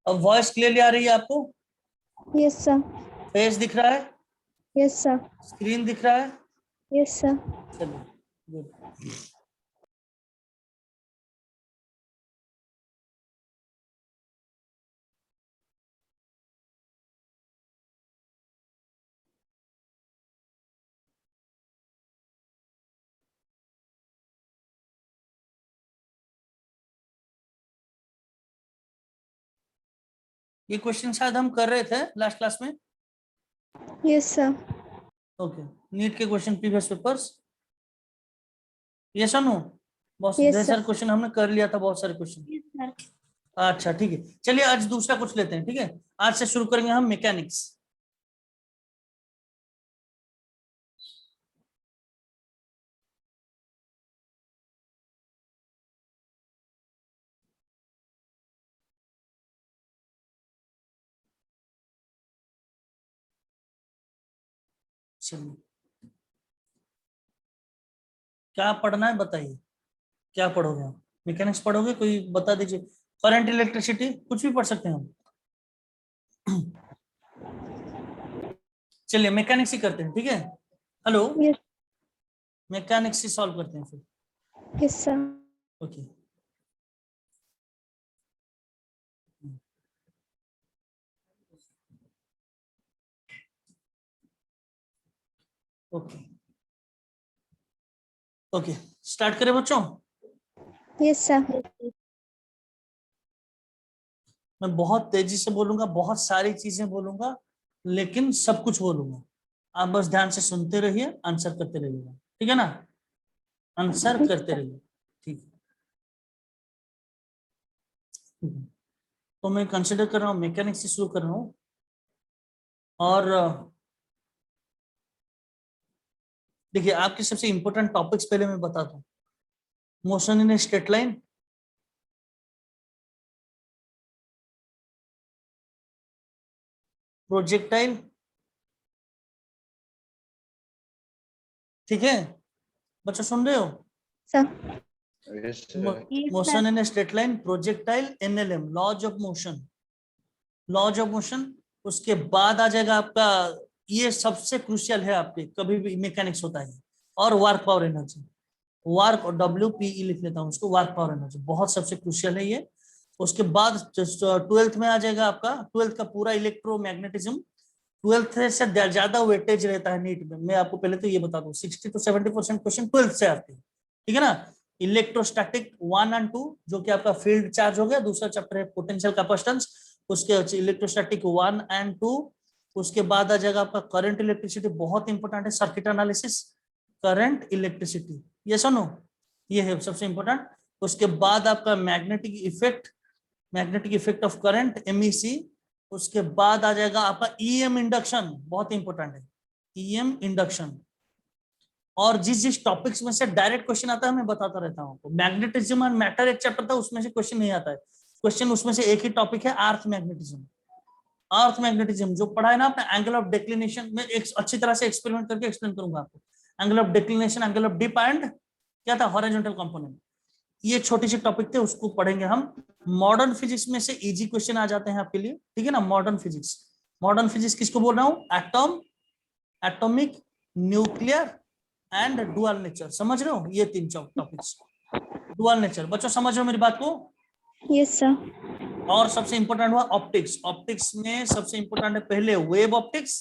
अब voice clearly आ रही है आपको? Yes sir. फेस दिख रहा है? Yes sir. स्क्रीन दिख रहा है? Yes sir. चलिए गुड। ये क्वेश्चन शायद हम कर रहे थे लास्ट क्लास में। Yes sir. ओके, नीट के क्वेश्चन प्रीवियस पेपर्स, यस और नो? बहुत Yes, ढेर sir. सारे क्वेश्चन हमने कर लिया था, बहुत सारे क्वेश्चन। Yes, sir. अच्छा ठीक है, चलिए आज दूसरा कुछ लेते हैं। ठीक है, आज से शुरू करेंगे हम मैकेनिक्स। चलिए, क्या पढ़ना है बताइए, क्या पढ़ोगे आप? मैकेनिक्स पढ़ोगे? कोई बता दीजिए। करंट, इलेक्ट्रिसिटी, कुछ भी पढ़ सकते हैं हम। चलिए मैकेनिक्स ही करते हैं, ठीक है। Hello, Yes. मैकेनिक्स ही सॉल्व करते हैं फिर। Yes, sir. Okay okay okay, start करें बच्चों। Yes, sir. मैं बहुत तेजी से बोलूंगा, बहुत सारी चीजें बोलूंगा, लेकिन सब कुछ बोलूंगा। आप बस ध्यान से सुनते रहिए, आंसर करते रहिएगा, ठीक है ना? आंसर करते रहिए, ठीक है। तो मैं कंसिडर कर रहा हूँ मैकेनिक्स से शुरू कर रहा हूँ। और देखिए, आपके सबसे इंपॉर्टेंट टॉपिक्स पहले मैं बताता हूँ। Motion in a straight line, projectile, ठीक है बच्चों, सुन रहे हो? Sir. Yes, sir. Yes, sir. Motion in a straight line, projectile, NLM, laws of motion, laws of motion. उसके बाद आ जाएगा आपका, ये सबसे क्रूशियल है आपके कभी भी मैकेनिक्स होता है। और वर्क पावर एनर्जी, वर्क, और WPE लिख लेता हूँ उसको, वर्क पावर एनर्जी, बहुत सबसे क्रूशियल है ये। उसके बाद 12th में आ जाएगा आपका, 12th का पूरा इलेक्ट्रोमैग्नेटिज्म। 12th से ज्यादा वेटेज रहता है नीट में, मैं आपको पहले तो ये बता दूं, 60 to 70% क्वेश्चन 12th से आते हैं, ठीक है ना। इलेक्ट्रोस्टैटिक 1 और 2, जो कि आपका फील्ड चार्ज हो गया, दूसरा चैप्टर है पोटेंशियल कैपेसिटेंस, उसके इलेक्ट्रोस्टैटिक 1 और 2। उसके बाद आ जाएगा आपका करंट इलेक्ट्रिसिटी, बहुत इंपॉर्टेंट है, सर्किट एनालिसिस, करंट इलेक्ट्रिसिटी, ये सुनो, ये है सबसे इंपॉर्टेंट। उसके बाद आपका magnetic effect, magnetic effect of current, MEC। उसके बाद आ जाएगा आपका EM इंडक्शन, बहुत इंपॉर्टेंट है, EM इंडक्शन। और जिस जिस टॉपिक्स में से डायरेक्ट क्वेश्चन आता है मैं बताता रहता हूँ आपको। मैग्नेटिज्म और मैटर एक चैप्टर था, उसमें से क्वेश्चन नहीं आता है। क्वेश्चन उसमें से एक ही टॉपिक है, अर्थ मैग्नेटिज्म। अर्थ मैग्नेटिज्म जो पढ़ा है ना आपने, एंगल ऑफ डिक्लिनेशन में एक अच्छी तरह से एक्सपेरिमेंट करके एक्सप्लेन करूंगा आपको। Angle of declination, angle of dip and क्या था, हॉरिजॉन्टल कंपोनेंट। ये छोटे से टॉपिक थे, उसको पढ़ेंगे हम। मॉडर्न फिजिक्स में से इजी क्वेश्चन आ जाते हैं आपके लिए, ठीक है ना। मॉडर्न फिजिक्स, मॉडर्न फिजिक्स किसको बोल रहा हूँ? Atom, atomic, nuclear and dual nature, समझ रहे हो? ये 3 टॉपिक्स। डुअल नेचर, बच्चों समझ रहे हो मेरी बात को? Yes, sir. और सबसे इंपॉर्टेंट हुआ ऑप्टिक्स। ऑप्टिक्स में सबसे इंपॉर्टेंट है पहले वेव ऑप्टिक्स,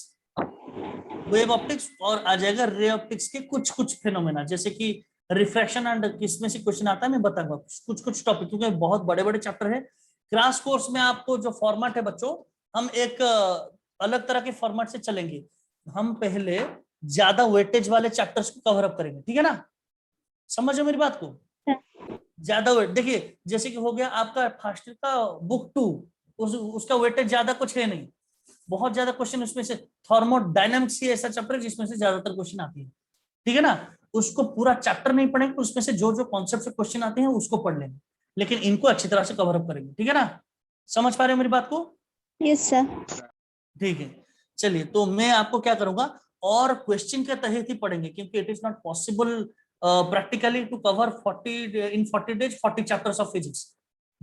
वेव ऑप्टिक्स, और आ जाएगा रे ऑप्टिक्स के कुछ कुछ फिनोमेना, जैसे कि रिफ्रैक्शन एंड, किसमें से क्वेश्चन आता है मैं बताऊंगा कुछ कुछ टॉपिक, क्योंकि बहुत बड़े बड़े चैप्टर है। क्रैश कोर्स में आपको जो फॉर्मेट है बच्चों, हम एक अलग तरह के फॉर्मेट से चलेंगे। हम पहले ज्यादा वेटेज वाले चैप्टर्स को कवर अप करेंगे, ठीक है ना। समझो मेरी बात को, ज्यादा वेट। देखिए जैसे कि हो गया आपका फर्स्ट का बुक 2, उसका वेटेज ज्यादा कुछ है नहीं, बहुत ज्यादा क्वेश्चन उसमें से। थर्मोडायनामिक्स ही ऐसा चैप्टर है जिसमें से ज्यादातर क्वेश्चन आती है, ठीक है ना। उसको पूरा चैप्टर नहीं पढ़ेंगे, उसमें से जो जो कॉन्सेप्ट से क्वेश्चन आते हैं उसको पढ़ लेंगे, लेकिन इनको अच्छी तरह से कवर अप करेंगे, ठीक है ना। समझ पा रहे हो मेरी बात को? Yes, sir. ठीक है, चलिए तो मैं आपको क्या करूंगा, और क्वेश्चन के तहत ही पढ़ेंगे, क्योंकि it is not possible practically to cover 40 in 40 days 40 chapters of physics.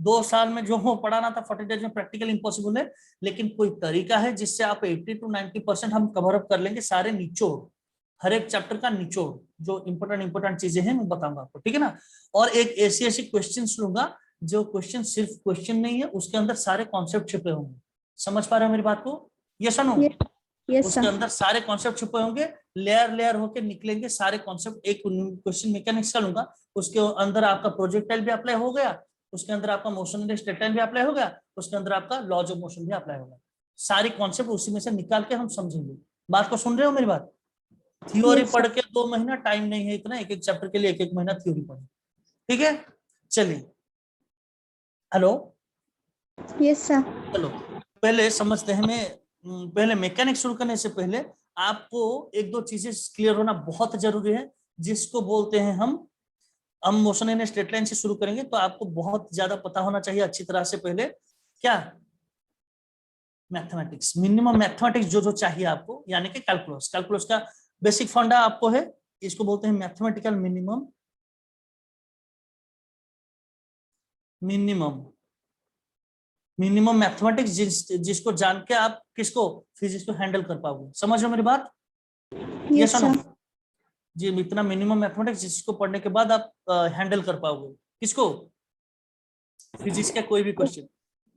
2 साल में जो हो पढ़ाना था 40 डेज में प्रैक्टिकल इम्पॉसिबल है, लेकिन कोई तरीका है जिससे आप 80 to 90% हम कवर अप कर लेंगे, सारे निचोड़, हर एक चैप्टर का निचोड़, जो इंपॉर्टेंट चीजें हैं मैं बताऊंगा आपको, ठीक है ना। और एक ऐसी क्वेश्चन लूंगा जो क्वेश्चन सिर्फ क्वेश्चन नहीं है, उसके अंदर सारे कॉन्सेप्ट छिपे होंगे। समझ पा रहे हो मेरी बात को? यस और नो? यस उसके सर। अंदर सारे कॉन्सेप्ट छुपे होंगे, लेयर होके निकलेंगे सारे कॉन्सेप्ट। एक क्वेश्चन मैकेनिक्स का लूंगा, उसके अंदर आपका प्रोजेक्टाइल भी अप्लाई हो गया, उसके अंदर आपका मोशन स्टेटाइल भी अप्लाई हो गया, उसके अंदर आपका लॉज ऑफ मोशन भी अप्लाई होगा। सारी कॉन्सेप्ट उसी में से निकाल के हम समझेंगे। बात को सुन रहे हो मेरी बात? थ्योरी Yes, पढ़ के 2 महीना टाइम नहीं है इतना, एक एक चैप्टर के लिए एक एक महीना थ्योरी पढ़े, ठीक है। चलिए, हेलो, yes sir. चलो पहले समझते हैं। पहले मैकेनिक्स शुरू करने से पहले आपको एक दो चीजें क्लियर होना बहुत जरूरी है, जिसको बोलते हैं हम मोशन इन स्ट्रेट लाइन से शुरू करेंगे, तो आपको बहुत ज्यादा पता होना चाहिए अच्छी तरह से पहले क्या, मैथमेटिक्स, मिनिमम मैथमेटिक्स जो जो चाहिए आपको, यानी कि कैलकुलस। कैलकुलस का बेसिक फंडा आपको है, इसको बोलते हैं मैथमेटिकल मिनिमम मैथमेटिक्स, जिसको जान के आप किसको, फिजिक्स को हैंडल कर पाओगे। समझ रहे हो मेरी बात? Yes sir. जी, इतना मिनिमम मैथमेटिक्स जिसको पढ़ने के बाद आप हैंडल कर पाओगे किसको, फिजिक्स का कोई भी क्वेश्चन।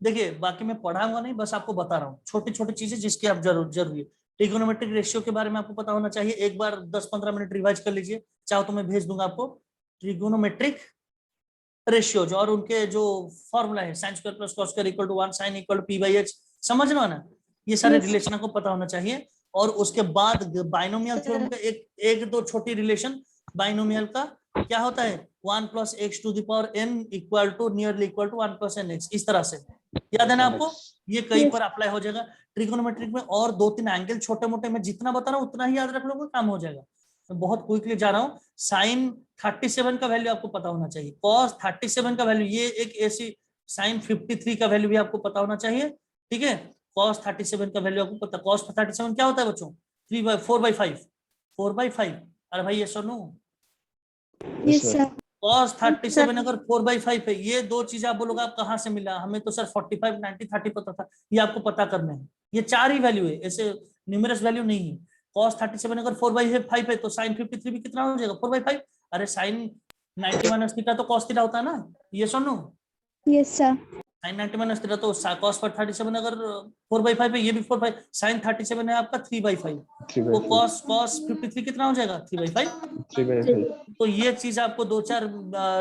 देखिए बाकी मैं पढ़ाऊंगा नहीं, बस आपको बता रहा हूँ छोटी छोटी चीजें जिसकी आप जरूरी है। ट्रिगोनोमेट्रिक रेशियो के बारे में आपको पता होना चाहिए, एक बार 10-15 मिनट रिवाइज कर लीजिए, चाहो तो मैं भेज दूंगा आपको। ट्रिगोनोमेट्रिक रेशियोज और उनके जो फॉर्मूला है, sin square plus cos square equal to 1 sin equal to p/h, समझ लो ना, ये सारे Yes. रिलेशन आपको पता होना चाहिए। और उसके बाद बाइनोमियल थ्योरम का एक दो छोटी रिलेशन बाइनोमियल का क्या होता है, 1 + x to the power n equal to nearly equal to 1 + nx, इस तरह से याद है ना आपको, ये कहीं Yes. पर अप्लाई हो जाएगा। ट्रिगोनोमेट्रिक में और 2-3 एंगल छोटे मोटे में जितना बता रहा हूँ उतना ही याद रख लोगे, काम हो जाएगा। मैं बहुत क्विकली जा रहा हूँ। साइन 37 का वैल्यू आपको पता होना चाहिए, कॉस 37 का वैल्यू, ये एक ऐसी, साइन 53 का वैल्यू भी आपको पता होना चाहिए, ठीक है। कॉस 37 का वैल्यू आपको पता, कॉस 37 क्या होता है बच्चों, 4/5। अरे भाई ये सुनो, Yes sir. कॉस 37 अगर 4/5 है, ये दो चीजें आप बोलोगे आप कहाँ से मिला, हमें तो सर 45, 90, 30 पता था, ये आपको पता करना है। ये 4 ही वैल्यू है, ऐसे न्यूमरस वैल्यू नहीं है। कॉस 37 अगर 4/5 है तो साइन 53 भी कितना हो जाएगा, 4/5। अरे साइन 90 - थीटा तो कॉस थीटा होता है ना, ये सुनो, Yes sir. साइन 90 - थीटा तो कॉस पर 37 अगर 4/5 है, ये भी 4/5, साइन 37 है आपका 3/5, तो कॉस 53 कितना हो जाएगा, 3/5। 3/5। तो ये चीज आपको 2-4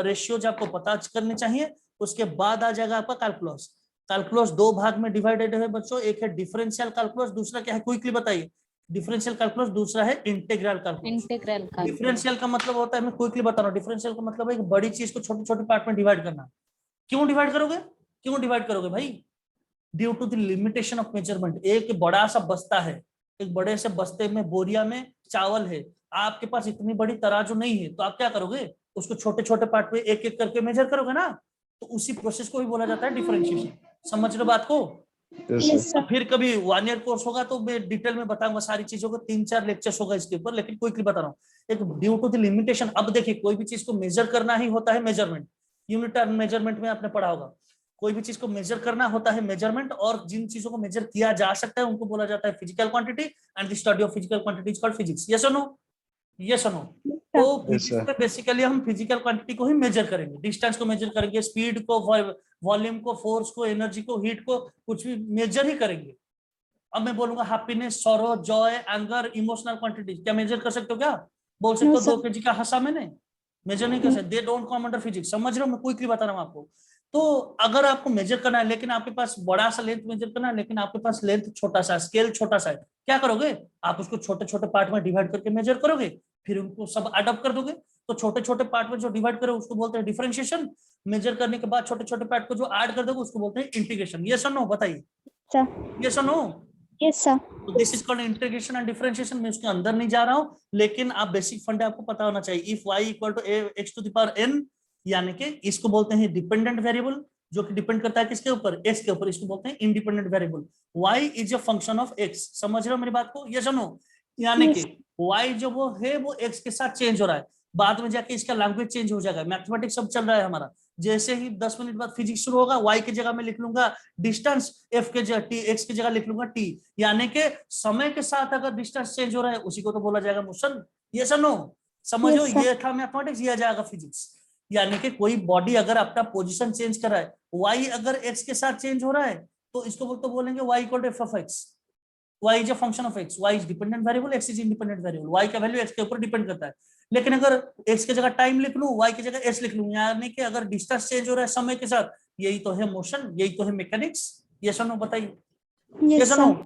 रेशियोज आपको पता करने चाहिए। उसके बाद आ जाएगा आपका कैलकुलस। कैलकुलस 2 भाग में डिवाइडेड है बच्चों, एक है डिफरेंशियल कैलकुलस, दूसरा क्या है, क्विकली बताइए। डिफरेंशियल कैलकुलस, दूसरा है इंटीग्रल कैलकुलस। इंटीग्रल का डिफरेंशियल का मतलब होता है, मैं क्विकली बता रहा हूँ, डिफरेंशियल का मतलब है एक बड़ी चीज को छोटे छोटे पार्ट में डिवाइड करना। क्यों डिवाइड करोगे, क्यों डिवाइड करोगे भाई, due to the limitation of measurement. एक बड़ा सा बस्ता है, एक बड़े से बस्ते में बोरिया में चावल है, आपके पास इतनी बड़ी तराजू नहीं है, तो आप क्या करोगे, उसको छोटे छोटे पार्ट में एक एक करके मेजर करोगे ना, तो उसी प्रोसेस को ही बोला जाता है डिफरेंशिएशन। समझ रहे हो बात को? Yes sir. फिर कभी 1 ईयर कोर्स होगा तो मैं डिटेल में बताऊंगा सारी चीजों को, 3-4 लेक्चर्स होगा इसके ऊपर, लेकिन क्विकली बता रहा हूँ। एक ड्यू टू द लिमिटेशन, अब देखिए कोई भी चीज को मेजर करना ही होता है मेजरमेंट, यूनिट मेजरमेंट में आपने पढ़ा होगा, कोई भी चीज को मेजर करना होता है मेजरमेंट, और जिन चीजों को मेजर किया जा सकता है उनको बोला जाता है physical quantity, and the study of physical quantity is called physics. Yes और नो? यस और नो? तो फिजिक्स में बेसिकली हम फिजिकल क्वांटिटी को ही मेजर करेंगे, डिस्टेंस को मेजर करेंगे, स्पीड को, वॉल्यूम को, फोर्स को, एनर्जी को, हीट को, कुछ भी मेजर ही करेंगे। अब मैं बोलूंगा happiness, sorrow, Joy, anger, emotional quantity, क्या मेजर कर सकते हो, क्या बोल सकते हो? 2 kg का हंसा मैंने, मेजर नहीं कर सकते, they don't come under physics. समझ रहे हो, मैं क्विकली बता रहा हूँ आपको। तो अगर आपको मेजर करना है, लेकिन आपके पास बड़ा सा लेंथ मेजर करना है, लेकिन आपके पास लेंथ छोटा सा, स्केल छोटा सा है, क्या करोगे, आप उसको छोटे छोटे पार्ट में डिवाइड करके मेजर करोगे, फिर उनको सब अडॉप्ट कर दोगे। तो छोटे छोटे पार्ट में जो डिवाइड करो उसको बोलते हैं डिफरेंशिएशन, मेजर करने के बाद छोटे छोटे पार्ट को जो ऐड कर दोगे उसको बोलते हैं इंटीग्रेशन। ये सुनो, बताइए, Sir. ये सुनो। Yes sir. तो this is called integration and differentiation. मैं उसके अंदर नहीं जा रहा हूं, लेकिन आप बेसिक फंडे आपको पता होना चाहिए। If y equal to x to the power n, यानी कि इसको बोलते हैं डिपेंडेंट वेरिएबल, जो कि डिपेंड करता है किसके ऊपर, x के ऊपर, इसको बोलते हैं independent variable. y is a function of x। समझ रहे हो मेरी बात को? ये सुनो, यानी कि y जो वो है वो x के साथ चेंज हो रहा है, बाद में जाके इसका लैंग्वेज चेंज हो जाएगा। मैथमेटिक्स सब चल रहा है हमारा, जैसे ही 10 मिनट बाद फिजिक्स शुरू होगा, y की जगह में लिख लूंगा डिस्टेंस, f के जगह t, x की जगह लिख लूंगा t, यानी कि समय के साथ अगर डिस्टेंस चेंज हो रहा है उसी को तो बोला जाएगा मोशन। ये सुनो, समझो, Yes, sir. ये था मैथमेटिक्स, ये आ जाएगा फिजिक्स। यानी कि कोई बॉडी अगर अपना पोजीशन चेंज कर रहा है, y अगर x के साथ चेंज हो रहा है तो इसको बोलेंगे y equal to f of x। y is a function of x, y is dependent variable, x is independent variable, y का वैल्यू x के ऊपर डिपेंड करता है। लेकिन अगर x की जगह टाइम लिख लूं, y की जगह s लिख लूं, यानी कि अगर डिस्टेंस चेंज हो रहा है समय के साथ, यही तो है मोशन, यही तो है मैकेनिक्स। ये सुनो, बताइए, ये Yes, सुनो, sir.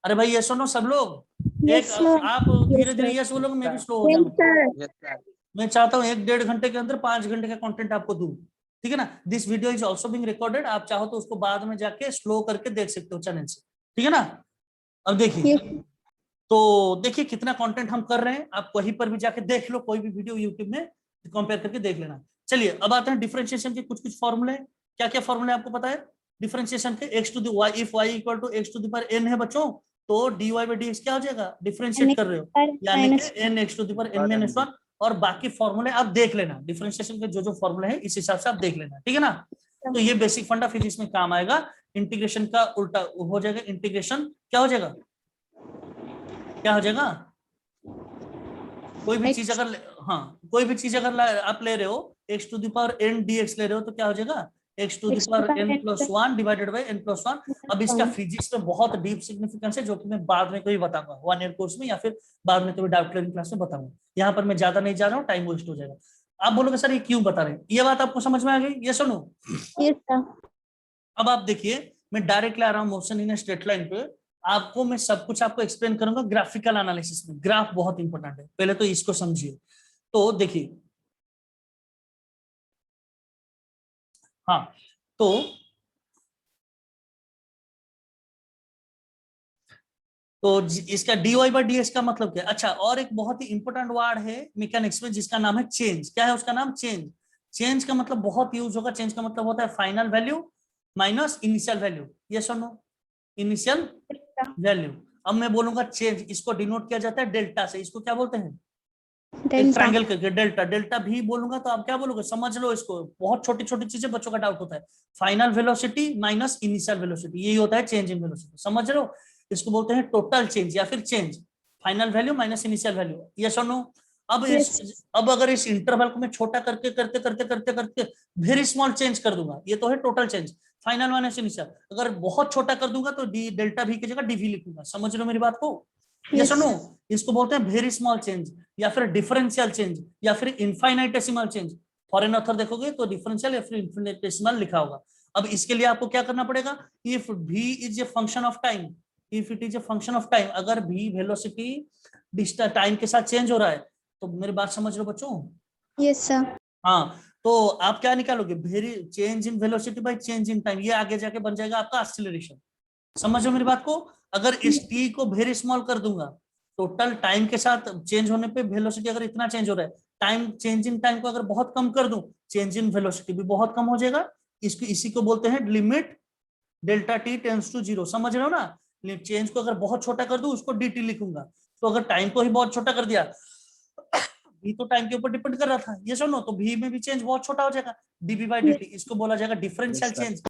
अरे भाई ये सुनो सब लोग, Yes, एक sir. आप धीरे धीरे यस बोलोगे, मैं भी स्लो हो Yes, जाऊंगा। sir. Yes, sir. मैं चाहता हूँ 1-1.5 घंटे के अंदर 5 घंटे का कंटेंट आपको दूं, ठीक है ना। This video is also being recorded, आप चाहो तो उसको बाद में जाके स्लो करके देख सकते हो चैनल से, ठीक है ना। अब देखिए, Yes. तो देखिए कितना कंटेंट हम कर रहे हैं, आप कहीं पर भी जाके देख लो, कोई भी वीडियो यूट्यूब में कंपेयर करके देख लेना। चलिए अब आते हैं डिफरेंशिएशन के कुछ कुछ फॉर्मूले। क्या क्या फॉर्मूले आपको पता है डिफरेंशिएशन के? x to the y, if y equal to x to the power n है बच्चों, तो dy बाई dx क्या हो जाएगा? डिफरेंशिएट कर रहे हो, यानी कि n x to the power n माइनस 1। और बाकी फॉर्मूले आप देख लेना, डिफरेंशिएशन के जो जो फॉर्मूले हैं इस हिसाब से आप देख लेना, ठीक है ना। तो ये बेसिक फंडा फिजिक्स में काम आएगा। इंटीग्रेशन का उल्टा हो जाएगा, इंटीग्रेशन क्या हो जाएगा, क्या हो जाएगा? कोई भी चीज अगर हाँ, कोई भी चीज अगर आप ले रहे हो x to the power n dx ले रहे हो तो क्या हो जाएगा? x to the power n plus 1 divided by n plus 1। अब इसका फिजिक्स में बहुत डीप सिग्निफिकेंस है, जो कि मैं बाद में कभी बताऊंगा 1 ईयर कोर्स में, या फिर बाद में कभी डाउट क्लियरिंग क्लास में बताऊंगा। यहाँ पर मैं ज्यादा नहीं जा रहा हूँ, टाइम वेस्ट हो जाएगा। आप बोलोगे सर ये क्यों बता रहे हैं, ये बात आपको समझ में आ गई? ये सुनो, Yes, sir. अब आप देखिए, मैं डायरेक्ट ला रहा हूँ मोशन इन स्ट्रेट लाइन पे, आपको मैं सब कुछ आपको एक्सप्लेन करूंगा ग्राफिकल एनालिसिस में। ग्राफ बहुत इंपॉर्टेंट है, पहले तो इसको समझिए। तो देखिए, हाँ, तो इसका dy बाई डी का मतलब क्या है? अच्छा, और एक बहुत ही इंपॉर्टेंट वर्ड है मैकेनिक्स में जिसका नाम है चेंज। क्या है उसका नाम? चेंज। चेंज का मतलब बहुत यूज होगा, चेंज का मतलब होता है final value minus initial value. Yes और नो? Initial value. अब मैं बोलूंगा चेंज, इसको डिनोट किया जाता है डेल्टा से, इसको क्या बोलते हैं? एक Delta. ट्रायंगल करके डेल्टा, डेल्टा भी बोलूंगा तो आप क्या बोलोगे? समझ लो इसको, बहुत छोटी छोटी चीजें बच्चों का डाउट होता है। Final velocity minus initial velocity, यही होता है चेंज इन वेलोसिटी, समझ रहे हो? इसको बोलते हैं टोटल चेंज या फिर change, final value minus initial value. Yes और नो? अब अब अगर इस इंटरवल को मैं छोटा करके करते करते करते करते वेरी स्मॉल चेंज कर दूंगा, ये तो है total change, final minus initial. अगर बहुत छोटा कर दूंगा तो डी डेल्टा भी की जगह डीवी लिखूंगा। समझ रहे हो मेरी बात को? यस और नो? इसको बोलते हैं वेरी स्मॉल चेंज या फिर डिफरेंशियल चेंज या फिर इनफाइनाइटेसिमल चेंज। फॉरेन ऑथर देखोगे तो डिफरेंशियल या फिर इनफाइनाइटेसिमल लिखा होगा। अब इसके लिए आपको क्या करना पड़ेगा? If v is a function of time, if it is a function of time, अगर v वेलोसिटी टाइम के साथ चेंज हो रहा है, तो मेरी बात समझ लो बच्चों। Yes, sir. हाँ, तो आप क्या निकालोगे? Very change in velocity by change in time, ये आगे जाके बन जाएगा आपका एक्सीलरेशन। समझो मेरी बात को? अगर इस t को वेरी स्मॉल कर दूंगा, टोटल टाइम के साथ चेंज होने पे वेलोसिटी अगर इतना चेंज हो रहा है, टाइम चेंज इन टाइम को अगर बहुत कम कर दूं, चेंज इन वेलोसिटी भी बहुत कम हो जाएगा। इसको इसी को बोलते हैं limit delta t tends to zero. समझ रहे हो ना? चेंज को अगर बहुत छोटा कर दूं उसको dt लिखूंगा। तो अगर टाइम को ही बहुत छोटा कर दिया, v तो टाइम के ऊपर डिपेंड कर रहा था, ये सुनो, तो v में भी चेंज बहुत छोटा हो जाएगा, dv बाई dt। इसको बोला जाएगा differential Yes, sir. Change,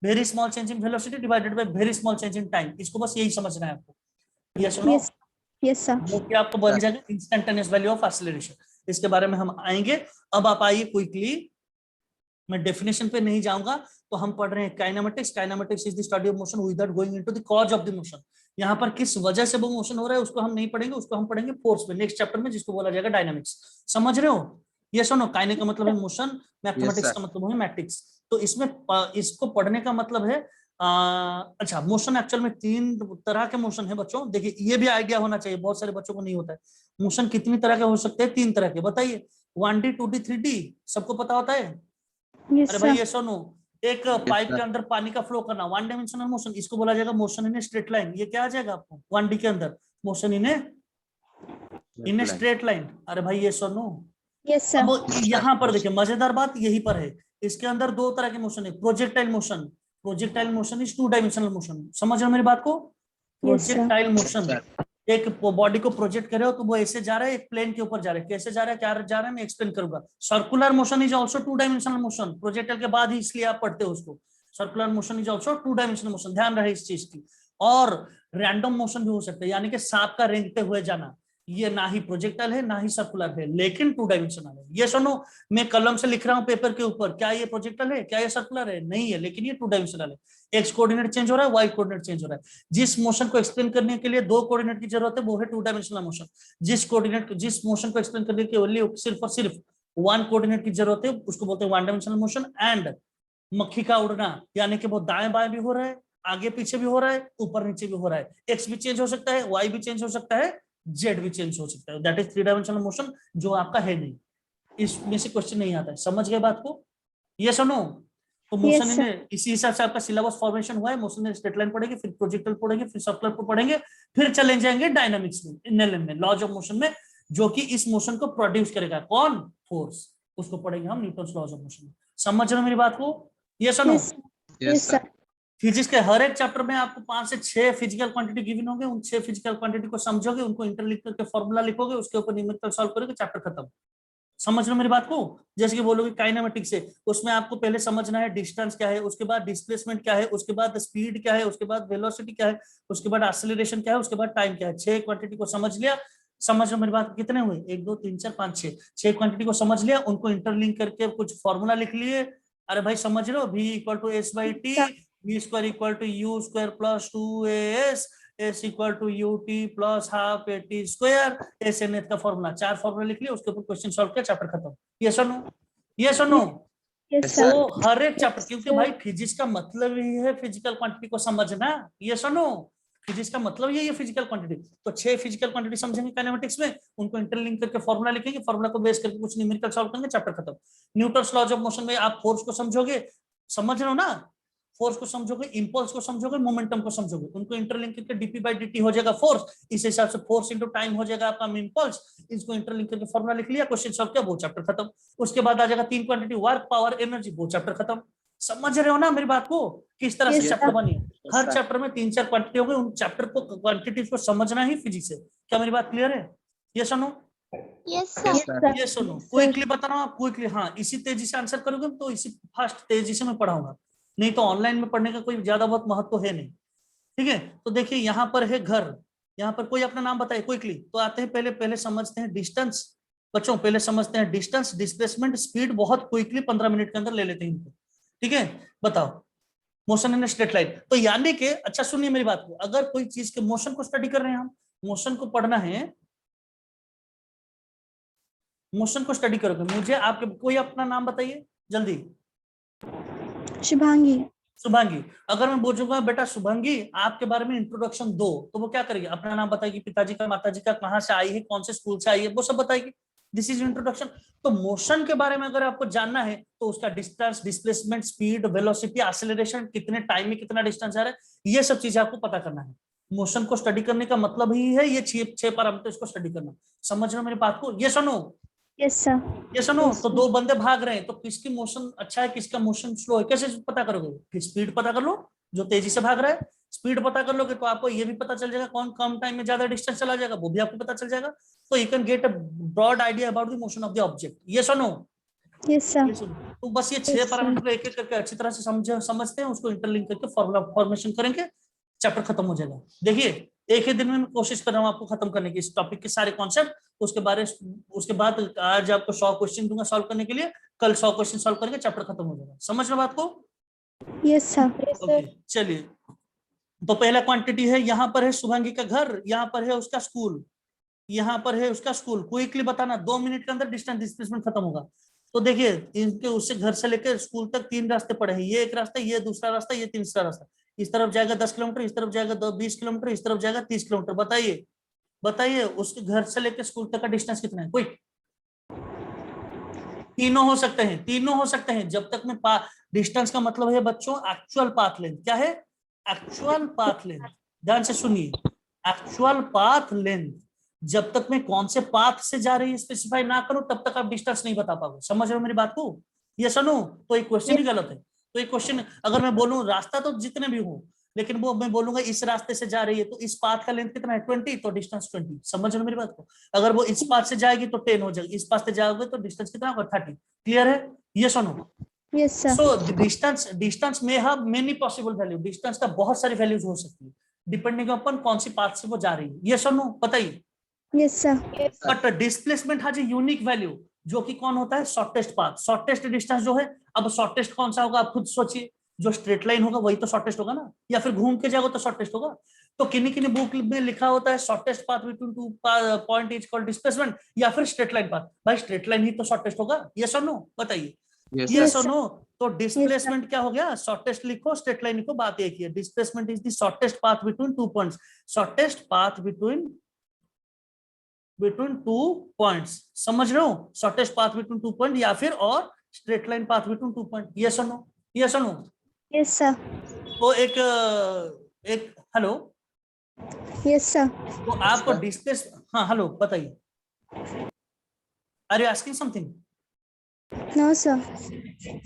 very small change in velocity divided by very small change in time. इसको बस यही समझना है आपको, ये सुनो, Yes. Yes, sir. जो कि आपको बन जाएगा इंस्टेंटेनियस वैल्यू ऑफ एक्सीलरेशन। इसके बारे में हम आएंगे। अब आप आइए क्विकली, मैं डेफिनेशन पे नहीं जाऊंगा। तो हम पढ़ रहे हैं kinematics. Kinematics is the study of motion without going into the cause of the motion. यहाँ पर किस वजह से वो मोशन हो रहा है उसको हम नहीं पढ़ेंगे, उसको हम पढ़ेंगे फोर्स में, नेक्स्ट चैप्टर में, जिसको बोला जाएगा डायनामिक्स। समझ रहे हो? ये सुनो, काइने का मतलब है मोशन, मैथमेटिक्स का मतलब है मैट्रिक्स। तो इसमें इसको पढ़ने का मतलब है अच्छा, मोशन एक्चुअल में 3 तरह के मोशन है बच्चों। देखिए ये भी आइडिया होना चाहिए, बहुत सारे बच्चों को नहीं होता है। मोशन कितनी तरह के हो सकते हैं? 3 तरह के, बताइए। 1D 2D 3D सबको पता होता है? Yes, अरे भाई sir. ये सुनो, एक पाइप के अंदर पानी का फ्लो करना, 1 डायमेंशनल मोशन, इसको बोला जाएगा मोशन इन स्ट्रेट लाइन। ये क्या आ जाएगा आपको? 1D के अंदर मोशन इन स्ट्रेट लाइन। अरे भाई ये सुनो, Yes, sir. अब यहाँ पर देखिए मजेदार बात यही पर है, इसके अंदर 2 तरह के मोशन है। Projectile motion, projectile motion is 2 dimensional motion. समझ रहे हो मेरी बात को? Yes, sir. प्रोजेक्टाइल मोशन एक बॉडी को प्रोजेक्ट करे हो तो वो ऐसे जा रहा है, एक प्लेन के ऊपर जा रहा है, कैसे जा रहा है, क्या जा रहा है, मैं एक्सप्लेन करूंगा। Circular motion is also two dimensional motion, projectile के बाद ही इसलिए आप पढ़ते हो उसको। Circular motion is also two dimensional motion, ध्यान रहे इस चीज की। और रैंडम मोशन भी हो सकता है, यानी कि सांप का रेंगते हुए जाना, ये ना ही प्रोजेक्टाइल है ना ही सर्कुलर है, लेकिन टू डायमेंशनल है। ये सुनो, मैं कलम से लिख रहा हूं पेपर के ऊपर, क्या ये प्रोजेक्टाइल है, क्या ये सर्कुलर है, नहीं है, लेकिन ये टू डायमेंशनल है। एक्स कोऑर्डिनेट चेंज हो रहा है, वाई कोऑर्डिनेट चेंज हो रहा है। जिस मोशन को एक्सप्लेन करने के लिए दो कोऑर्डिनेट की जरूरत है वो है टू डायमेंशनल मोशन। जिस मोशन को एक्सप्लेन करने के लिए सिर्फ और सिर्फ वन कोऑर्डिनेट की जरूरत है उसको बोलते हैं वन डायमेंशनल मोशन। एंड मक्खी का उड़ना, यानी कि वो दाएं बाएं भी हो रहा है, आगे पीछे भी हो रहा है, ऊपर नीचे भी हो रहा है, एक्स भी चेंज हो सकता है, वाई भी चेंज हो सकता है, जेड भी चेंज हो सकता है, that is three dimensional motion, जो आपका है नहीं। इसमें से क्वेश्चन नहीं आता है, समझ गए बात को? ये सुनो, तो मोशन Yes, sir. में इसी हिसाब से आपका सिलेबस फॉर्मेशन हुआ है। मोशन में स्ट्रेट लाइन पढ़ेंगे, फिर प्रोजेक्टाइल पढ़ेंगे, फिर सर्कुलर को पढ़ेंगे, फिर चले जाएंगे डायनामिक्स में, एनएलएम में, लॉज ऑफ मोशन में, जो कि इस मोशन को प्रोड्यूस करेगा कौन, फोर्स, उसको पढ़ेंगे हम न्यूटन्स लॉज ऑफ मोशन। समझ रहे हो मेरी बात को? ये सुनो, Yes, yes, sir. फिजिक्स के हर एक चैप्टर में आपको 5 से 6 फिजिकल क्वांटिटी गिवन होंगे, उन 6 फिजिकल क्वांटिटी को समझोगे, उनको इंटरलिंक करके फॉर्मूला लिखोगे, उसके ऊपर न्यूमेरिकल सॉल्व करोगे, चैप्टर खत्म। समझ लो मेरी बात को? जैसे कि बोलोगे काइनेमेटिक्स है, उसमें आपको पहले समझना है डिस्टेंस क्या है, उसके बाद डिस्प्लेसमेंट क्या है, उसके बाद स्पीड क्या है, उसके बाद वेलोसिटी क्या है, उसके बाद एक्सेलरेशन क्या है, उसके बाद टाइम क्या है। 6 क्वांटिटी को समझ लिया, समझ लो मेरी बात, कितने हुए, 1 2 3 4 5 6 क्वांटिटी को समझ लिया, उनको इंटरलिंक करके कुछ फॉर्मूला लिख लिए। अरे भाई समझ लो, v equal to s by t, v square equal to u square plus 2as, s equal to u t plus half a t square, s n का फॉर्मूला, 4 फॉर्मूला लिख लिया, उसके ऊपर क्वेश्चन सॉल्व किया, चैप्टर खत्म। ये सुनो, ये सुनो, yes, sir. तो हर एक चैप्टर, क्योंकि sir. भाई फिजिक्स का मतलब ही है फिजिकल क्वांटिटी को समझना। ये सुनो, फिजिक्स का मतलब यही है फिजिकल क्वांटिटी। तो 6 फिजिकल क्वांटिटी समझेंगे काइनेमेटिक्स में, उनको इंटरलिंक करके फॉर्मूला लिखेंगे, फॉर्मूला को बेस करके कुछ न्यूमेरिकल सॉल्व करेंगे, चैप्टर खत्म। न्यूटन्स लॉज ऑफ मोशन में आप फोर्स को समझोगे, समझ रहे हो ना, फोर्स को समझोगे, इंपल्स को समझोगे, मोमेंटम को समझोगे, उनको इंटरलिंक करके डीपी बाई डी हो जाएगा फोर्स, इस हिसाब से फोर्स इंटू टाइम हो जाएगा आपका इंपल्स, इसको इंटरलिंक करके फॉर्मूला लिख लिया, क्वेश्चन सॉल्व किया, वो चैप्टर खत्म। उसके बाद आ जाएगा 3 क्वांटिटी, वर्क, पावर, एनर्जी, वो चैप्टर खत्म। समझ रहे हो ना मेरी बात को, किस तरह से Yes, चैप्टर sir. बनी है? हर चैप्टर में 3 4 क्वांटिटी होगी, उन चैप्टर को क्वांटिटी को समझना ही फिजिक्स है। क्या मेरी बात क्लियर है? ये सुनो, Yes, sir. Yes, sir. ये सुनो, Yes, sir. क्विकली बता रहा हूँ आप, क्विकली, हाँ इसी तेजी से आंसर करोगे तो इसी फास्ट तेजी से मैं पढ़ाऊंगा, नहीं तो ऑनलाइन में पढ़ने का कोई ज्यादा बहुत महत्व है नहीं। ठीक है, तो देखिए यहाँ पर है घर, यहाँ पर कोई अपना नाम बताए क्विकली। तो आते हैं पहले समझते हैं डिस्टेंस, बच्चों पहले समझते हैं डिस्टेंस, डिस्प्लेसमेंट, स्पीड, बहुत क्विकली 15 मिनट के अंदर ले लेते हैं इनको। ठीक है, बताओ, मोशन इन स्ट्रेट लाइन। तो यानी कि, अच्छा सुनिए मेरी बात को, अगर कोई चीज के मोशन को स्टडी कर रहे हैं हम, मोशन को पढ़ना है, मोशन को स्टडी करोगे, मुझे आपके कोई अपना नाम बताइए जल्दी। शुभांगी. शुभांगी, अगर मैं बोलूंगा बेटा शुभांगी आपके बारे में इंट्रोडक्शन दो, तो वो क्या करेगी? अपना नाम बताएगी, पिताजी का, माताजी का, कहाँ से आई है, कौन से स्कूल से आई है, वो सब बताएगी। This is introduction. तो मोशन के बारे में अगर आपको जानना है तो उसका distance, displacement, speed, velocity, acceleration, कितने टाइम में कितना डिस्टेंस जा रहा है, ये सब चीजें आपको पता करना है। मोशन को स्टडी करने का मतलब ही है ये 6 पैरामीटर को स्टडी करना। समझ रहे हो मेरी बात को? ये सुनो, Yes, sir. ये सुनो, Yes, तो sir. 2 बंदे भाग रहे हैं, तो किसकी मोशन अच्छा है, किसका मोशन स्लो है, कैसे पता करोगे? फिर स्पीड पता कर लो, जो तेजी से भाग रहा है, स्पीड पता कर लोगे तो आपको ये भी पता चल जाएगा कौन कम टाइम में ज्यादा डिस्टेंस चला जाएगा, वो भी आपको पता चल जाएगा। तो you can get a broad idea about the motion of the object. ये सुनो, Yes, sir. ये सुनो, तो बस ये 6 Yes, sir. पैरामीटर को एक एक करके अच्छी तरह से समझते हैं, उसको इंटरलिंक करके फॉर्मूला फॉर्मेशन करेंगे, चैप्टर खत्म हो जाएगा। देखिए एक ही दिन में मैं कोशिश कर रहा हूँ आपको खत्म करने की इस टॉपिक के सारे कॉन्सेप्ट। उसके बाद आज आपको 100 क्वेश्चन दूंगा सॉल्व करने के लिए, कल 100 क्वेश्चन सॉल्व करके चैप्टर खत्म हो जाएगा। समझ रहे बात को? Yes, sir. ओके, चलिए, तो पहला क्वांटिटी है, यहाँ पर है शुभांगी का घर, यहाँ पर है उसका स्कूल, यहाँ पर है उसका स्कूल। क्विकली बताना, 2 मिनट के अंदर डिस्टेंस डिस्प्लेसमेंट खत्म होगा। तो देखिए इनके उससे घर से लेकर स्कूल तक 3 रास्ते पड़े हैं, ये एक रास्ता, ये दूसरा रास्ता, ये तीसरा रास्ता। इस तरफ जाएगा 10 किलोमीटर, इस तरफ जाएगा 20 किलोमीटर, इस तरफ जाएगा 30 किलोमीटर। बताइए बताइए उसके घर से लेकर स्कूल तक का डिस्टेंस कितना है? कोई तीनों हो सकते हैं, तीनों हो सकते हैं, जब तक मैं डिस्टेंस का मतलब है बच्चों एक्चुअल पाथ लेंथ। क्या है? Actual path length. ध्यान से सुनिए, एक्चुअल पाथ लेंथ, जब तक मैं कौन से पाथ से जा रही है स्पेसिफाई ना करूं तब तक आप डिस्टेंस नहीं बता पाओगे। समझ रहे हो मेरी बात को? ये सुनो, तो एक क्वेश्चन ही गलत है। तो एक क्वेश्चन, अगर मैं बोलूं रास्ता तो जितने भी हो, लेकिन वो मैं बोलूंगा इस रास्ते से जा रही है तो इस पाथ का लेंथ कितना है 20, तो डिस्टेंस 20। समझ रहे हो मेरी बात को? अगर वो इस पाथ से जाएगी तो 10 हो जाएगी, इस पाथ से जाओगे तो डिस्टेंस कितना होगा 30। क्लियर है? ये सुनो। Yes, sir. सो डिस्टेंस में have many possible value, distance का बहुत सारी वैल्यूज हो सकती है डिपेंडिंग अपन कौन सी पाथ से वो जा रही है। ये सुनो बताइए। Yes, sir. But displacement has a unique value, जो कि कौन होता है? शॉर्टेस्ट पाथ, शॉर्टेस्ट डिस्टेंस जो है। अब शॉर्टेस्ट कौन सा होगा आप खुद सोचिए, जो स्ट्रेट लाइन होगा वही तो शॉर्टेस्ट होगा ना, या फिर घूम के जाओगे तो शॉर्टेस्ट होगा। तो किन्हीं किन्हीं बुक में लिखा होता है shortest path between two point is called displacement, या फिर स्ट्रेट लाइन पाथ। भाई स्ट्रेट लाइन ही तो शॉर्टेस्ट होगा। ये सुनो बताइए। Yes, ये Yes, sir. सुनो। तो डिस्प्लेसमेंट क्या हो गया? शॉर्टेस्ट लिखो, स्ट्रेट लाइन लिखो, बात एक ही है। Displacement is the shortest path between 2 points, shortest path between two points. समझ रहे हो? शॉर्टेस्ट पाथ बिटवीन 2 पॉइंट, या फिर और straight line path between 2 point. ये सुनो, ये सुनो। Yes, sir. तो एक हेलो, Yes, sir. तो आपको डिस्प्लेस, हाँ हेलो बताइए। Are you asking something? No, sir.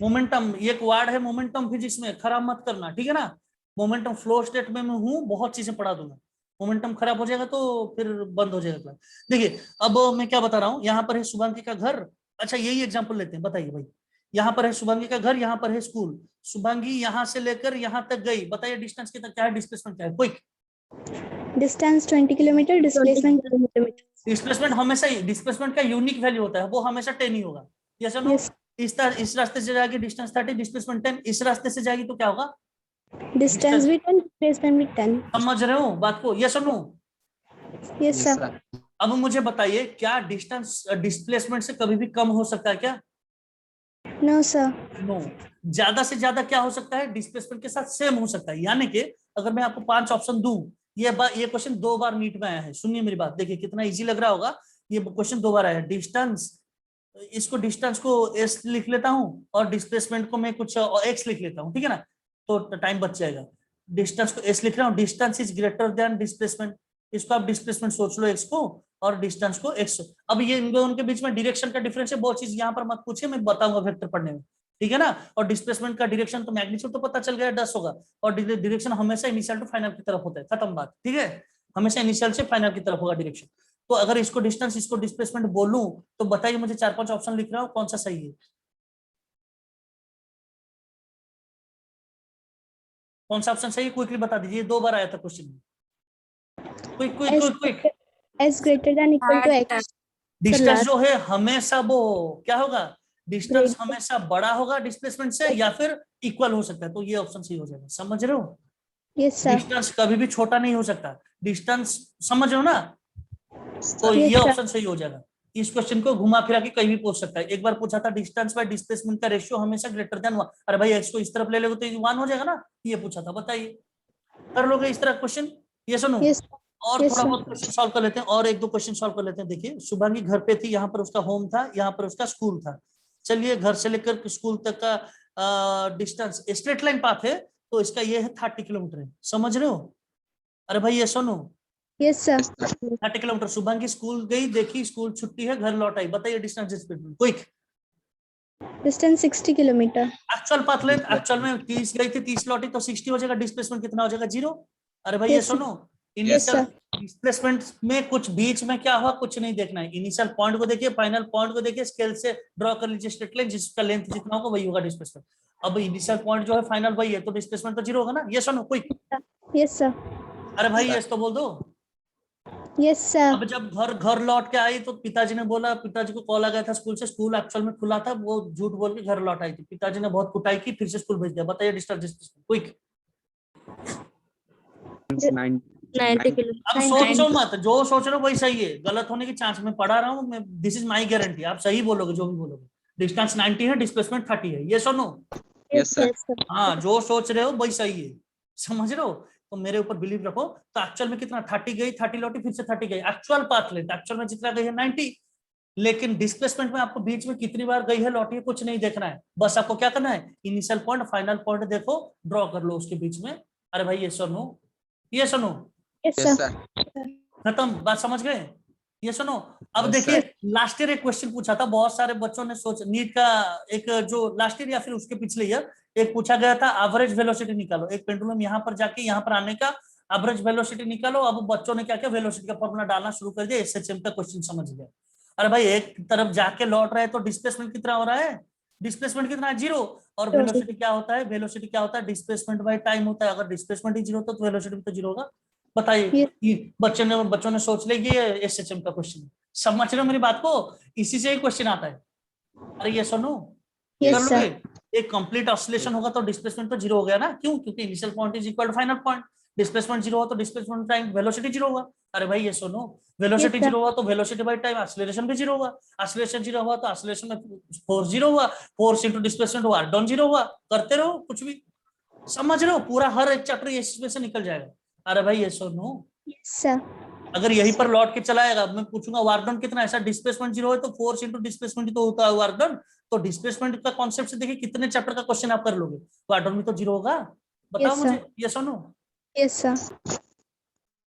Momentum एक वर्ड है, मोमेंटम फिजिक्स में, खराब मत करना, ठीक है ना? मोमेंटम फ्लो स्टेट में मैं हूँ, बहुत चीजें पढ़ा दूंगा। मोमेंटम खराब हो जाएगा तो फिर बंद हो जाएगा क्लास। देखिए अब मैं क्या बता रहा हूँ, यहाँ पर है शुभांगी का घर। अच्छा यही एग्जांपल लेते हैं, बताइए भाई। यहाँ पर है शुभांगी का घर, यहाँ पर है स्कूल। शुभांगी यहाँ से लेकर यहाँ तक गई, बताइए डिस्टेंस कितना, क्या है, डिस्प्लेसमेंट क्या है? Quick. Distance 20 kilometer. Displacement 10 kilometer. Displacement हमेशा ही, डिस्प्लेसमेंट का यूनिक वैल्यू होता है, वो हमेशा 10 ही होगा। यस और नो? Yes. इस रास्ते से जाएगी डिस्टेंस 30, डिस्प्लेसमेंट 10। इस रास्ते से जाएगी तो क्या होगा? Distance भी 10. Displacement भी 10. समझ रहे हो बात को? यस और नो? Yes, sir. अब मुझे बताइए, क्या डिस्टेंस डिस्प्लेसमेंट से कभी भी कम हो सकता है क्या? No, sir. नो। ज्यादा से ज्यादा क्या हो सकता है? डिस्प्लेसमेंट के साथ सेम हो सकता है। यानी कि अगर मैं आपको 5 ऑप्शन दूं, ये क्वेश्चन 2 बार नीट में आया है। सुनिए मेरी बात, देखिए कितना इजी लग रहा होगा। ये क्वेश्चन 2 बार आया है। डिस्टेंस, इसको डिस्टेंस को एस लिख लेता हूं, और डिस्प्लेसमेंट को मैं कुछ एक्स लिख लेता हूं, ठीक है ना? तो टाइम बच जाएगा। डिस्टेंस को एस लिख रहा हूँ, distance is greater than displacement. इसको आप डिस्प्लेसमेंट सोच लो एक्स को, और डिस्टेंस को एक्स। अब ये उनके बीच में डायरेक्शन का डिफरेंस है, बहुत चीज यहाँ पर मत पूछिए, मैं बताऊंगा वेक्टर पढ़ने में, ठीक है ना? और डिस्प्लेसमेंट का डायरेक्शन तो मैग्नीट्यूड तो पता चल गया 10 होगा, और डायरेक्शन हमेशा इनिशियल टू फाइनल की तरफ होता है, खत्म बात, ठीक है? हमेशा इनिशियल से फाइनल की तरफ होगा डायरेक्शन। तो अगर इसको डिस्टेंस, इसको डिस्प्लेसमेंट बोलूं, तो बताइए मुझे 4-5 ऑप्शन लिख रहा हूं, कौन सा सही है? कौन सा ऑप्शन सही है? क्विकली बता दीजिए, 2 बार आया था क्वेश्चन में। Quick quick quick quick. S greater than equal to X. Distance last- जो है हमेशा वो क्या होगा? Distance Greater. हमेशा बड़ा होगा डिस्प्लेसमेंट से, या फिर इक्वल हो सकता है, तो ये ऑप्शन सही हो जाएगा। समझ रहे हो? Yes, sir. डिस्टेंस कभी भी छोटा नहीं हो सकता, डिस्टेंस, समझ रहे हो ना? तो Yes, ये sir. ऑप्शन सही हो जाएगा। इस क्वेश्चन को घुमा फिरा के कहीं भी पूछ सकता है। एक बार पूछा था डिस्टेंस बाय डिस्प्लेसमेंट का रेशियो हमेशा ग्रेटर देन 1। अरे भाई एक्स को इस तरफ ले लोगे तो 1 हो जाएगा ना, ये पूछा था, बताइए कर लोगे इस तरह क्वेश्चन? ये सुनो। Yes. और Yes, थोड़ा sir. बहुत क्वेश्चन सॉल्व कर लेते हैं, और 1-2 क्वेश्चन सॉल्व कर लेते हैं। देखिए शुभांगी घर पे थी, यहाँ पर उसका होम था, यहाँ पर उसका स्कूल था। चलिए घर से लेकर स्कूल तक का डिस्टेंस स्ट्रेट लाइन पाथ है, तो इसका ये है 30 किलोमीटर है। समझ रहे हो? अरे भाई ये सुनो, Yes, sir. 30 kilometre. Shubhangi school गई, देखी स्कूल छुट्टी है, घर लौट आई, बताइए distance quick. Distance 60 kilometer. Actual path length, actual में 30 गई थी 30 लौटी, तो 60 हो जाएगा। डिस्प्लेसमेंट कितना हो जाएगा? 0। अरे भाई ये Yes, sir. सुनो, Yes, इनिशियल sir. डिस्प्लेसमेंट में कुछ बीच में क्या हुआ कुछ नहीं देखना है। इनिशियल पॉइंट को देखिए, फाइनल पॉइंट को देखिए, स्केल से ड्रॉ कर लीजिए स्ट्रेट लाइन, जिसका लेंथ जितना होगा वही होगा डिस्प्लेसमेंट। अब इनिशियल पॉइंट जो है फाइनल वही है, तो डिस्प्लेसमेंट तो 0 होगा ना। ये सुनो क्विक। Yes, sir. अरे भाई ये तो बोल दो। Yes, sir. अब जब घर लौट के आई तो पिताजी ने बोला, पिताजी को कॉल आ गया था स्कूल से, स्कूल एक्चुअल में खुला था, वो झूठ बोल के घर लौट आई थी, पिताजी ने बहुत कुटाई की, फिर से स्कूल भेज दिया। बताइए डिस्टेंस क्विक। 90 kilometer. अब सोचो मत, जो सोच रहे हो वही सही है, गलत होने की चांस मैं पढ़ा रहा हूँ, मैं दिस इज माई गारंटी, आप सही बोलोगे जो भी बोलोगे। डिस्टेंस 90 है, डिस्प्लेसमेंट 30 है। ये सुनो, Yes, sir. हाँ जो सोच रहे हो वही सही है, समझ रहे हो? तो मेरे ऊपर बिलीव रखो। तो एक्चुअल में कितना? 30 गई, 30 लौटी, फिर से 30 गई। एक्चुअल पाथ लेंथ एक्चुअल में जितना गई है 90, लेकिन डिस्प्लेसमेंट में आपको बीच में कितनी बार गई है लौटी है कुछ नहीं देखना है, बस आपको क्या करना है, इनिशियल पॉइंट फाइनल पॉइंट देखो, ड्रॉ कर लो उसके बीच में। अरे भाई ये सुनो, ये सुनो, Yes, Yes, sir. sir. खत्म बात, समझ गए? ये सुनो, अब Yes, देखिए लास्ट ईयर एक क्वेश्चन पूछा था, बहुत सारे बच्चों ने सोच, नीट का एक जो लास्ट ईयर या फिर उसके पिछले ईयर एक पूछा गया था, एवरेज वेलोसिटी निकालो, एक पेंडुलम यहाँ पर जाके यहाँ पर आने का एवरेज वेलोसिटी निकालो। अब बच्चों ने क्या किया, वेलोसिटी का फॉर्मूला डालना शुरू कर दिया, एसएचएम का क्वेश्चन समझ गया। अरे भाई एक तरफ जाके लौट रहा है तो डिस्प्लेसमेंट कितना हो रहा है, डिस्प्लेसमेंट कितना है, 0। और वेलोसिटी क्या होता है, वेलोसिटी क्या होता है, डिस्प्लेसमेंट बाय टाइम होता है। अगर डिस्प्लेसमेंट ही 0 होता तो वेलोसिटी भी तो 0 होगा। बताइए, ये बच्चों ने सोच लिया कि ये एसएचएम का क्वेश्चन। समझ रहे हो मेरी बात को, इसी से ही क्वेश्चन आता है। अरे ये सुनो, कर Yes, sir. लोगे, एक कंप्लीट ऑसिलेशन होगा तो डिस्प्लेसमेंट तो 0 हो गया ना, क्यों, क्योंकि initial point is equal to final point. Displacement 0 हो तो डिस्प्लेसमेंट टाइम वेलोसिटी 0 होगा। अरे भाई ये सुनो, वेलोसिटी Yes, sir. 0 हुआ तो वेलोसिटी बाय टाइम एक्सीलरेशन भी 0 हुआ, एक्सीलरेशन 0 हुआ तो एक्सीलरेशन में फोर्स 0 हुआ, force into displacement work done 0 हुआ। करते रहो कुछ भी, समझ रहे हो, पूरा हर एक चैप्टर इसमें से निकल जाएगा। अरे भाई ये सुनो, Yes, sir. अगर यहीं पर लौट के चलाएगा, मैं पूछूंगा वर्क डन कितना, ऐसा डिस्प्लेसमेंट 0 है तो फोर्स इंटू डिस्प्लेसमेंट तो होता है वर्क डन। तो डिस्प्लेसमेंट का कॉन्सेप्ट से देखिए कितने चैप्टर का क्वेश्चन आप कर लोगे, वर्क डन भी तो 0 होगा। बताओ Yes, sir. मुझे, ये सुनो। Yes, sir.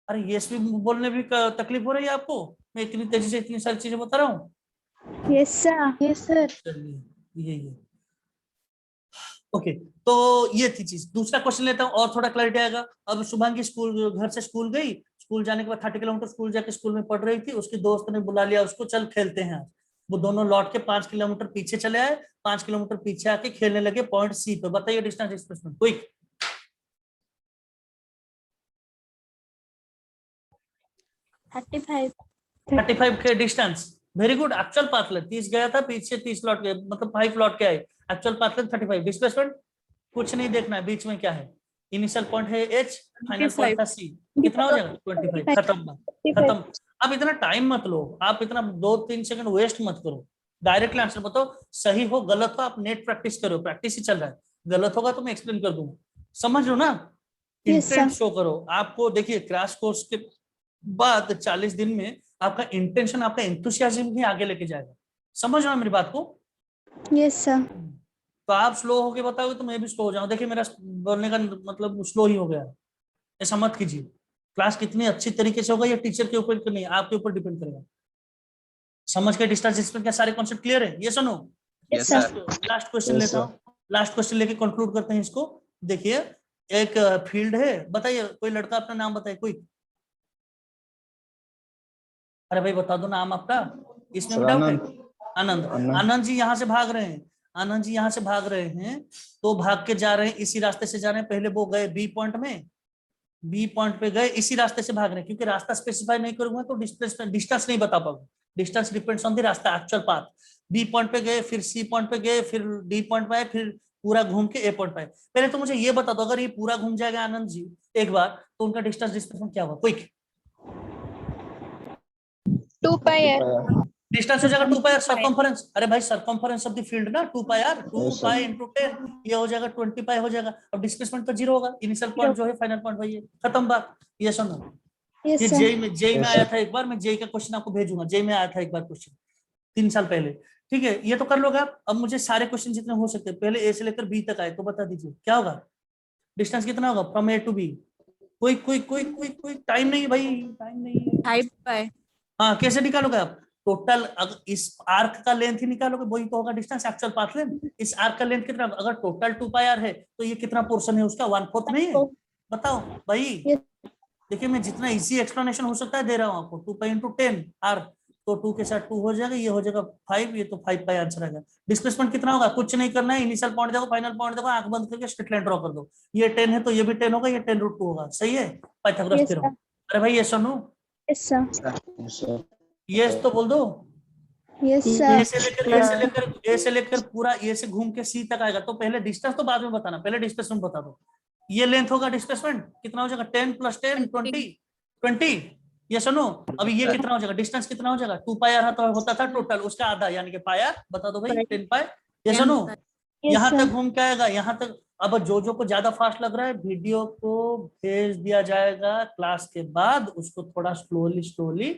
अरे ये भी बोलने भी तकलीफ हो रही है आपको, मैं इतनी तेजी से इतनी सारी चीजें बता रहा हूँ। Yes, sir. Yes, sir. चलिए ये ओके, तो ये थी चीज। दूसरा क्वेश्चन लेता हूँ और थोड़ा क्लैरिटी आएगा। अब शुभांगी स्कूल, घर से स्कूल गई, स्कूल जाने के बाद 30 किलोमीटर स्कूल जाके स्कूल में पढ़ रही थी, उसके दोस्त ने बुला लिया उसको, चल खेलते हैं। वो दोनों लौट के 5 किलोमीटर पीछे चले आए, 5 किलोमीटर पीछे आके खेलने लगे पॉइंट सी पे। बताइए डिस्टेंस डिस्प्लेसमेंट क्विक। 35. 35 के distance, very good. Actual path length 30 गया था पीछे, 30 लौट गए, मतलब 5 लौट के आए। एक्चुअल पाथ लेंथ 35, डिस्प्लेसमेंट कुछ नहीं देखना है, बीच में क्या है, इनिशियल पॉइंट है एच, फाइनल पॉइंट था सी, कितना हो जाएगा 25। खत्म, खत्म। अब इतना टाइम मत लो, आप इतना 2-3 सेकंड वेस्ट मत करो, डायरेक्टली आंसर बताओ। सही हो गलत हो आप नेट प्रैक्टिस करो, प्रैक्टिस ही चल रहा है, गलत होगा तो मैं एक्सप्लेन कर दूंगा, समझ लो ना। Yes, sir. इंटेंट शो करो। आपको देखिए क्रैश कोर्स के बाद 40 दिन में आपका इंटेंशन, आपका एंथुसियाज्म ही आगे लेके जाएगा, समझ रहे हो मेरी बात को। Yes, sir. तो आप स्लो होके बताओगे तो मैं भी स्लो हो जाऊं। देखिए मेरा बोलने का मतलब स्लो ही हो गया है, ऐसा मत कीजिए। क्लास कितनी अच्छी तरीके से होगा ये टीचर के ऊपर नहीं, आपके ऊपर डिपेंड करेगा। समझ के डिस्टेंस डिस्प्लेसमेंट के सारे कॉन्सेप्ट क्लियर है, ये सुनो। Yes, sir. Last question Yes, लेता sir. हूँ, लास्ट क्वेश्चन लेके कंक्लूड करते हैं इसको। देखिए एक फील्ड है, बताइए कोई लड़का अपना नाम बताइए कोई। अरे भाई बता दो नाम आपका, इसमें भी Sir, डाउट है। Anand. आनंद, Anand. आनंद जी यहाँ से भाग रहे हैं, आनंद जी यहाँ से भाग रहे हैं, तो भाग के जा रहे हैं, इसी रास्ते से जा रहे हैं। पहले वो गए बी पॉइंट में, बी पॉइंट पे गए, इसी रास्ते से भाग रहे हैं, क्योंकि रास्ता स्पेसिफाई नहीं करूंगा तो डिस्टेंस नहीं बता पाऊंगा। डिस्टेंस डिपेंड्स ऑन द रास्ता, एक्चुअल पाथ। बी पॉइंट पे गए, फिर सी पॉइंट पे गए, फिर डी पॉइंट पे आए, फिर पूरा घूम के ए पॉइंट पे आए। पहले तो मुझे ये बता दो, अगर ये पूरा घूम जाएगा आनंद जी एक बार, तो उनका डिस्टेंस डिस्प्लेसमेंट क्या होगा क्विक। 2 pi r. डिस्टेंस हो जाएगा 2 पाई आर सरकमफरेंस। अरे भाई सरकमफरेंस ऑफ द फील्ड ना 2 pi r, 2 Yes, sir. Pi into 10, ये हो जाएगा 20 पाई हो जाएगा। अब डिस्प्लेसमेंट तो 0 होगा, इनिशियल पॉइंट जो है फाइनल पॉइंट वही है, खत्म बात। ये सुनो, Yes, ये sir. जेई में Yes, आया sir. था एक बार, मैं जेई का क्वेश्चन आपको भेजूंगा, जेई में आया था एक बार क्वेश्चन 3 साल पहले। ठीक है, ये तो कर लोगे आप। अब मुझे सारे क्वेश्चन जितने हो सकते हैं पहले ए से लेकर बी तक आए, तो बता दीजिए क्या होगा, डिस्टेंस कितना होगा फ्रॉम ए टू बी। कोई कोई कोई कोई कोई टाइम नहीं भाई, टाइम नहीं। 5 pi. हाँ कैसे निकालोगे आप, टोटल अगर इस आर्क का लेंथ ही निकालोगे वही तो होगा डिस्टेंस, एक्चुअल पाथ लेंथ। इस आर्क का लेंथ कितना, अगर टोटल 2 पाई आर है तो ये कितना पोर्शन है उसका, 1/4 नहीं है। बताओ भाई, Yes. देखिए मैं जितना इजी एक्सप्लेनेशन हो सकता है दे रहा हूँ आपको। 2 पाई इंटू 10 आर, तो 2 के साथ 2 हो जाएगा, ये हो जाएगा 5, ये तो 5 पाई आंसर आएगा। डिस्प्लेसमेंट कितना होगा, कुछ नहीं करना है, इनिशियल पॉइंट देखो, फाइनल पॉइंट देखो, आंख बंद करके स्ट्रेट लाइन ड्रॉ कर दो। ये 10 है तो ये भी 10 होगा, ये 10√2 होगा, सही है। Pythagoras Yes, theorem. sir. अरे भाई ये सुनो, Yes, sir. Yes, sir. Yes तो बोल दो। Yes, ए sir. से लेकर ए से लेकर पूरा ए से घूम के सी तक आएगा, तो पहले डिस्टेंस तो बाद में बताना, पहले डिस्प्लेसमेंट बता दो। ये लेंथ होगा, डिस्प्लेसमेंट कितना हो जाएगा, 10 + 10 20। ये सुनो, अभी ये कितना हो जाएगा, डिस्टेंस कितना हो जाएगा, 2 पाई आर तो होता था टोटल, उसका आधा यानी कि पाई आर, बता दो भाई 10 पाई। ये सुनो, Yes, यहाँ sir. तक घूम के आएगा, यहाँ तक। अब जो को ज्यादा फास्ट लग रहा है, वीडियो को भेज दिया जाएगा क्लास के बाद, उसको थोड़ा स्लोली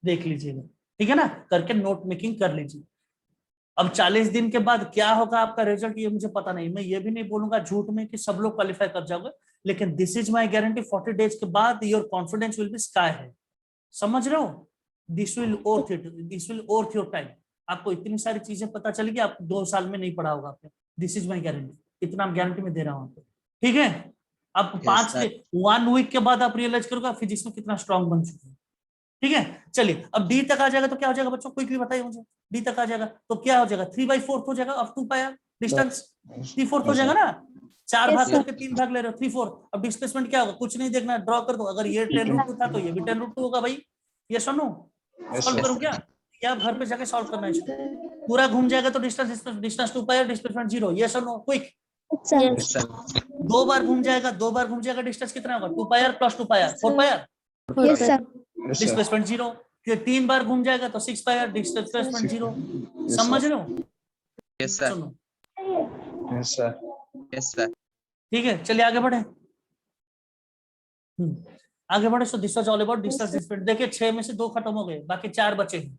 देख लीजिएगा, ठीक है ना, करके नोट मेकिंग कर लीजिए। अब 40 दिन के बाद क्या होगा आपका रिजल्ट ये मुझे पता नहीं, मैं ये भी नहीं बोलूंगा झूठ में कि सब लोग क्वालिफाई कर जाओगे, लेकिन this is my guarantee, 40 days के बाद your confidence will be sky high, समझ रहे हो। This will worth it, this will worth your time. आपको इतनी सारी चीजें पता चलेगी, आप 2 साल में नहीं पढ़ा होगा आपने। दिस इज माई गारंटी, इतना गारंटी में दे रहा हूँ आपको, ठीक है। आप Yes, 5 sir. के 1 वीक के बाद आप रियलाइज करोगे फिजिक्स में कितना स्ट्रांग बन चुके हैं, ठीक है। चलिए अब डी तक आ जाएगा तो क्या हो जाएगा बच्चों, क्विकली बताइए मुझे। डी तक आ जाएगा तो क्या हो जाएगा, 3/4 हो जाएगा ऑफ 2 पाई डिस्टेंस, 3/4 हो जाएगा ना। 4 Yes, भाग sir. करके 3 भाग ले रहे हो, 3/4। अब डिस्प्लेसमेंट क्या होगा, कुछ नहीं देखना, ड्रॉ कर दो। अगर ये 10√2 था तो ये भी 10√2 होगा भाई। ये सुनो, Yes, सॉल्व sir. करूं क्या, या आप घर पे जाके सॉल्व करना है इसको। पूरा घूम जाएगा तो डिस्टेंस डिस्टेंस 2 पाई और डिस्प्लेसमेंट 0। ये सुनो quick. Yes, sir. Yes, sir. 2 बार घूम जाएगा, 2 बार घूम जाएगा, डिस्टेंस कितना होगा, 2 पाई प्लस 2 पाई 4 पाई, Yes, sir. Yes, sir. Displacement 0। फिर 3 बार घूम जाएगा तो 6 पाई डिस्प्लेसमेंट 0। Yes, समझ sir. रहे हो, Yes, sir. सुनो, Yes, sir. Yes, sir. ठीक है। चलिए आगे बढ़े, आगे बढ़े। So this was all about distance displacement. देखिए 6 में से 2 खत्म हो गए, बाकी 4 बचे हैं।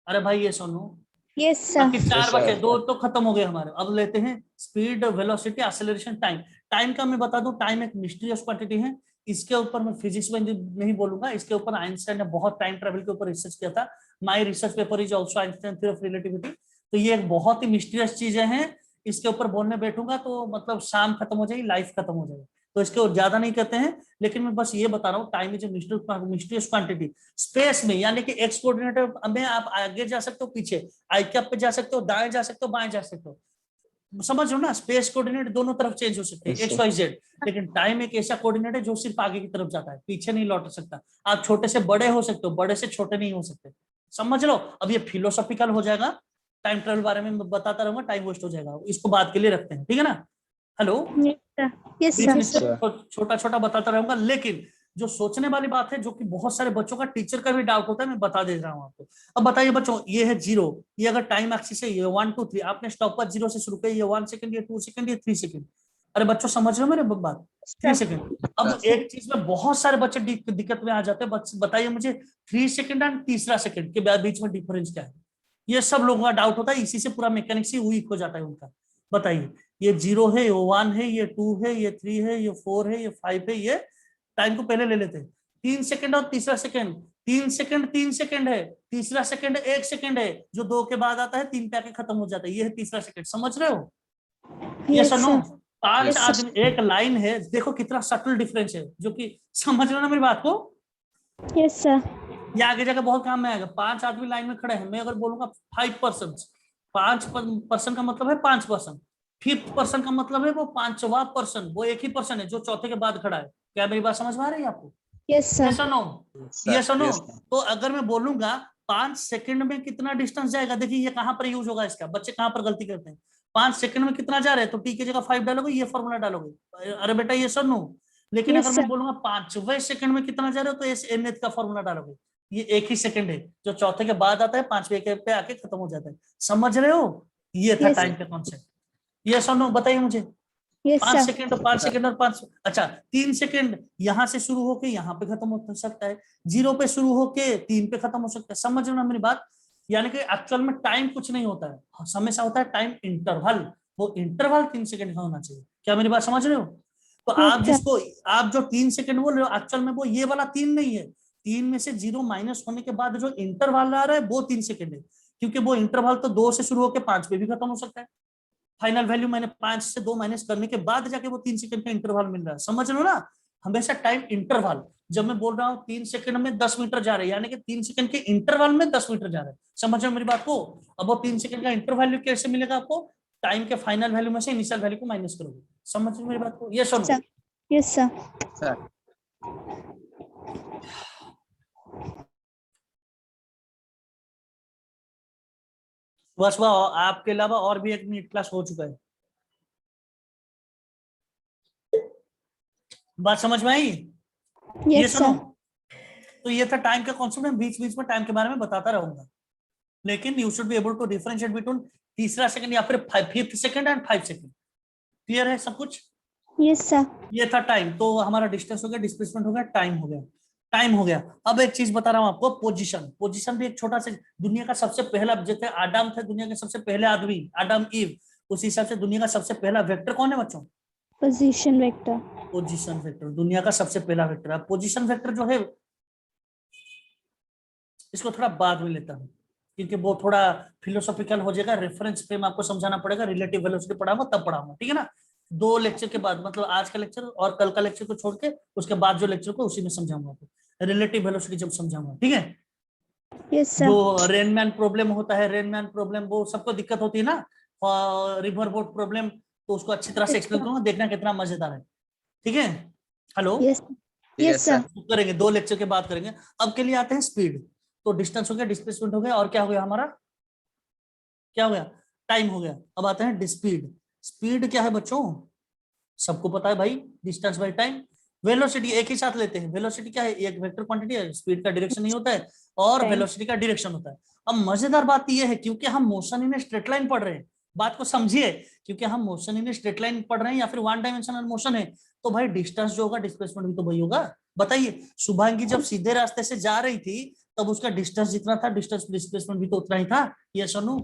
अरे भाई ये सुनो, Yes, sir. बाकी 4 Yes, sir. बचे, 2 तो खत्म हो गए हमारे। अब लेते हैं speed, velocity, acceleration, time. Time का मैं बता दूं, टाइम एक मिस्टीरियस क्वांटिटी है। इसके ऊपर मैं फिजिक्स में नहीं बोलूंगा, इसके ऊपर आइंस्टाइन ने बहुत टाइम ट्रेवल के ऊपर रिसर्च किया था। My research paper is also Einstein theory of relativity. तो ये एक बहुत ही मिस्टीरियस चीजें हैं, इसके ऊपर बोलने बैठूंगा तो मतलब शाम खत्म हो जाएगी, लाइफ खत्म हो जाएगी। तो इसके और ज्यादा नहीं कहते हैं, लेकिन मैं बस ये बता रहा हूँ, time is mysterious quantity. Space में यानी कि एक्स कोऑर्डिनेट में आप आगे जा सकते हो, पीछे आई कैप पे जा सकते हो, दाएं जा सकते हो, बाएं जा सकते हो। समझ लो ना, स्पेस कोऑर्डिनेट दोनों तरफ चेंज हो सकते हैं, Yes, x sir. Y z. लेकिन टाइम एक ऐसा कोऑर्डिनेट है जो सिर्फ आगे की तरफ जाता है, पीछे नहीं लौट सकता। आप छोटे से बड़े हो सकते हो, बड़े से छोटे नहीं हो सकते। समझ लो, अब ये फिलोसॉफिकल हो जाएगा, टाइम ट्रेवल बारे में बताता रहूंगा, टाइम वेस्ट हो जाएगा, इसको बात के लिए रखते हैं, ठीक है ना। Hello, Yes, sir. Yes, बीच में sir. छोटा छोटा बताता रहूंगा, लेकिन जो सोचने वाली बात है, जो कि बहुत सारे बच्चों का, टीचर का भी डाउट होता है, मैं बता दे रहा हूँ आपको। अब बताइए बच्चों, ये है 0, ये अगर टाइम एक्सिस है, ये 1 2 3, आपने स्टॉप पर 0 से शुरू किया, ये 1 सेकंड, ये 2 सेकंड, ये 3 सेकंड। अरे बच्चों समझ रहे हो मेरे बात, 3 सेकंड। अब एक चीज में बहुत सारे बच्चे दिक्कत में आ जाते हैं। बताइए मुझे 3 सेकंड और तीसरा सेकंड के बीच में डिफरेंस क्या है, ये सब लोगों का डाउट होता है। इसी से पूरा मैकेनिक्स ही वीक हो जाता है उनका। बताइए, ये 0 है, ये 1 है, ये 2 है, ये 3 है, ये 4 है, ये 5 है। ये टाइम को पहले ले लेते हैं, 3 सेकंड और तीसरा सेकंड। 3 सेकंड 3 सेकंड है, तीसरा सेकंड 1 सेकंड है, जो 2 के बाद आता है, 3 पे आके खत्म हो जाता है, ये है तीसरा सेकंड। समझ रहे हो, ये Yes, सुनो। sir. 5 Yes, sir. आदमी, एक लाइन है, देखो कितना सटल डिफरेंस है, जो कि समझ रहे हो ना मेरी बात को। Yes, sir. ये आगे जाकर बहुत काम में आएगा। 5 आदमी लाइन में खड़े हैं, मैं अगर बोलूंगा 5%, 5% का मतलब है 5%, 5th पर्सन का मतलब है वो 5वां पर्सन, वो एक ही पर्सन है जो चौथे के बाद खड़ा है। क्या मेरी बात समझ में आ रही है आपको, Yes, sir. ये सुनो, sir. ये सुनो। Yes, sir. तो अगर मैं बोलूंगा 5 सेकंड में कितना डिस्टेंस जाएगा, देखिए ये कहां पर यूज होगा इसका, बच्चे कहां पर गलती करते हैं। 5 सेकंड में कितना जा रहे हैं, तो टी की जगह 5 डालोगे, ये फॉर्मूला डालोगे। अरे बेटा ये सुनो, लेकिन Yes, अगर मैं sir. बोलूंगा 5वें सेकंड में कितना जा रहे हो, तो इस nth का फॉर्मूला डालोगे। ये एक ही सेकंड है जो चौथे के बाद आता है, 5वें के पे आके खत्म हो जाता है। समझ रहे हो, ये था Yes. टाइम का कॉन्सेप्ट। ये सुनो, बताइए मुझे, Yes, 5 sir. सेकंड, 5 सेकंड और 5, अच्छा 3 सेकंड यहां से शुरू होके यहाँ पे खत्म हो सकता है, 0 पे शुरू होके 3 पे खत्म हो सकता है। समझ रहे हो ना मेरी बात, यानी कि एक्चुअल में टाइम कुछ नहीं होता है, हमेशा होता है टाइम इंटरवल। वो इंटरवल 3 सेकंड का होना चाहिए। क्या मेरी बात समझ रहे हो, तो Yes, आप sir. जिसको, आप जो 3 सेकंड बोल रहे हो, एक्चुअल में वो ये वाला 3 नहीं है। 3 में से 0 माइनस होने के बाद जो इंटरवल आ रहा है वो 3 सेकंड है, क्योंकि वो इंटरवल तो 2 से शुरू होकर 5 पे भी खत्म हो सकता है। फाइनल वैल्यू मैंने 5 से 2 माइनस करने के बाद जाके वो 3 सेकंड का इंटरवल मिल रहा है। समझ लो ना, हमेशा टाइम इंटरवल, जब मैं बोल रहा हूँ 3 सेकंड में 10 मीटर जा रहे हैं, यानी कि 3 सेकंड के इंटरवल में 10 मीटर जा रहे हैं। समझ रहे हो मेरी बात को। अब वो 3 सेकंड का इंटरवल कैसे मिलेगा आपको, टाइम के फाइनल वैल्यू में से इनिशियल वैल्यू को माइनस करोगे। समझ रहे हो मेरी बात को, ये सुनो। Sir. Yes, sir. Sir. बस वो आपके अलावा और भी एक नीट क्लास हो चुका है। बात समझ में आई, ये Yes, सुनो। sir. तो ये था टाइम का कॉन्सेप्ट, मैं बीच बीच में टाइम के बारे में बताता रहूंगा, लेकिन you should be able to differentiate between तीसरा सेकंड या फिर 5th second and 5 second. Clear है सब कुछ, Yes, sir. ये था टाइम। तो हमारा डिस्टेंस हो गया, डिस्प्लेसमेंट हो गया, टाइम हो गया, टाइम हो गया। अब एक चीज बता रहा हूं आपको, पोजीशन। पोजीशन भी एक छोटा सा, दुनिया का सबसे पहला, जैसे आदम थे दुनिया के सबसे पहले आदमी, आदम ईव, उसी हिसाब से दुनिया का सबसे पहला वेक्टर कौन है बच्चों, Position vector. पोजीशन वेक्टर, दुनिया का सबसे पहला वेक्टर है। पोजीशन वेक्टर जो है इसको थोड़ा बाद में लेता हूँ क्योंकि वो थोड़ा फिलोसॉफिकल हो जाएगा, रेफरेंस फ्रेम आपको समझाना पड़ेगा, रिलेटिव वेलोसिटी पढ़ाऊंगा तब पढ़ाऊंगा, ठीक है ना। 2 लेक्चर के बाद, मतलब आज का लेक्चर और कल का लेक्चर को छोड़ के उसके बाद जो लेक्चर को उसी में समझाऊंगा आपको, रिलेटिव वेलोसिटी जब समझाऊंगा, ठीक है। Yes, sir. जो रेनमैन प्रॉब्लम होता है, रेनमैन प्रॉब्लम वो सबको दिक्कत होती है ना, रिवर बोट प्रॉब्लम, तो उसको अच्छी तरह से एक्सप्लेन करूंगा, देखना कितना मजेदार है, ठीक है। Hello, Yes. Yes, sir. करेंगे 2 लेक्चर के बाद करेंगे। अब के लिए आते हैं स्पीड। तो डिस्टेंस हो गया, डिस्प्लेसमेंट हो गया, और क्या हो गया हमारा, क्या हो गया, टाइम हो गया। अब आते हैं स्पीड। स्पीड क्या है बच्चों, सबको पता है भाई, डिस्टेंस बाय टाइम। वेलोसिटी एक ही साथ लेते हैं, वेलोसिटी क्या है, एक वेक्टर क्वांटिटी है, स्पीड का डायरेक्शन नहीं होता है और Time. वेलोसिटी का डायरेक्शन होता है। अब मजेदार बात यह है, क्योंकि हम मोशन इन स्ट्रेट लाइन पढ़ रहे हैं, बात को समझिए, क्योंकि हम मोशन इन स्ट्रेट लाइन पढ़ रहे हैं या फिर 1 डायमेंशनल मोशन है, तो भाई डिस्टेंस जो होगा डिस्प्लेसमेंट भी तो वही होगा। बताइए, शुभांगी जब सीधे रास्ते से जा रही थी तब उसका डिस्टेंस जितना था, डिस्टेंस डिस्प्लेसमेंट भी तो उतना ही था, ये सुनो।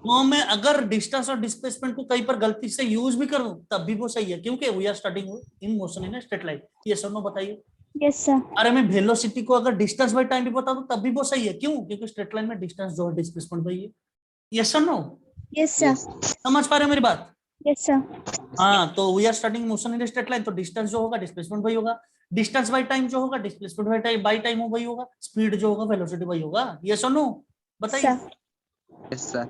तो मैं अगर डिस्टेंस और डिस्प्लेसमेंट को कहीं पर गलती से यूज भी करूं तब भी वो सही है, क्योंकि we are starting in motion in straight line. ये सुनो, बताइए। Yes, sir. अरे मैं वेलोसिटी को अगर डिस्टेंस बाय टाइम भी बता दूं तब भी वो सही है, क्यों, क्योंकि स्ट्रेट लाइन में डिस्टेंस जो है डिस्प्लेसमेंट वही है। ये सुनो, Yes, sir. समझ पा रहे हो मेरी बात। Yes, sir. हाँ, तो we are starting motion in straight line, तो डिस्टेंस जो होगा डिस्प्लेसमेंट वही होगा, डिस्टेंस बाय टाइम जो होगा डिस्प्लेसमेंट बाय टाइम हो वही होगा, स्पीड जो होगा वेलोसिटी वही होगा। ये सुनो, बताइए। Sir. Yes, sir.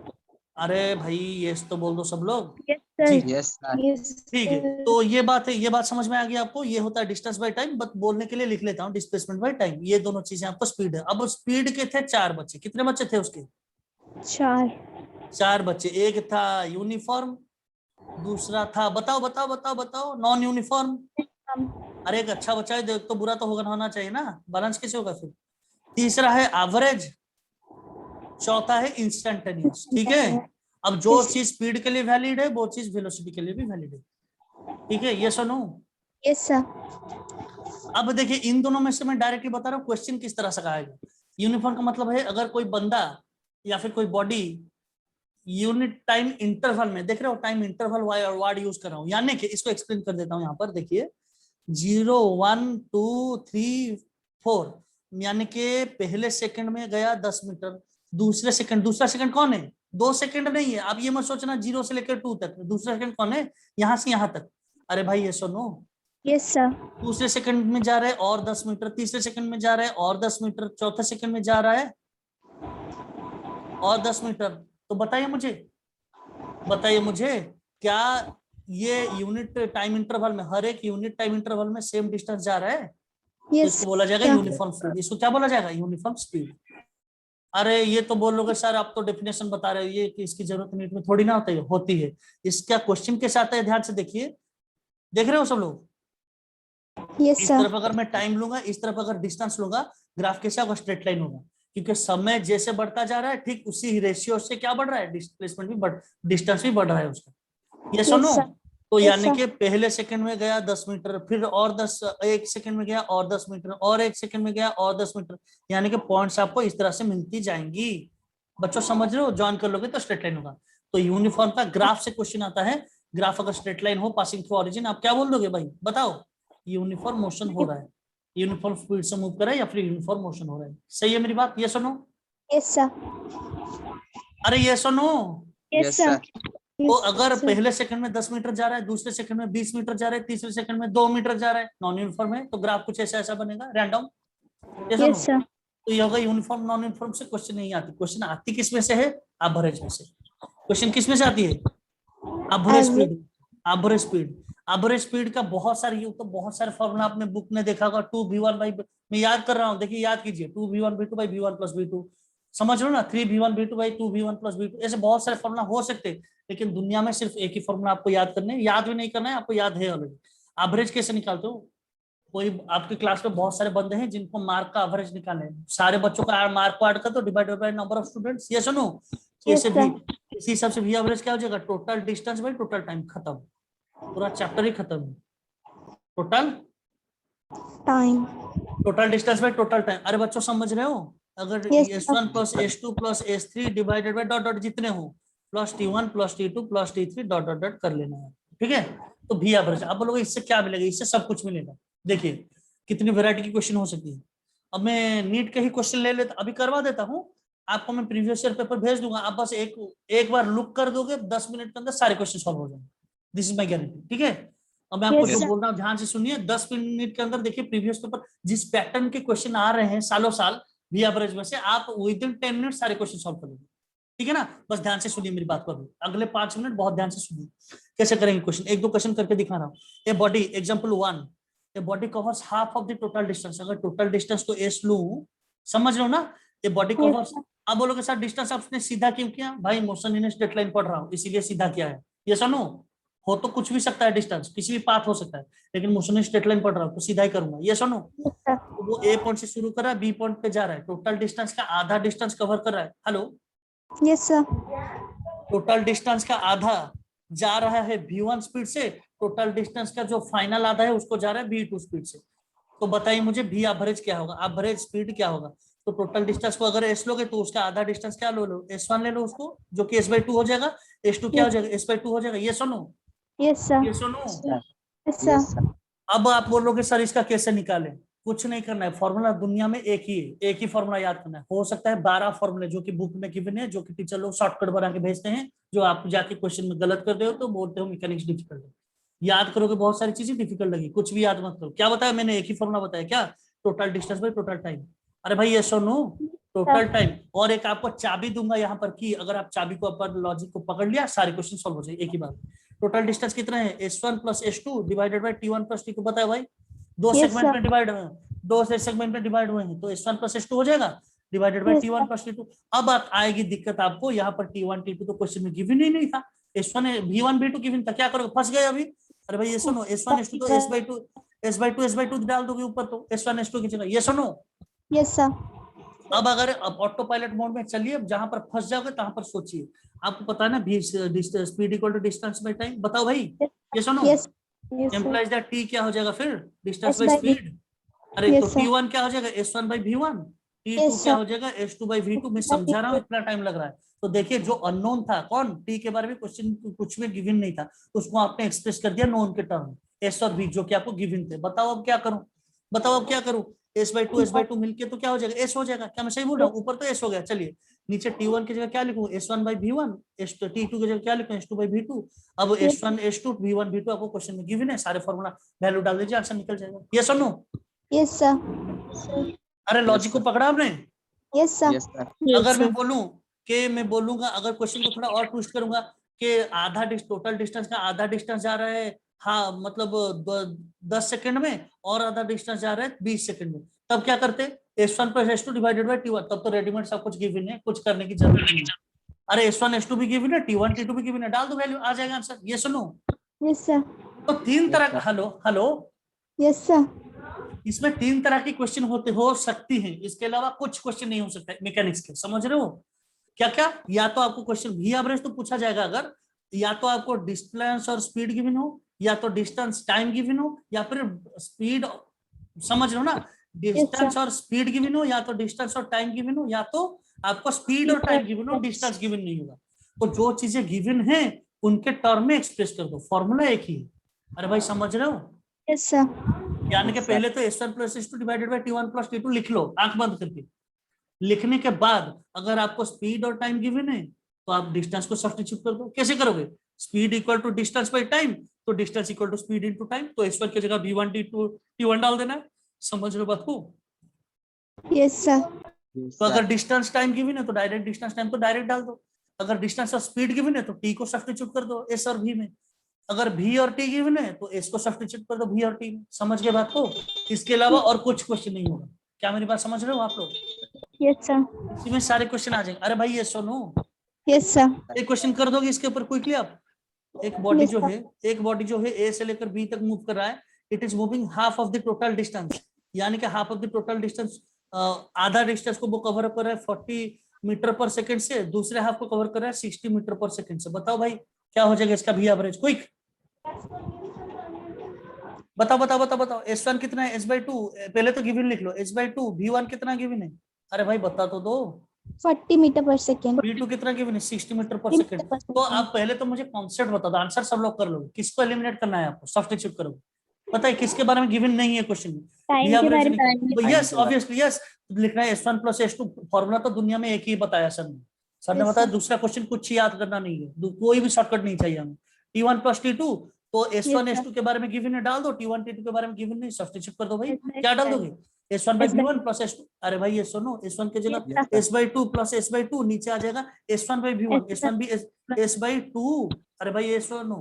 अरे भाई ये तो बोल दो सब लोग। Yes, sir. जी Yes, sir. Yes. ठीक है, तो ये बात है, ये बात समझ में आ गई आपको। ये होता है डिस्टेंस बाय टाइम, बट बोलने के लिए लिख लेता हूँ डिस्प्लेसमेंट बाय टाइम। ये दोनों चीजें आपको स्पीड है। अब स्पीड के थे 4 बच्चे, कितने बच्चे थे उसके, 4. 4 बच्चे। एक था यूनिफॉर्म, दूसरा था, बताओ बताओ बताओ बताओ, नॉन यूनिफॉर्म। अरे एक अच्छा बच्चा है, देख तो बुरा तो होना चाहिए ना, बैलेंस कैसे होगा फिर। तीसरा है एवरेज, चौथा है इंस्टेंटेनियस, ठीक है। अब जो चीज स्पीड के लिए वैलिड है वो चीज वेलोसिटी के लिए भी वैलिड है, ठीक है। ये सुनो, Yes, sir. अब देखिए इन दोनों में से मैं डायरेक्टली बता रहा हूँ क्वेश्चन किस तरह से आएगा। यूनिफॉर्म का मतलब है अगर कोई बंदा या फिर कोई बॉडी यूनिट टाइम इंटरवल में, देख रहे हो टाइम इंटरवल वर्ड यूज कर रहा हूँ, यानी कि इसको एक्सप्लेन कर देता हूँ यहाँ पर, देखिए 0 1 2 3 4, यानी कि पहले सेकंड में गया 10 मीटर, दूसरा सेकंड कौन है, 2 सेकंड नहीं है। आप ये मत सोचना 0 से लेकर 2 तक, दूसरा सेकंड कौन है, यहाँ से यहाँ तक। अरे भाई ये सुनो, Yes, sir. दूसरे सेकंड में जा रहा है और 10 मीटर, तीसरे सेकंड में जा रहा है और 10 मीटर, चौथे सेकंड में जा रहा है और 10 मीटर। तो बताइए मुझे क्या ये यूनिट टाइम इंटरवल में, हर एक यूनिट टाइम इंटरवल में सेम डिस्टेंस जा रहा है, तो Yes. इसको बोला जाएगा यूनिफॉर्म स्पीड। इसको क्या बोला जाएगा, यूनिफॉर्म स्पीड। अरे ये तो बोल लोगे सर आप तो डेफिनेशन बता रहे हो, ये कि इसकी जरूरत नीट में थोड़ी ना होती है। इसका क्वेश्चन के साथ है, ध्यान से देखिए, देख रहे हो सब लोग। Yes, इस sir. तरफ अगर मैं टाइम लूंगा, इस तरफ अगर डिस्टेंस लूंगा, ग्राफ कैसा होगा, स्ट्रेट लाइन होगा, क्योंकि समय जैसे बढ़ता जा रहा है ठीक उसी रेशियो से क्या बढ़ रहा है, डिस्प्लेसमेंट भी डिस्टेंस भी बढ़ रहा है उसका। ये सुनो, Yes, sir. तो Yes, यानी sir. कि पहले सेकंड में गया 10 मीटर, फिर और 10, एक सेकंड में गया और 10 मीटर, और एक सेकंड में गया और 10 मीटर, यानी कि पॉइंट्स आपको इस तरह से मिलती जाएंगी। बच्चों समझ रहे हो, ज्वाइन कर लोगे तो स्ट्रेट लाइन होगा। तो यूनिफॉर्म का ग्राफ से क्वेश्चन आता है, ग्राफ अगर स्ट्रेट लाइन हो पासिंग थ्रू ओरिजिन, आप क्या बोल दोगे भाई, बताओ, यूनिफॉर्म मोशन हो रहा है, यूनिफॉर्म स्पीड से मूव कर रहा है या फिर यूनिफॉर्म मोशन हो रहा है। सही है मेरी बात, ये सुनो। Yes, sir. अरे ये सुनो, Yes, Yes, sir. sir. तो Yes, अगर sir. पहले सेकंड में 10 मीटर जा रहा है, दूसरे सेकंड में 20 मीटर जा रहा है, तीसरे सेकंड में 2 मीटर जा रहा है, नॉन यूनिफॉर्म है, तो ग्राफ कुछ ऐसा बनेगा रैंडम। ये सुनो, Yes, sir. तो ये होगा यूनिफॉर्म नॉन यूनिफॉर्म से क्वेश्चन नहीं आती, क्वेश्चन आती किस में से है, एवरेज में से। क्वेश्चन किस में से आती है, average speed. Average speed, average speed का बहुत सारे फॉर्मूला आपने बुक में देखा होगा, 2v1 बाई, मैं याद कर रहा हूँ, देखिए याद कीजिए, 2v1 v2 by v1 plus v2, समझ लो ना, 3v1 v2 by 2v1 plus v2, ऐसे बहुत सारे फॉर्मूला हो सकते हैं, लेकिन दुनिया में सिर्फ एक ही फॉर्मूला आपको याद करना है, याद भी नहीं करना है, आपको याद है ऑलरेडी। एवरेज कैसे निकालते हो, कोई आपकी क्लास में बहुत सारे बंदे हैं जिनको मार्क का एवरेज निकालना है, सारे बच्चों का मार्क को ऐड कर दो, divide by number of students. ये सुनो, कैसे भी इसी हिसाब से भी एवरेज क्या हो जाएगा, total distance by total time, खत्म, पूरा चैप्टर ही खत्म है। Total distance by total time. अरे बच्चों समझ रहे हो, अगर s1 plus s2 plus s3 divided by dot dot जितने हो, plus t1 plus t2 plus t3 dot dot dot कर लेना है, ठीक है। तो भी एवरेज, अब बोलोगे इससे क्या मिलेगा, इससे सब कुछ मिलेगा। देखिए कितनी वैरायटी की क्वेश्चन हो सकती है। अब मैं नीट के ही क्वेश्चन ले लेता, अभी करवा देता हूँ आपको, मैं प्रीवियस ईयर पेपर भेज दूंगा, आप बस एक बार लुक कर दोगे, 10 मिनट के अंदर सारे क्वेश्चन सॉल्व हो जाएंगे, दिस इज माय गारंटी, ठीक है। अब मैं आपको Yes, जो sir. बोल रहा हूँ ध्यान से सुनिए, 10 मिनट के अंदर देखिए प्रीवियस पेपर जिस पैटर्न के क्वेश्चन आ रहे हैं सालों साल भी एवरेज में से, आप विद इन 10 मिनट सारे क्वेश्चन सॉल्व कर लोगे, ठीक है ना। बस ध्यान से सुनिए मेरी बात को, अभी अगले 5 मिनट बहुत ध्यान से सुनिए कैसे करेंगे क्वेश्चन, एक दो क्वेश्चन करके दिखा रहा हूँ। A body, example 1, a body covers half of the total distance, अगर टोटल डिस्टेंस को एस लूं, समझ लो ना, ये बॉडी Yes, कवर्स, अब बोलोगे सर डिस्टेंस आपने सीधा क्यों किया, भाई मोशन इन स्ट्रेट लाइन पढ़ रहा हूँ इसीलिए सीधा किया है, ये सुनो, हो तो कुछ भी सकता है डिस्टेंस, किसी भी पाथ हो सकता है, लेकिन मोशन इन स्ट्रेट लाइन पढ़ रहा हूँ तो सीधा ही करूंगा, ये सुनो। yes, sir. तो वो ए पॉइंट से शुरू कर रहा है, बी पॉइंट पे जा रहा है, टोटल डिस्टेंस का आधा डिस्टेंस कवर कर रहा है, hello, Yes, sir. Total distance का आधा जा रहा है V1 स्पीड से, टोटल डिस्टेंस का जो फाइनल आधा है उसको जा रहा है V2 स्पीड से। तो बताइए मुझे V एवरेज क्या होगा, एवरेज स्पीड क्या होगा। तो टोटल डिस्टेंस को अगर S लोगे तो उसका आधा डिस्टेंस क्या लो, S1 ले लो उसको, जो कि S/2 हो जाएगा, S2 क्या हो जाएगा, S/2 हो जाएगा, ये सुनो, Yes, sir. ये सुनो। Yes, sir. अब आप बोलोगे सर इसका कैसे निकालें, कुछ नहीं करना है, फॉर्मूला दुनिया में एक ही है, एक ही फॉर्मूला याद करना है, हो सकता है 12 फॉर्मूले जो कि बुक में गिवन है, जो कि टीचर लोग शॉर्टकट बना के भेजते हैं, जो आप जाके क्वेश्चन में गलत कर रहे हो तो बोलते हो मैकेनिक्स डिफिकल्ट है, याद करोगे बहुत सारी चीजें डिफिकल्ट लगी, कुछ भी याद मत करो, क्या बताया मैंने, एक ही फॉर्मूला बताया क्या, total distance by total time, अरे भाई ये सुनो, टोटल टाइम, और एक आपको चाबी दूंगा यहाँ पर की, अगर आप चाबी को अपन लॉजिक को पकड़ लिया सारे क्वेश्चन सॉल्व हो जाए एक ही बार। टोटल डिस्टेंस कितना है, S1 plus S2 divided by T1 plus T2, पता है भाई, दो Yes, सेगमेंट sir. में डिवाइड हुए हैं, दो सेगमेंट में डिवाइड हुए हैं, तो S1 प्लस S2 हो जाएगा divided by Yes, T1 plus T2। अब आएगी दिक्कत आपको, यहाँ पर T1 T2 तो क्वेश्चन में गिवन ही नहीं था, S1 V1 V2 गिवन था, क्या करोगे, फंस गए अभी। अरे भाई ये सुनो, S1 S2 तो S/2 डाल दोगे ऊपर, तो S1 S2 की जगह, ये सुनो। Yes, sir. अब अगर अब ऑटो पायलट मोड में चलिए, अब जहां पर फंस जाओगे तहां पर सोचिए, आपको पता है ना भी speed equal to distance by time, बताओ भाई, ये सुनो, Yes. Yes, sir. Implies that t क्या हो जाएगा फिर, distance S by by V. Speed, अरे Yes, तो sir. T1 क्या हो जाएगा, S1 bye V1, T2 Yes, क्या sir. हो जाएगा, S2 बाय V2, मैं समझा रहा हूँ इतना टाइम लग रहा है। तो देखिए जो अननोन था कौन, टी के बारे में क्वेश्चन कुछ में गिवन नहीं था, उसको आपने एक्सप्रेस कर दिया नोन के टर्म, एस और वी जो कि आपको गिवन थे, बताओ अब क्या करूं, बताओ अब क्या करूं, S/2 मिलके तो क्या हो जाएगा, एस हो जाएगा, क्या मैं सही बोल रहा हूँ, ऊपर तो एस हो गया, चलिए नीचे T1 की जगह क्या लिखूं, S1 बाय V1, T2 की जगह क्या लिखूं, S2 बाय V2। अब Yes. S1 S2 V1 V2 आपको क्वेश्चन में गिवन है, सारे फॉर्मूला वैल्यू डाल दीजिए, आंसर निकल जाएगा, ये सुनो। Yes, sir. अरे लॉजिक को पकड़ा आपने। Yes, sir. Yes, sir. अगर मैं बोलूं कि मैं बोलूंगा, अगर क्वेश्चन को थोड़ा और ट्विस्ट करूंगा कि आधा टोटल डिस्टेंस का आधा डिस्टेंस जा रहा है, हाँ मतलब 10 सेकंड में, और आधा डिस्टेंस जा रहा है 20 सेकंड में, तब क्या करते, S1 plus S2 divided by T1, तब तो रेडीमेड सब कुछ गिवन है, कुछ करने की जरूरत नहीं है। अरे S1 S2 भी गिवन है, T1 T2 भी गिवन है, डाल दो वैल्यू, आ जाएगा आंसर, ये सुनो। Yes, sir. तो तीन तरह का, sir. Hello hello, Yes, sir. इसमें 3 तरह की क्वेश्चन हो सकती हैं, इसके अलावा कुछ क्वेश्चन नहीं हो सकता मैकेनिक्स के, समझ रहे हो क्या क्या, या तो आपको क्वेश्चन भी एवरेज तो पूछा जाएगा, अगर या तो आपको डिस्टेंस और स्पीड गिवन हो, या तो डिस्टेंस टाइम गिवन हो, या फिर स्पीड, समझ रहे हो ना, डिस्टेंस और स्पीड गिवन हो, या तो डिस्टेंस और टाइम गिवन हो, या तो आपको स्पीड और टाइम गिवन हो, डिस्टेंस गिवन नहीं होगा। तो जो चीजें गिवन है उनके टर्म में एक्सप्रेस कर दो, फॉर्मूला एक ही है। अरे भाई समझ रहे हो, Yes, sir. यानी कि पहले तो S1 plus S2 divided by T1 plus T2 लिख लो आंख बंद करके, लिखने के बाद अगर आपको स्पीड और टाइम गिवन है तो आप डिस्टेंस को सब्स्टिट्यूट कर दो, कैसे करोगे, speed equal to distance by time, तो distance equal to speed into time, तो S1 की जगह V1 T1 डाल देना है, समझ रहे हो बात को। Yes, sir. Yes, तो अगर sir. डिस्टेंस टाइम गिवन है तो डायरेक्ट डिस्टेंस टाइम को डायरेक्ट डाल दो, अगर डिस्टेंस और स्पीड गिवन है तो T को सब्स्टिट्यूट कर दो S और V में, अगर V और T गिवन है तो S को सब्स्टिट्यूट कर दो V और T में, समझ गए बात को। इसके अलावा और कुछ क्वेश्चन नहीं होगा, क्या मेरी बात समझ रहे हो आप लोग, Yes, sir. इसी में सारे क्वेश्चन आ जाएंगे। अरे भाई ये सुनो, Yes, sir. एक क्वेश्चन कर दोगे इसके ऊपर क्विकली आप, एक बॉडी Yes, जो sir. है, एक बॉडी जो है ए से लेकर बी तक मूव कर रहा है, it is moving half of the total distance, यानी कि half of the total distance, आधा डिस्टेंस को वो कवर कर रहा है 40 मीटर पर सेकंड से, दूसरे हाफ को कवर कर रहा है 60 मीटर पर सेकंड से, बताओ भाई क्या हो जाएगा इसका भी एवरेज, क्विक बताओ बताओ बताओ बताओ। S1 कितना है, S/2, पहले तो गिवन लिख लो, S/2, V1 कितना गिवन है, अरे भाई बता तो दो, 40 meter per second. V2 कितना गिवन है, 60 मीटर पर सेकंड। तो आप पहले तो मुझे कॉन्सेप्ट बता दो, आंसर सब लोग कर लो, किसको एलिमिनेट करना है आपको, सब्स्टिट्यूट करो, पता है किसके बारे में गिवन नहीं है क्वेश्चन में? टाइम के बारे में। यस ऑब्वियसली यस, लिखना है S1 + S2 फॉर्मूला तो दुनिया में एक ही बताया सर ने। सर ने Yes, बताया sir. दूसरा क्वेश्चन कुछ याद करना नहीं है, कोई भी शॉर्टकट नहीं चाहिए हमें। T1 + T2 तो S1 Yes, sir. S2 के बारे में गिवन है, डाल दो। T1 T2 के बारे में गिवन नहीं, सब्स्टिट्यूट कर दो भाई। Yes, sir. क्या डाल दोगे? S1/V1 + S2। अरे भाई ये सुनो, S1 के जगह Yes, sir. S/2 + S/2 नीचे आ जाएगा S1/V1, Yes, sir. S1 भी S/2। अरे भाई ये सुनो,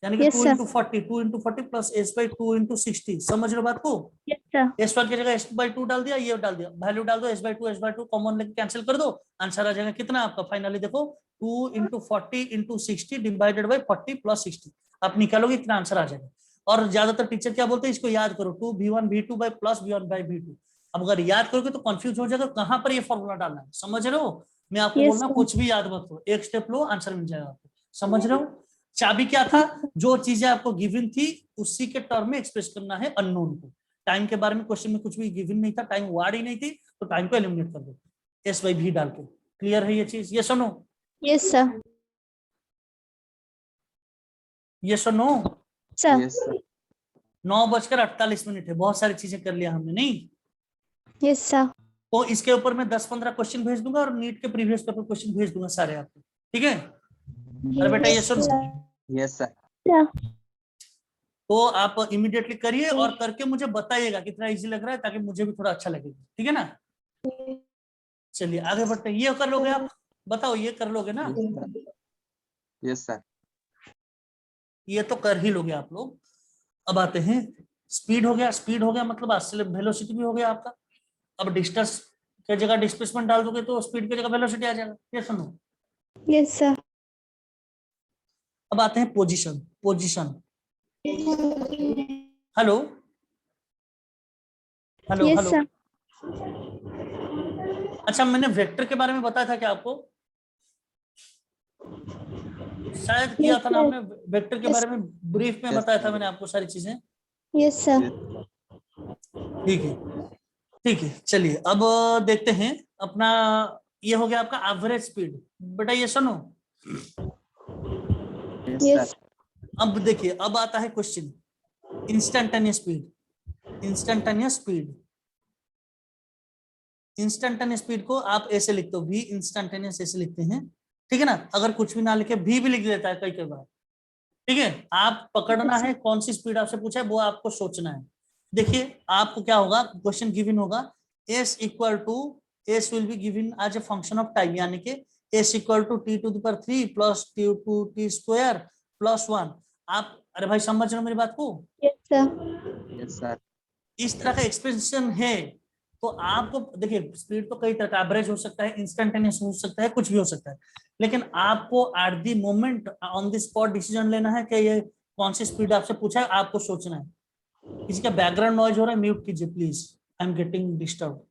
यानी कि Yes, 2 sir. × 40 2 × 40 + S/2 × 60। समझ रहे हो बात को? Yes, sir. S1 की जगह S/2 डाल दिया, ये डाल दिया, वैल्यू डाल दो S/2 कॉमन लेके कैंसिल कर दो, आंसर आ जाएगा कितना आपका फाइनली देखो 2 × 40 × 60 डिवाइडेड बाय 40 + 60। आप निकालोगे कितना आंसर आ जाएगा। और ज्यादातर टीचर क्या बोलते हैं, इसको याद करो 2V1V2 + V1/V2। अब अगर याद करोगे तो कंफ्यूज हो जाएगा कहां पर ये फॉर्मूला डालना है, समझ रहे हो? मैं आपको Yes, बोल रहा हूं sir. कुछ भी याद मत करो, एक स्टेप लो आंसर मिल जाएगा आपको, समझ रहे हो? चाबी क्या था, जो चीजें आपको गिवन थी उसी के टर्म में एक्सप्रेस करना है अननोन को। टाइम के बारे में क्वेश्चन में कुछ भी गिवन नहीं था, टाइम वर्ड ही नहीं थी, तो टाइम को एलिमिनेट कर दो S/V डाल के। क्लियर है ये चीज? ये सुनो, Yes, sir. ये सुनो। Sir. Yes, sir. 9:48 है, बहुत सारी चीजें कर लिया हमने नहीं। Yes, sir. तो इसके ऊपर मैं 10-15 क्वेश्चन भेज दूंगा और नीट के प्रीवियस पेपर क्वेश्चन भेज दूंगा सारे आपको, ठीक है? अरे बेटा ये सुनो, Yes, sir. Sir. तो आप इमीडिएटली करिए और करके मुझे बताइएगा कितना इजी लग रहा है, ताकि मुझे भी थोड़ा अच्छा लगेगा, ठीक है ना? चलिए आगे बढ़ते हैं। ये कर लोगे आप? बताओ ये कर लोगे ना? Yes, sir. ये तो कर ही लोगे आप लोग। अब आते हैं, स्पीड हो गया, स्पीड हो गया मतलब वेलोसिटी भी हो गया आपका। अब डिस्टेंस की जगह डिस्प्लेसमेंट डाल दोगे तो स्पीड की जगह वेलोसिटी आ जाएगा। ये सुनो, Yes, sir. अब आते हैं position. Position, hello hello Yes, hello. sir. अच्छा मैंने वेक्टर के बारे में बताया था क्या आपको? शायद किया था ना हमने, वेक्टर के बारे में ब्रीफ में Yes, बताया था sir. मैंने आपको सारी चीजें। Yes, sir. ठीक है ठीक है, चलिए अब देखते हैं अपना। ये हो गया आपका एवरेज स्पीड। बेटा ये सुनो, Yes, Yes. sir. अब देखिए अब आता है question, instantaneous speed. Instantaneous speed, instantaneous speed को आप ऐसे लिखते हो, वी इंस्टेंटेनियस ऐसे लिखते हैं, ठीक है ना? अगर कुछ भी ना लिखे भी लिख देता है कई कई बार, ठीक है? आप पकड़ना है कौन सी स्पीड आपसे पूछा है, वो आपको सोचना है। देखिए आपको क्या होगा, क्वेश्चन गिवन होगा s = s will be given as a function of time, यानी कि s = t⁻³ + t² + 1। आप अरे भाई समझ रहे हो मेरी बात को? Yes, sir. Yes, sir. इस तरह का एक्सप्रेशन है। तो आपको देखिए स्पीड तो कई तरह का, एवरेज हो सकता है, इंस्टेंटेनियस हो सकता है, कुछ भी हो सकता है, लेकिन आपको at the moment on the spot decision लेना है कि ये कौन सी स्पीड आपसे पूछा है, आपको सोचना है। किसी का बैकग्राउंड नॉइज हो रहा है, म्यूट कीजिए please, I am getting disturb.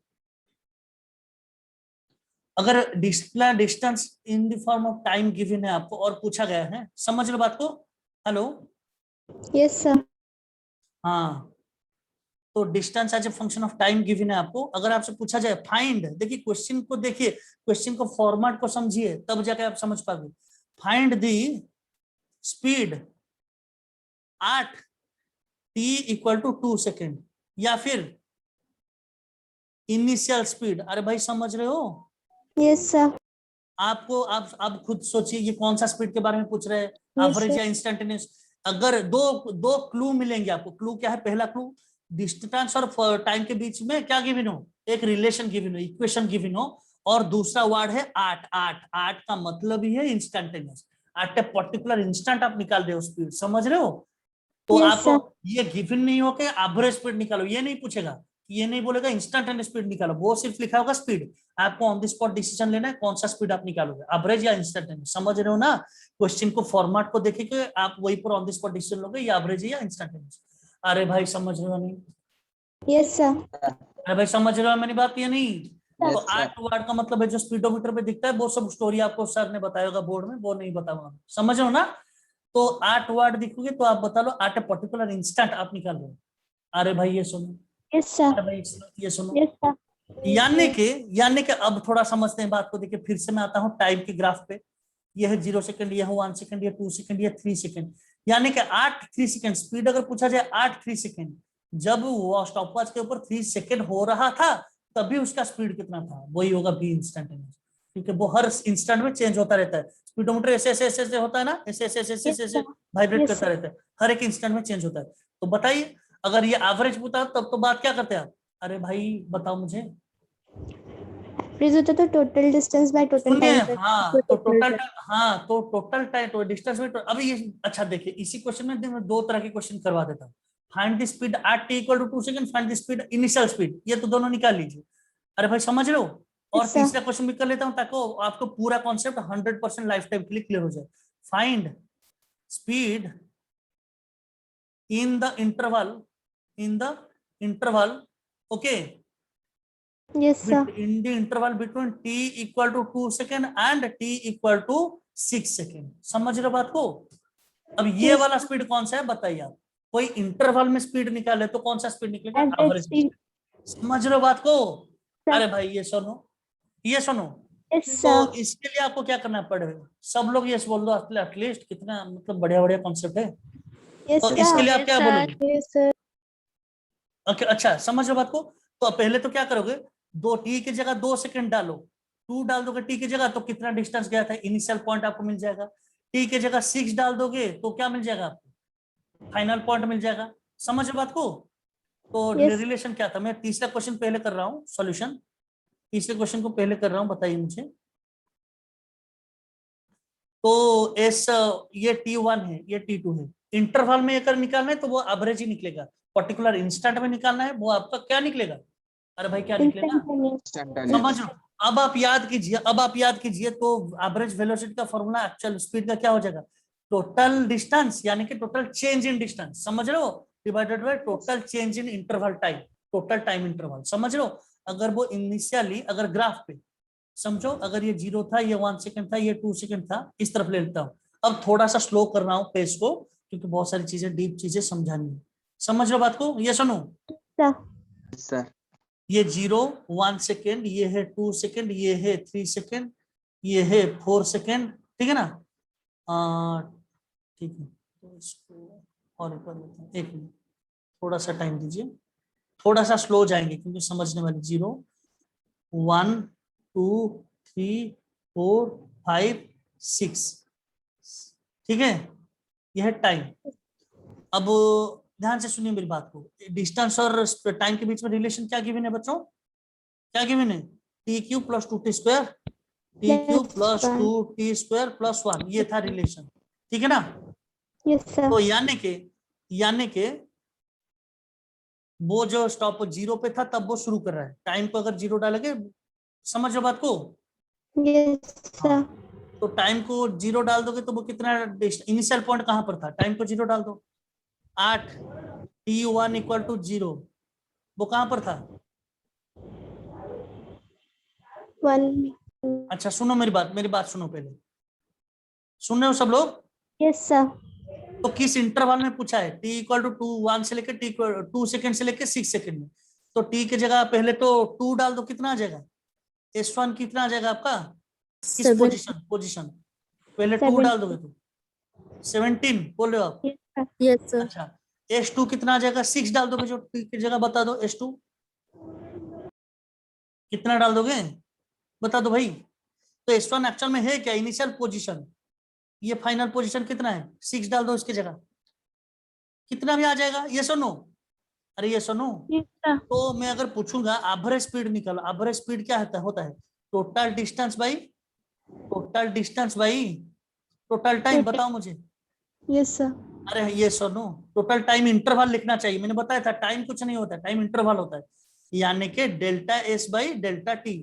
अगर distance in the form of time given है आपको और पूछा गया है, समझ लो बात को? Hello, Yes, sir. हाँ, तो distance as a function of time given है आपको। अगर आपसे पूछा जाए फाइंड, देखिए क्वेश्चन को देखिए, क्वेश्चन को फॉर्मेट को समझिए, तब जाके आप समझ पाओगे। Find the speed at t = 2 second, या फिर इनिशियल स्पीड। अरे भाई समझ रहे हो? Yes, sir. आपको आप खुद सोचिए ये कौन सा स्पीड के बारे में पूछ रहे हैं, Yes, एवरेज sir. या इंस्टेंटेनियस? अगर दो क्लू मिलेंगे आपको। क्लू क्या है? पहला क्लू, डिस्टेंस और टाइम के बीच में क्या गिवन हो, एक रिलेशन गिवन हो, इक्वेशन गिवन हो, और दूसरा वर्ड है आठ। आठ का मतलब ही है instantaneous, at a particular instant आप निकाल रहे हो स्पीड, समझ रहे हो? तो Yes, आपको sir. ये गिवन नहीं हो कि एवरेज स्पीड निकालो, ये नहीं पूछेगा, ये नहीं बोलेगा इंस्टेंटेनियस स्पीड निकालो, वो सिर्फ लिखा होगा स्पीड। आपको ऑन द स्पॉट डिसीजन लेना है कौन सा स्पीड आप निकालोगे, एवरेज या इंस्टेंटेनियस। समझ रहे हो ना? क्वेश्चन को फॉर्मेट को देखे कि आप वही पर ऑन द स्पॉट डिसीजन लोगे, या एवरेज या इंस्टेंटेनियस। अरे भाई समझ रहे हो नहीं? Yes, sir. अरे भाई समझ रहे हो मेरी बात या नहीं? Yes, तो sir. 8 वाट का मतलब है जो स्पीडोमीटर पे दिखता है, वो सब स्टोरी आपको सर ने बताया होगा बोर्ड में, वो नहीं बताऊंगा। समझ रहे हो ना? तो 8 वाट दिखोगे तो आप बता लो एट ए पर्टिकुलर इंस्टेंट आप निकाल रहे हो। अरे भाई ये सुनो, Yes, sir. अरे भाई ये सुनो, Yes, sir. यानी कि अब थोड़ा समझते हैं बात को। देखिए फिर से मैं आता हूँ टाइम के ग्राफ पे। ये है 0 सेकंड, ये है 1 सेकंड, ये 2 सेकंड, ये 3 सेकंड। यानी कि 8 3 सेकंड स्पीड अगर पूछा जाए 8 3 सेकंड, जब वो स्टॉपवॉच के ऊपर 3 सेकंड हो रहा था तभी उसका स्पीड कितना था, वही होगा v इंस्टेंटेनियस, क्योंकि वो हर इंस्टेंट में चेंज होता रहता है। स्पीडोमीटर ऐसे ऐसे ऐसे ऐसे होता है ना, ऐसे ऐसे ऐसे ऐसे Yes, ऐसे sir. वाइब्रेट Yes, करता sir. रहता है, हर एक इंस्टेंट में चेंज होता है। तो बताइए अगर ये एवरेज पूछता तब तो बात क्या करते आप? अरे भाई बताओ मुझे, Freeze होता तो टोटल डिस्टेंस बाय टोटल सुनिए। टाइम हाँ तो टोटल, हाँ तो टोटल टाइम तो डिस्टेंस में अभी ये अच्छा देखिए, इसी क्वेश्चन में मैं दो तरह के क्वेश्चन करवा देता हूँ। Find the speed at t equal to 2 second, find the speed initial speed, ये तो दोनों निकाल लीजिए। अरे भाई समझ रहे हो? और Yes, sir. तीसरा क्वेश्चन भी कर लेता हूँ ताकि आपको पूरा कॉन्सेप्ट 100% लाइफ टाइम के लिए क्लियर हो जाए। Find speed in the interval okay, Yes, sir. in the interval between t equal to 2 second and t equal to 6 second। समझ रहे हो बात को? अब ये Yes. वाला स्पीड कौन सा है बताइए आप? कोई इंटरवल में स्पीड निकाले तो कौन सा स्पीड निकलेगा? Average average speed. समझ रहे हो बात को? Sir. अरे भाई ये सुनो, ये सुनो। Yes, तो sir. इसके लिए आपको क्या करना पड़ेगा? सब लोग यस बोल दो एटलीस्ट, कितना मतलब बढ़िया बढ़िया कॉन्सेप्ट है। Yes, तो sir. इसके लिए आप क्या बोलोगे? Yes, sir. ओके अच्छा समझ रहे हो बात को? तो पहले तो क्या करोगे, दो टी की जगह 2 सेकंड डालो, 2 डाल दोगे टी की जगह तो कितना डिस्टेंस गया था इनिशियल पॉइंट आपको मिल जाएगा। टी की जगह 6 डाल दोगे तो क्या मिल जाएगा आपको? फाइनल पॉइंट मिल जाएगा। समझ रहे बात को? तो Yes. रिलेशन क्या था? मैं तीसरा क्वेश्चन पहले कर रहा हूँ सॉल्यूशन, तीसरे क्वेश्चन को पहले कर रहा हूँ, बताइए मुझे। तो एस ये T1 है, ये T2 है। इंटरवल में अगर निकालना है तो वो एवरेज ही निकलेगा, पर्टिकुलर इंस्टेंट में निकालना है वो आपका क्या निकलेगा? अरे भाई क्या निकलेगा? Instantaneous. समझ लो। अब आप याद कीजिए, अब आप याद कीजिए, तो एवरेज वेलोसिटी का फॉर्मूला एक्चुअल स्पीड का क्या हो जाएगा? टोटल डिस्टेंस यानी कि टोटल चेंज इन डिस्टेंस, समझ रहे हो, divided by total change in interval time, total time interval, समझ रहे हो? अगर वो इनिशियली अगर ग्राफ पे समझो, अगर ये 0 था, ये 1 सेकंड था, ये 2 सेकंड था, इस तरफ ले लेता हूँ। अब थोड़ा सा स्लो कर रहा हूँ पेस को क्योंकि बहुत सारी चीजें डीप चीजें समझानी है। समझ रहे हो बात को? ये सुनो, Sir. sir, ये 0 1 सेकेंड, ये है 2 सेकेंड, ये है 3 सेकेंड, ये है 4 सेकेंड, ठीक है ना? ठीक है, तो इसको और कर लेते हैं, एक मिनट थोड़ा सा टाइम दीजिए, थोड़ा सा स्लो जाएंगे क्योंकि समझने वाली। 0 1 2 3 4 5 6, ठीक है, यह है टाइम। अब ध्यान से सुनिए मेरी बात को, डिस्टेंस और टाइम के बीच में रिलेशन क्या गिवन है बच्चों? क्या गिवन है? T Q plus 2t square, T Q plus 2t square plus 1, ये था रिलेशन, ठीक है ना? Yes, sir. तो यानी के वो जो स्टॉप 0 पे था तब वो शुरू कर रहा है, टाइम को अगर 0 डालेंगे, समझ रहे बात को? Yes, sir. तो टाइम को 0 डाल दोगे तो वो कितना, इनिशियल पॉइंट कहां पर था? टाइम को 0 डाल दो, 8 t1 इक्वल टू 0, वो कहां पर था? 1. अच्छा सुनो मेरी बात सुनो पहले, सुन रहे हो सब लोग? Yes, sir. तो किस इंटरवल में पूछा है? t इक्वल टू 1 से लेकर t 2 सेकंड से लेकर 6 सेकंड में। तो t की जगह पहले तो 2 डाल दो, कितना आ जाएगा? S1 कितना आ जाएगा आपका? किस पोजीशन पहले 2 डाल दोगे तो 17 बोल रहे हो आप? Yes, sir. अच्छा S2 कितना आ जाएगा? 6 डाल दोगे जो t की जगह, बता दो S2 कितना डाल दोगे, बता दो भाई। तो S1 एक्चुअल में है क्या? इनिशियल पोजीशन, ये फाइनल पोजीशन कितना है? 6 डाल दो इसकी जगह, कितना भी आ जाएगा, ये सुनो। अरे ये सुनो, Yes, sir. तो मैं अगर पूछूंगा एवरेज स्पीड निकालो, एवरेज स्पीड क्या होता है? Total distance by total time, बताओ मुझे। Yes, sir. अरे ये सुनो, टोटल टाइम इंटरवल लिखना चाहिए, मैंने बताया था टाइम कुछ नहीं होता है, टाइम इंटरवल होता है, यानी कि delta s by delta t,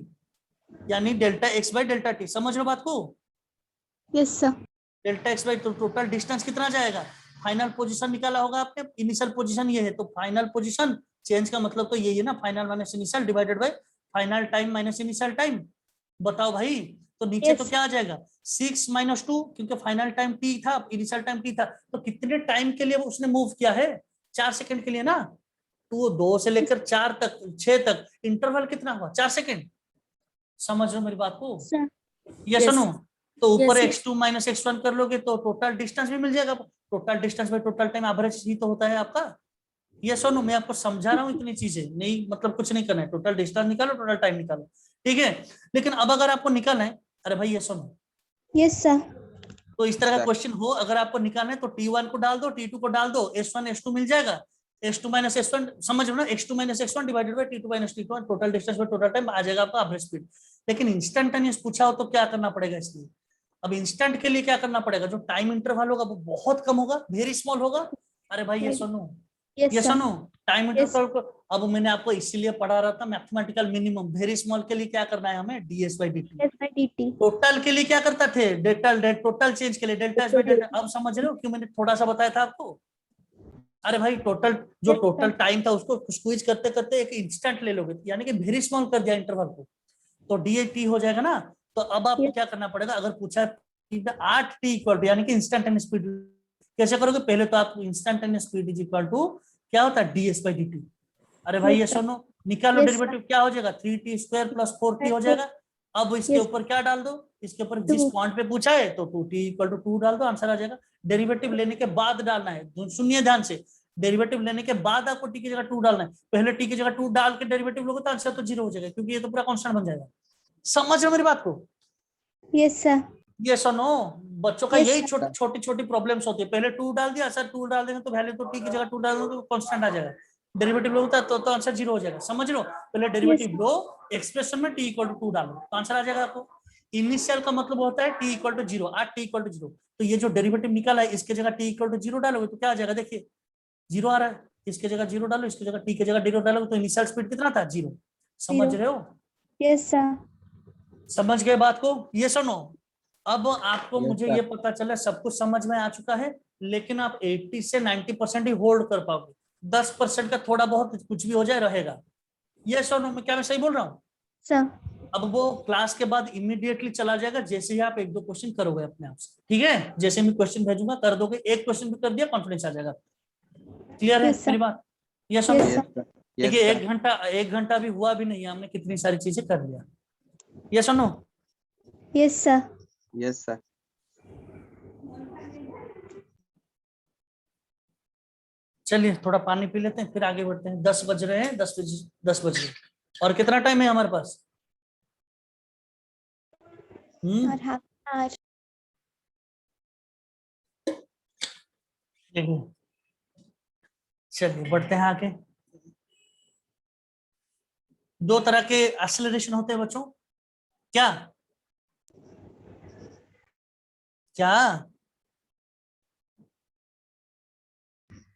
यानी delta x by delta t, समझ लो बात को? Yes, sir. Delta x by total distance कितना जाएगा? फाइनल पोजीशन निकाला होगा आपने, इनिशियल पोजीशन ये है, तो फाइनल पोजीशन चेंज का मतलब तो यही है ना, final minus initial divided by final time minus initial time. बताओ भाई, तो नीचे Yes. तो क्या आ जाएगा? 6 माइनस 2, क्योंकि फाइनल टाइम t था, इनिशियल टाइम t था, तो कितने टाइम के लिए उसने मूव किया है? 4 सेकंड के लिए ना, तो 2 से लेकर 4 तक 6 तक इंटरवल कितना हुआ? 4 सेकंड। समझ रहे हो मेरी बात को? Sir. ये सुनो, तो ऊपर Yes, x2 माइनस x1 कर लोगे तो टोटल डिस्टेंस भी मिल जाएगा, total distance by total time average ही तो होता है आपका। ये सुनो, मैं आपको समझा रहा हूँ, इतनी चीजें नहीं, मतलब कुछ नहीं करना है, टोटल डिस्टेंस निकालो, टोटल टाइम निकालो, ठीक है। लेकिन अब अगर आपको निकालना है, अरे भाई ये सुनो, Yes, sir. तो इस तरह का सर। क्वेश्चन हो, अगर आपको निकालना है तो T1 को डाल दो, T2 को डाल दो, S1 S2 मिल जाएगा, S2 माइनस S1, समझ लो ना, X2 minus X1 divided by T2 minus T2, total distance by total time आ जाएगा आपका एवरेज स्पीड। लेकिन इंस्टेंटेनियस पूछा हो तो क्या करना पड़ेगा इसलिए, अब इंस्टेंट के लिए क्या करना पड़ेगा, जो टाइम इंटरवल होगा वो बहुत कम होगा, वेरी स्मॉल होगा। अरे भाई ये सुनो, Yes, ये sir. सुनो, टाइम Yes. इंटरवल को अब मैंने आपको इसीलिए पढ़ा रहा था, मैथमेटिकल मिनिमम, वेरी स्मॉल के लिए क्या करना है हमें, ds by dt। Yes, by dt. Total के लिए क्या करता थे, टोटल चेंज के लिए डेल्टा एस बाई डेल्टा। अब समझ रहे हो क्यों मैंने थोड़ा सा बताया था आपको। अरे भाई टोटल, जो Yes, टोटल sir. टाइम था उसको स्क्वीज करते करते एक इंस्टेंट ले लोगे, यानी कि वेरी स्मॉल कर दिया इंटरवल को, तो dt हो जाएगा ना। तो अब आपको Yes. क्या करना पड़ेगा, अगर पूछा है 8t इक्वल टू, यानी कि इंस्टेंटेनियस स्पीड कैसे करोगे, पहले तो आप instantaneous speed is equal to क्या होता है, ds बाई dt। अरे भाई Yes, ये sir. सुनो, निकालो Yes, डेरिवेटिव, क्या हो जाएगा, 3t स्क्वायर प्लस 4t हो जाएगा। अब इसके Yes. ऊपर क्या डाल दो, इसके ऊपर जिस Two. पॉइंट पे पूछा है तो 2t इक्वल टू 2 डाल दो, आंसर आ जाएगा। डेरिवेटिव लेने के बाद डालना है, सुनिए ध्यान से, डेरिवेटिव लेने के बाद आपको t की जगह 2 डालना है, पहले t की जगह 2 डाल के डेरिवेटिव लोगे तो आंसर तो 0 हो जाएगा, क्योंकि ये तो पूरा कांस्टेंट बन जाएगा। समझ रहे हो मेरी बात को, Yes, sir. ये सुनो, बच्चों का Yes, यही sir. छोटी छोटी छोटी प्रॉब्लम्स होती है, पहले 2 डाल दिया, सर 2 डाल देंगे तो वैल्यू तो t की जगह 2 डाल दोगे तो कांस्टेंट आ जाएगा, डेरिवेटिव लो तो आंसर 0 हो जाएगा। समझ लो, पहले डेरिवेटिव लो, एक्सप्रेशन में t इक्वल टू 2 डालो तो आंसर आ जाएगा आपको। इनिशियल का मतलब होता है t इक्वल टू 0, आज t इक्वल टू 0, तो ये जो डेरिवेटिव निकाला है इसके जगह t इक्वल टू 0 डालोगे तो क्या आ जाएगा, देखिए 0 आ रहा है, इसके जगह 0 डालो, इसकी जगह t की जगह 0 डालोगे तो इनिशियल स्पीड कितना था, 0। समझ 0. रहे हो, Yes, sir. समझ गए बात को, ये सुनो। अब आपको, Yes, मुझे sir. ये पता चला सब कुछ समझ में आ चुका है, लेकिन आप 80 से 90% ही होल्ड कर पाओगे, 10% का थोड़ा बहुत कुछ भी हो जाए रहेगा। ये सुनो, मैं क्या मैं सही बोल रहा हूँ। Sir. अब वो क्लास के बाद इमीडिएटली चला जाएगा, जैसे ही आप 1-2 क्वेश्चन करोगे अपने आप से, ठीक है, जैसे मैं क्वेश्चन भेजूंगा कर दोगे, एक क्वेश्चन भी कर दिया कॉन्फिडेंस आ जाएगा। क्लियर है Yes, sir. मेरी बात, ये सुनो। Yes, Yes, sir. sir. Yes, देखिए sir. 1 घंटा भी हुआ भी नहीं है, हमने कितनी सारी चीजें कर लिया। ये सुनो, Yes, sir. Yes, sir. चलिए थोड़ा पानी पी लेते हैं फिर आगे बढ़ते हैं, 10 बज रहे हैं, 10 बज रहे, और कितना टाइम है हमारे पास, Or half an hour. देखिए, चलिए बढ़ते हैं आगे। 2 तरह के एक्सेलरेशन होते हैं बच्चों, क्या क्या,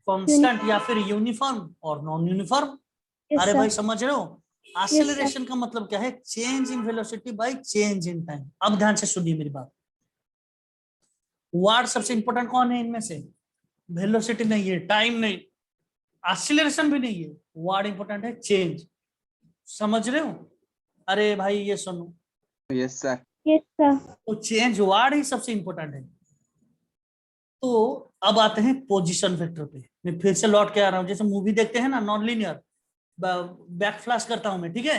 कांस्टेंट या फिर यूनिफॉर्म और नॉन यूनिफॉर्म। Yes, अरे sir. भाई समझ रहे हो, sir. एक्सेलरेशन का मतलब क्या है, change in velocity by change in time. अब ध्यान से सुनिए मेरी बात, वर्ड सबसे इंपॉर्टेंट कौन है इनमें से, वेलोसिटी नहीं है, टाइम नहीं, एक्सीलरेशन भी नहीं है, वर्ड इंपॉर्टेंट है चेंज। समझ रहे हो, अरे भाई ये सुनो, Yes, sir. Yes, sir. तो चेंज वर्ड ही सबसे इंपॉर्टेंट है। तो अब आते हैं पोजीशन वेक्टर पे, मैं फिर से लौट के आ रहा हूं, जैसे मूवी देखते हैं ना नॉन लीनियर, बैक फ्लैश करता हूं मैं, ठीक है,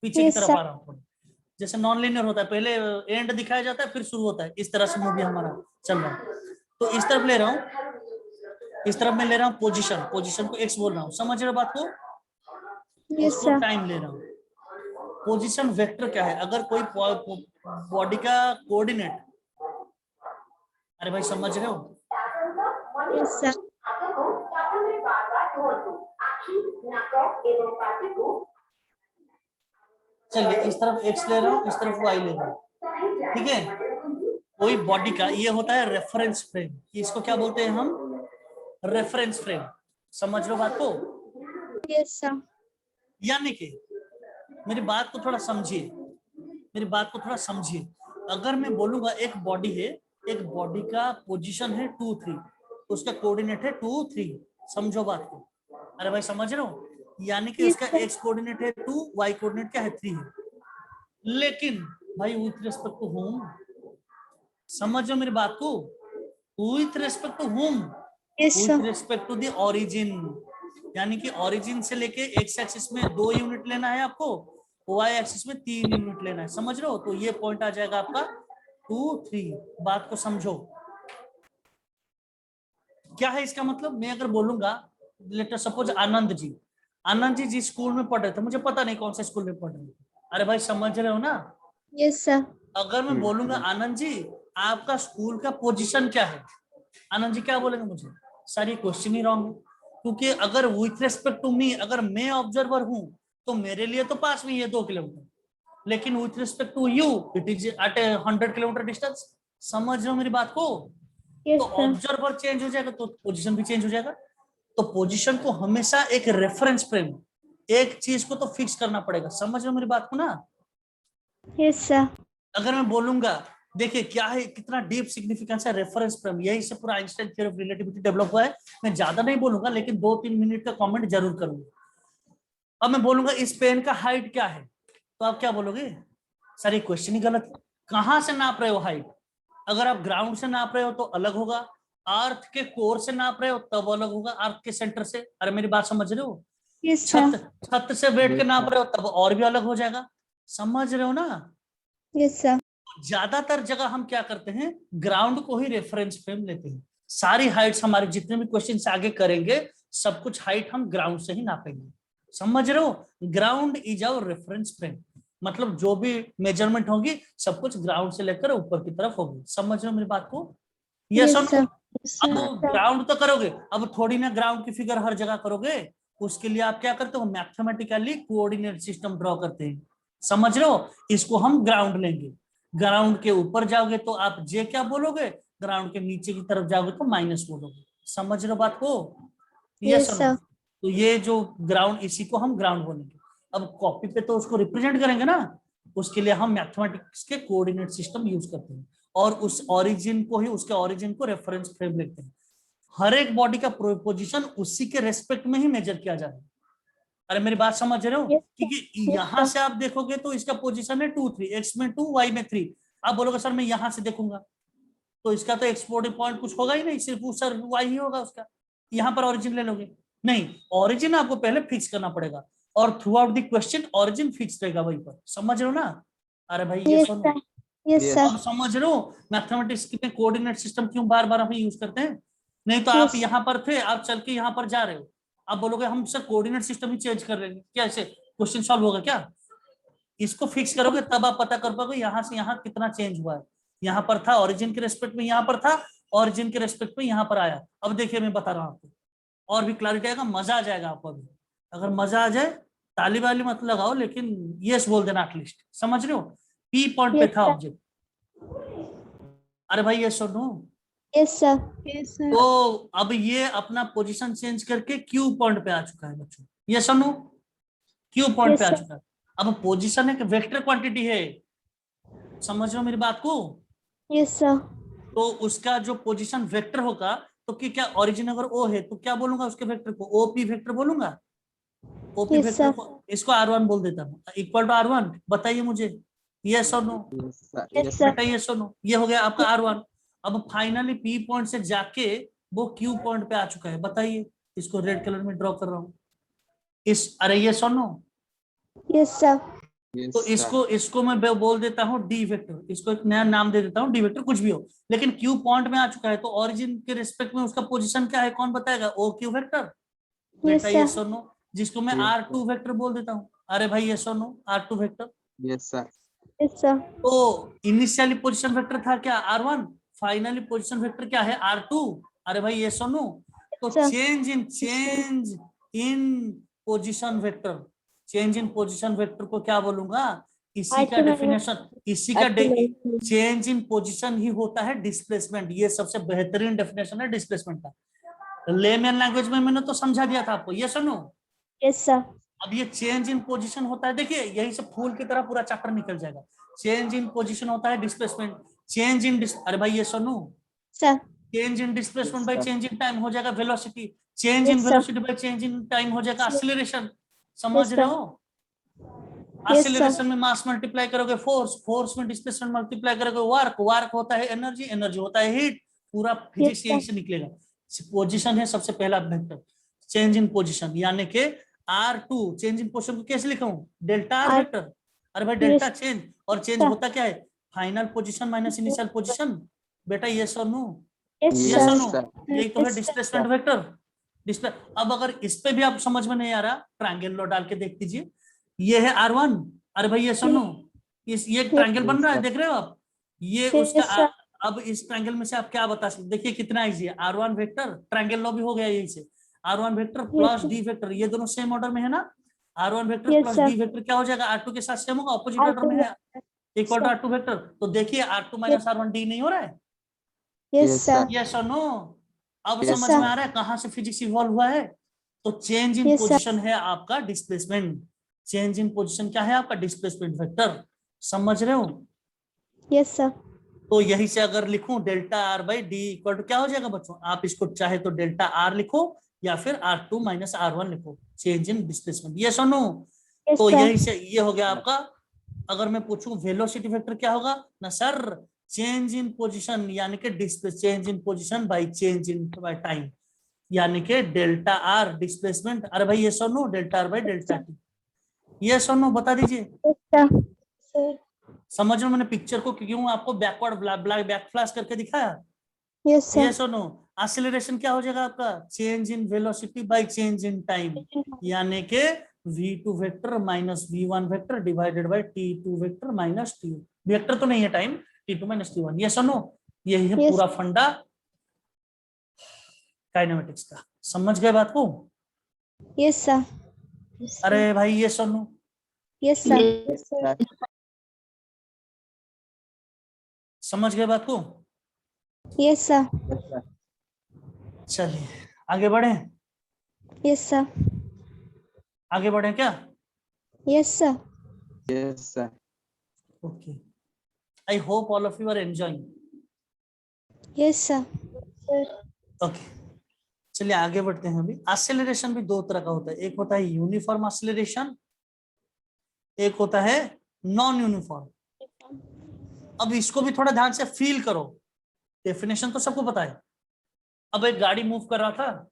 पीछे की Yes, तरफ sir. आ रहा हूँ, जैसे नॉन लीनियर होता है, पहले एंड दिखाया जाता है फिर शुरू होता है, इस तरह से मूवी हमारा चल रहा है। तो इस तरफ ले रहा हूँ, इस तरफ मैं ले रहा हूँ पोजीशन, पोजीशन को एक्स बोल रहा हूँ, समझ रहे हो बात को, Yes, उसको sir. टाइम ले रहा हूँ। पोजीशन वेक्टर क्या है, अगर कोई बॉडी का कोऑर्डिनेट, अरे भाई समझ रहे हो, Yes, sir. चलिए इस तरफ एक्स ले रहा हूँ, इस तरफ वाई ले रहा हूँ, ठीक है, कोई बॉडी का ये होता है रेफरेंस फ्रेम, इसको क्या बोलते हैं हम, रेफरेंस फ्रेम। समझ लो बात को, Yes, sir. यानी कि मेरी बात को थोड़ा समझिए, मेरी बात को थोड़ा समझिए, अगर मैं बोलूंगा एक बॉडी है, एक बॉडी का पोजीशन है 2 3, उसका कोऑर्डिनेट है 2 3, समझो बात को, अरे भाई समझ रहे हो, यानी कि Yes, उसका sir. एक्स कोऑर्डिनेट है 2, वाई कोऑर्डिनेट क्या है 3 है, लेकिन भाई विथ रिस्पेक्ट टू होम, समझो मेरी बात को, with respect to home, Yes, with sir. Respect to the origin, यानी कि ओरिजिन से लेके एक्स एक्सिस में 2 यूनिट लेना है आपको, वाई एक्सिस में 3 यूनिट लेना है, समझ रहे हो, तो ये पॉइंट आ जाएगा आपका 2 3, बात को समझो। क्या है इसका मतलब? मैं अगर बोलूंगा let us suppose Anand ji जिस स्कूल में पढ़ रहे थे, मुझे पता नहीं कौन से स्कूल में पढ़ रहे थे, अरे भाई समझ रहे हो ना? Yes, sir. अगर मैं बोलूंगा आनंद जी आपका स्कूल का पोजीशन क्या है, आनंद जी क्या बोलेंगे मुझे? सर ये क्वेश्चन ही रॉन्ग है, क्योंकि अगर विथ रेस्पेक्ट टू मी, अगर मैं ऑब्जर्वर हूं तो मेरे लिए तो पास में ही है 2 किलोमीटर, लेकिन with respect to you it is at 100 kilometre distance. समझ रहे हो मेरी बात को? Yes, तो sir. ऑब्जर्वर चेंज हो जाएगा तो पोजीशन भी चेंज हो जाएगा। तो पोजीशन को हमेशा एक रेफरेंस फ्रेम, एक चीज को तो फिक्स करना पड़ेगा। समझ रहे हो मेरी बात को ना? Yes, sir. अगर मैं बोलूंगा, देखिए क्या है, कितना डीप सिग्निफिकेंस है रेफरेंस फ्रेम, यही से पूरा Einstein theory of relativity develop हुआ है। मैं ज्यादा नहीं बोलूंगा, लेकिन 2-3 मिनट का कमेंट जरूर करूंगा। अब मैं बोलूंगा इस पेन का हाइट क्या है, तो आप क्या बोलोगे? सर ये क्वेश्चन ही गलत है, कहां से नाप रहे हो हाइट? अगर आप ग्राउंड से नाप रहे हो तो अलग होगा, अर्थ के कोर से नाप रहे हो तब अलग होगा, अर्थ के सेंटर से। अरे मेरी बात समझ रहे हो? Yes, छत sir. छत से बैठ के Yes, नाप sir. रहे हो तब और भी अलग हो जाएगा। समझ रहे हो ना? Yes, sir. ज्यादातर जगह हम क्या करते हैं, ग्राउंड को ही रेफरेंस फ्रेम लेते हैं। सारी हाइट्स हमारे जितने भी क्वेश्चन आगे करेंगे, सब कुछ हाइट हम ग्राउंड से ही नापेंगे। समझ रहे हो? Ground is our reference frame, मतलब जो भी मेजरमेंट होगी सब कुछ ग्राउंड से लेकर ऊपर की तरफ होगी। समझ रहे हो मेरी बात को? ये Yes, सब sir. अब ग्राउंड तो करोगे, अब थोड़ी ना ग्राउंड की फिगर हर जगह करोगे। उसके लिए आप क्या करते हो, मैथमेटिकली कोऑर्डिनेट सिस्टम ड्रॉ करते हैं। समझ रहे हो? इसको हम ग्राउंड लेंगे। ग्राउंड के ऊपर जाओगे तो आप जे क्या बोलोगे, ग्राउंड के नीचे की तरफ जाओगे तो माइनस बोलोगे। समझ रहे हो बात को? ये Yes, सुनो, sir. तो ये जो ग्राउंड, इसी को हम ग्राउंड बोलेंगे। अब कॉपी पे तो उसको रिप्रेजेंट करेंगे ना, उसके लिए हम मैथमेटिक्स के कोऑर्डिनेट सिस्टम यूज करते हैं, और उस ओरिजिन को ही, उसके ओरिजिन को रेफरेंस फ्रेम लेते हैं। हर एक बॉडी का पोजीशन उसी के रेस्पेक्ट में ही मेजर किया जा रहा है। अरे मेरी बात समझ रहे हो? Yes, sir. क्योंकि Yes, यहां sir. से आप देखोगे तो इसका पोजीशन है 2 3, एक्स में 2 वाई में 3। आप बोलोगे सर मैं यहां से देखूंगा तो इसका तो एक्सपोर्टिंग पॉइंट कुछ होगा ही नहीं, सिर्फ सर वाई ही होगा उसका। यहाँ पर ओरिजिन ले लोगे? नहीं, ओरिजिन आपको पहले फिक्स करना पड़ेगा, और through out the question origin fix रहेगा वहीं पर। समझ रहे हो ना? अरे भाई ये Yes, सुनो, sir. Yes, Yes. sir. अब समझ रहे हो मैथमेटिक्स में कोऑर्डिनेट सिस्टम क्यों बार बार हम यूज करते हैं? नहीं तो आप Yes. यहाँ पर थे, आप चल के यहाँ पर जा रहे हो, आप बोलोगे हम सर कोऑर्डिनेट सिस्टम ही चेंज कर लेंगे, क्या ऐसे क्वेश्चन सॉल्व होगा क्या? इसको फिक्स करोगे तब आप पता कर पाओगे यहाँ से यहाँ कितना चेंज हुआ है। यहाँ पर था ओरिजिन के रेस्पेक्ट में, यहाँ पर था ओरिजिन के रेस्पेक्ट में, यहाँ पर आया। अब देखिए मैं बता रहा हूँ आपको, और भी क्लैरिटी आएगा, मजा आ जाएगा आपको। अभी अगर मजा आ जाए ताली वाली मत लगाओ, लेकिन यस बोल देना एटलीस्ट। समझ रहे हो? पी पॉइंट पे Yes, था sir. ऑब्जेक्ट। अरे भाई ये सुनो, Yes, sir. Yes, sir. तो अब ये अपना पोजीशन चेंज करके क्यू पॉइंट पे आ चुका है बच्चों। ये सुनो, क्यू पॉइंट Yes, पे आ sir. चुका है। अब पोजीशन एक वेक्टर क्वांटिटी है, समझ रहे हो मेरी बात को? Yes, sir. तो उसका जो पोजीशन वेक्टर होगा, तो कि क्या ओरिजिन अगर ओ है तो क्या बोलूंगा उसके वेक्टर को? ओपी वेक्टर बोलूंगा। OP Yes, vector sir. को, इसको R1 बोल देता हूँ, इक्वल टू R1। बताइए मुझे, यस और no? Yes, sir. Yes, Yes, sir. बेटा ये सुनो, ये हो गया आपका R1। अब फाइनली पी पॉइंट से जाके वो क्यू पॉइंट पे आ चुका है। बताइए, इसको रेड कलर में ड्रॉ कर रहा हूँ इस, अरे ये सुनो, Yes, sir. yes, तो sir. इसको मैं बोल देता हूँ डी वेक्टर, इसको एक नया नाम दे देता हूँ डी वेक्टर, कुछ भी हो, लेकिन क्यू पॉइंट में आ चुका है तो ओरिजिन के रिस्पेक्ट में उसका पोजीशन क्या है, कौन बताएगा? O Q vector. Yes, बेटा ये sir. सुनो, जिसको मैं Yes, R2 वेक्टर बोल देता हूँ। अरे भाई ये सुनो, R2 vector. Yes, sir. Yes, sir. तो इनिशियली पोजीशन वेक्टर था क्या? R1। फाइनली पोजीशन वेक्टर क्या है? R2। अरे भाई ये सुनो, तो Sir. Change in position vector, change in position vector को क्या बोलूंगा? इसी का R2 डेफिनेशन, इसी का R2 चेंज इन पोजीशन ही होता है डिस्प्लेसमेंट। ये सबसे बेहतरीन डेफिनेशन है डिस्प्लेसमेंट का। लेमैन लैंग्वेज में मैंने तो समझा दिया था आपको। ये सुनो, Yes, sir. अब ये चेंज इन पोजीशन होता है, देखिए यही से फूल की तरह पूरा चैप्टर निकल जाएगा। चेंज इन पोजीशन होता है डिस्प्लेसमेंट, चेंज इन अरे भाई ये सुनो, Sir. Change in displacement Yes, by sir. Change in time हो जाएगा velocity, change in Yes, sir. Velocity by change in time हो जाएगा Yes. एक्सीलरेशन। समझ Yes, रहे sir. हो? Yes, acceleration sir. में मास मल्टीप्लाई करोगे फोर्स, फोर्स में डिस्प्लेसमेंट मल्टीप्लाई करोगे वर्क, वर्क होता है एनर्जी, एनर्जी होता है हीट। पूरा फिजिक्स Yes, यही sir. से निकलेगा। पोजीशन है सबसे पहला वेक्टर, चेंज इन पोजीशन, यानी कि R2। चेंज इन पोजीशन को कैसे लिखा हूं? Delta R R- vector. अरे भाई डेल्टा Yes, चेंज, और चेंज sir. होता क्या है? Final position minus initial position. बेटा यस और no? Yes, Yes, Yes or sir. no? sir. यही तो है Yes, sir. Displacement vector. Display अब अगर इस पे भी आप समझ में नहीं आ रहा, ट्रायंगल लो डाल के देख लीजिए। ये है R1। अरे भाई ये सुनो, इस ये ट्रायंगल बन रहा है, Yes, sir. देख रहे हो आप? ये Yes, उसका sir. अब इस ट्रायंगल में से आप क्या बता सकते, देखिए कितना इजी है। R1 वेक्टर ट्रायंगल लो भी हो गया यही से, R1 vector plus D vector, ये दोनों सेम ऑर्डर में है ना। R1 vector Yes, plus sir. D vector क्या हो जाएगा, R2 के साथ सेम होगा, ऑपोजिट ऑर्डर में है, इक्वल टू R2 वेक्टर। तो देखिए R2 माइनस R1 डी नहीं हो रहा है? Yes, Yes, sir. sir. Yes और नो? अब Yes, समझ sir. में आ रहा है कहां से फिजिक्स इवॉल्व हुआ है? तो change in Yes, sir. Position है आपका डिस्प्लेसमेंट। चेंज इन पोजीशन क्या है आपका, डिस्प्लेसमेंट वेक्टर। समझ रहे हो? Yes, sir. तो यही से अगर लिखूं delta r by d equal to क्या हो जाएगा बच्चों, आप इसको चाहे तो डेल्टा आर लिखो या फिर R2 माइनस R1 लिखो, चेंज इन डिस्प्लेसमेंट। यस और नो? Yes, तो sir. यही से ये हो गया आपका। अगर मैं पूछूं वेलोसिटी वेक्टर क्या होगा ना सर, चेंज इन पोजीशन यानी कि displace, change in position by change in by time, यानी कि डेल्टा आर डिस्प्लेसमेंट। अरे भाई ये सो नो, delta r by delta t. ये सो नो बता दीजिए। Yes, sir. Sir. समझ लो मैंने पिक्चर को क्यों आपको बैकवर्ड बैक फ्लैश करके दिखाया? Yes, sir. ये सो नो? एक्सीलरेशन क्या हो जाएगा आपका, change in velocity by change in time, यानी कि v2 vector minus v1 vector divided by t2 vector minus t vector तो नहीं है टाइम, t2 माइनस t1। ये सुनो, यही है Yes. पूरा फंडा काइनेमेटिक्स का। समझ गए बात को? Yes, sir. अरे भाई ये सुनो, Yes, sir. Yes, sir. समझ गए बात को? Yes, sir. Yes, sir. चलिए आगे बढ़े, Yes, sir. आगे बढ़े क्या? Yes, sir. Yes, sir. Okay, I hope all of you are enjoying. Yes, sir. Okay चलिए आगे बढ़ते हैं। अभी एक्सेलरेशन भी दो तरह का होता है, एक होता है यूनिफॉर्म एक्सेलरेशन, एक होता है नॉन यूनिफॉर्म। अब इसको भी थोड़ा ध्यान से फील करो, डेफिनेशन तो सबको पता है। अब एक गाड़ी मूव कर रहा था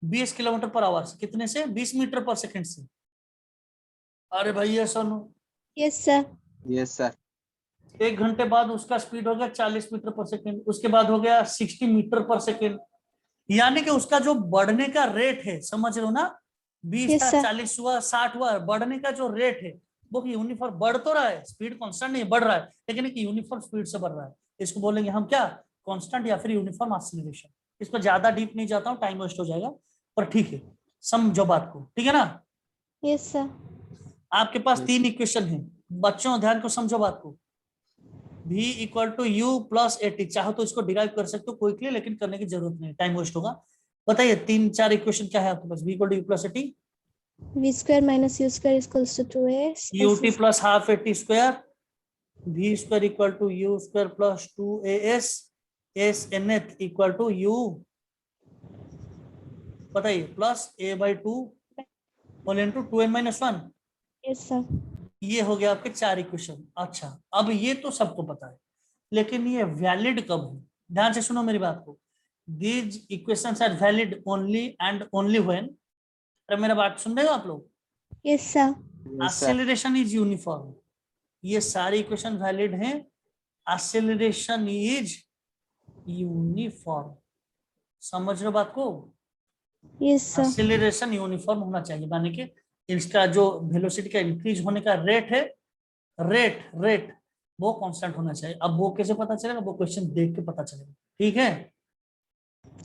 20 किलोमीटर पर आवर से, कितने से, 20 मीटर पर सेकंड से। अरे भाई ये सुनो, Yes, sir. Yes, sir. एक घंटे बाद उसका स्पीड हो गया 40 मीटर पर सेकंड, उसके बाद हो गया 60 मीटर पर सेकंड, यानी कि उसका जो बढ़ने का रेट है, समझ रहे हो ना, 20 Yes, था, sir. 40 हुआ, 60 हुआ, बढ़ने का जो रेट है वो यूनिफॉर्म बढ़ तो रहा है, स्पीड कांस्टेंट नहीं बढ़ रहा है, लेकिन एक यूनिफॉर्म स्पीड से बढ़ रहा है। इसको बोलेंगे हम क्या, कांस्टेंट या फिर यूनिफॉर्म एक्सीलरेशन। इस पर ज्यादा डीप नहीं जाता हूँ, टाइम वेस्ट हो जाएगा, पर ठीक है समझो बात को, ठीक है ना? Yes, sir. आपके पास Yes. 3 इक्वेशन है बच्चों, ध्यान को समझो बात को। v equal to u plus a t, चाहो तो इसको डिराइव कर सकते हो क्विकली, लेकिन करने की जरूरत नहीं, टाइम वेस्ट होगा। बताइए 3-4 इक्वेशन क्या है आपके पास, v equal to u plus a t, V square minus U square is equals to 2S. U t plus half a t square, v square equal to u square plus 2as, s nth equal to u, बताइए, plus a by 2 whole into 2n minus 1। Yes, sir. ये हो गया आपके 4 equation. अच्छा अब ये तो सबको पता है, लेकिन ये वैलिड कब है? ध्यान से सुनो मेरी बात को। These equations are valid only and only when, अरे मेरा बात सुन रहे हो आप लोग? Yes, sir. Yes, sir. Acceleration is uniform, ये सारी इक्वेशन वैलिड हैं, एक्सेलरेशन इज यूनिफॉर्म। समझ रहे हो बात को? Yes, sir. एक्सेलरेशन यूनिफॉर्म होना चाहिए, माने कि इसका जो वेलोसिटी का इंक्रीज होने का रेट है, रेट वो कांस्टेंट होना चाहिए। अब वो कैसे पता चलेगा, वो क्वेश्चन देख के पता चलेगा, ठीक है?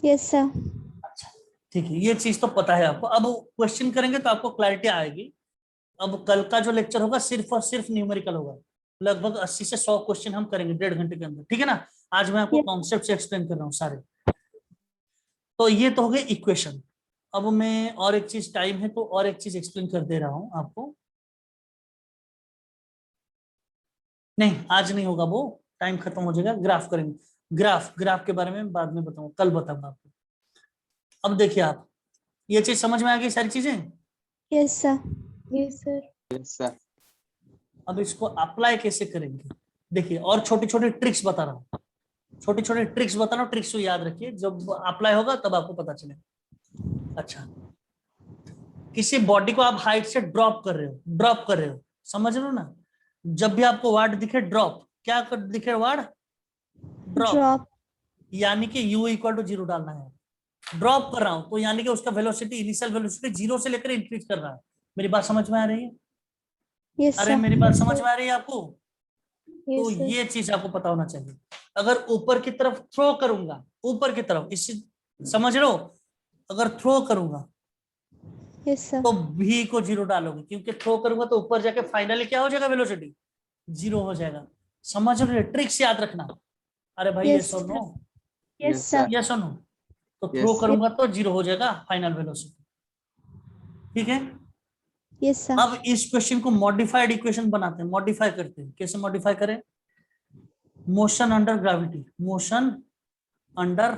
Yes, sir. अच्छा ठीक है, ये चीज तो पता है आपको। अब क्वेश्चन करेंगे तो आपको क्लैरिटी आएगी। अब कल का जो लेक्चर होगा सिर्फ और सिर्फ न्यूमेरिकल होगा, लगभग 80 से 100 क्वेश्चन हम करेंगे 1.5 घंटे के अंदर, ठीक है ना? आज मैं आपको Yes. कॉन्सेप्ट से एक्सप्लेन कर रहा हूँ सारे। तो ये तो हो गए इक्वेशन। अब मैं और एक चीज, टाइम है तो और एक चीज एक्सप्लेन कर दे रहा हूं आपको। नहीं आज नहीं होगा, वो टाइम खत्म हो जाएगा, ग्राफ करेंगे। ग्राफ के बारे में बाद में बताऊंगा, कल बताऊंगा आपको। अब देखिए आप, ये चीज समझ में आ गई सारी चीजें? Yes, sir. Yes, sir. Yes, sir. अब इसको अप्लाई कैसे करेंगे देखिए, और छोटी छोटी ट्रिक्स बता रहा हूँ, छोटी छोटी ट्रिक्स बता रहा हूँ, ट्रिक्स को याद रखिए, जब अप्लाई होगा तब आपको पता चलेगा। अच्छा, किसी बॉडी को आप हाइट से ड्रॉप कर रहे हो, समझ रहे हो ना? जब भी आपको वर्ड दिखे ड्रॉप, क्या दिखे वर्ड? ड्रॉप। Drop. यानी कि u इक्वल टू 0 डालना है। ड्रॉप कर रहा हूं तो यानी कि उसका वेलोसिटी, इनिशियल वेलोसिटी 0 से लेकर इंक्रीज कर रहा है। मेरी बात समझ में आ रही है? Yes, अरे sir. मेरी बात समझ में आ रही है आपको? तो Yes, sir. ये चीज आपको पता होना चाहिए। अगर ऊपर की तरफ थ्रो करूंगा, ऊपर की तरफ, इस समझ रहे हो? अगर थ्रो करूंगा Yes, sir. तो v को 0 डालोगे, क्योंकि थ्रो करूंगा तो ऊपर जाके फाइनली क्या हो जाएगा? वेलोसिटी 0 हो जाएगा। समझ रहे हो? ट्रिक्स याद रखना। अरे भाई ये Yes, सुनो, Yes, Yes, sir. sir. ये सुनो, तो थ्रो Yes. करूंगा तो 0 हो जाएगा फाइनल वेलोसिटी। ठीक है? Yes, sir. अब इस क्वेश्चन को मॉडिफाइड इक्वेशन बनाते हैं, मॉडिफाई करते हैं। कैसे मॉडिफाई करें? Motion under gravity, motion under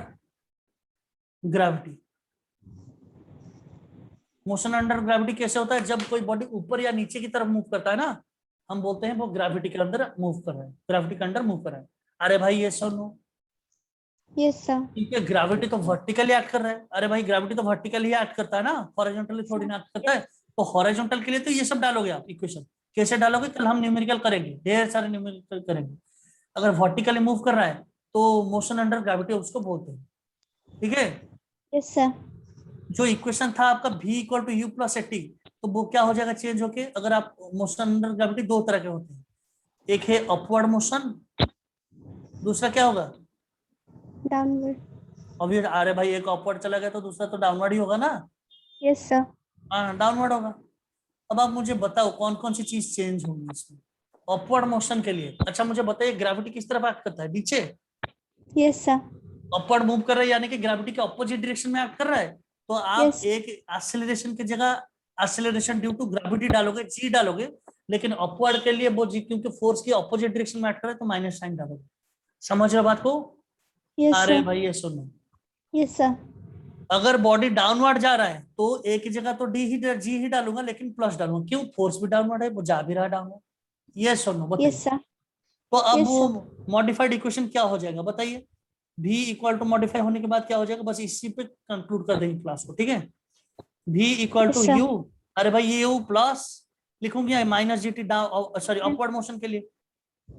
gravity. Motion under gravity कैसे होता है? जब कोई बॉडी ऊपर या नीचे की तरफ मूव करता है ना, हम बोलते हैं वो ग्रेविटी के अंदर मूव कर रहा है, ग्रेविटी के अंडर मूव कर रहा है। अरे भाई ये सुनो, Yes, sir. क्योंकि ग्रेविटी तो वर्टिकली एक्ट कर रहा है। अरे भाई ग्रेविटी तो वर्टिकली ही एक्ट करता है ना, हॉरिजॉन्टली थोड़ी ना एक्ट करता है। तो हॉरिजॉन्टल के लिए तो ये सब डालोगे आप इक्वेशन। कैसे डालोगे? कल हम न्यूमेरिकल करेंगे, ढेर सारे न्यूमेरिकल करेंगे। अगर वर्टिकली मूव कर रहा है तो मोशन अंडर ग्रेविटी उसको बोलते हैं। ठीक है? Yes, sir. जो इक्वेशन था आपका v equal to u plus a t, तो वो क्या हो जाएगा? चेंज होके, अगर आप मोशन अंडर ग्रेविटी दो तरह के होते हैं, एक है अपवर्ड मोशन, दूसरा क्या होगा? Downward. अभी अरे भाई एक अपवर्ड चला गया तो दूसरा तो डाउनवर्ड ही होगा ना। Yes, sir. हाँ डाउनवर्ड होगा। अब आप मुझे बताओ कौन कौन सी चीज चेंज होगी इसमें अपवर्ड मोशन के लिए? अच्छा मुझे बताइए, ग्रेविटी किस तरफ एक्ट करता है? नीचे। Yes, sir. अपवर्ड मूव कर रहा है यानी कि ग्रेविटी के ऑपोजिट डायरेक्शन में एक्ट कर रहा है। तो आप Yes. एक एक्सेलरेशन की जगह एक्सेलरेशन ड्यू टू ग्रेविटी डालोगे, जी डालोगे, लेकिन अपवर्ड के लिए वो जी क्योंकि फोर्स की ऑपोजिट डायरेक्शन में एक्ट कर रहा है तो माइनस साइन डालोगे। समझ रहे हो बात को? Yes, अरे sir. भाई ये सुनो, Yes, sir. अगर बॉडी डाउनवर्ड जा रहा है तो एक ही जगह तो डी ही जी ही डालूंगा, लेकिन प्लस डालूंगा। क्यों? फोर्स भी डाउनवर्ड है, वो जा भी रहा डाउनवर्ड। ये सुनो बताइए। Yes, sir. तो अब Yes, वो sir. मॉडिफाइड इक्वेशन क्या हो जाएगा बताइए? v इक्वल टू मॉडिफाई होने के बाद क्या हो जाएगा? बस इसी पे कंक्लूड कर देंगे क्लास को। ठीक है? v equal Yes, to sir. u, अरे भाई ये u प्लस लिखूंगी minus g t down, sorry upward motion के लिए।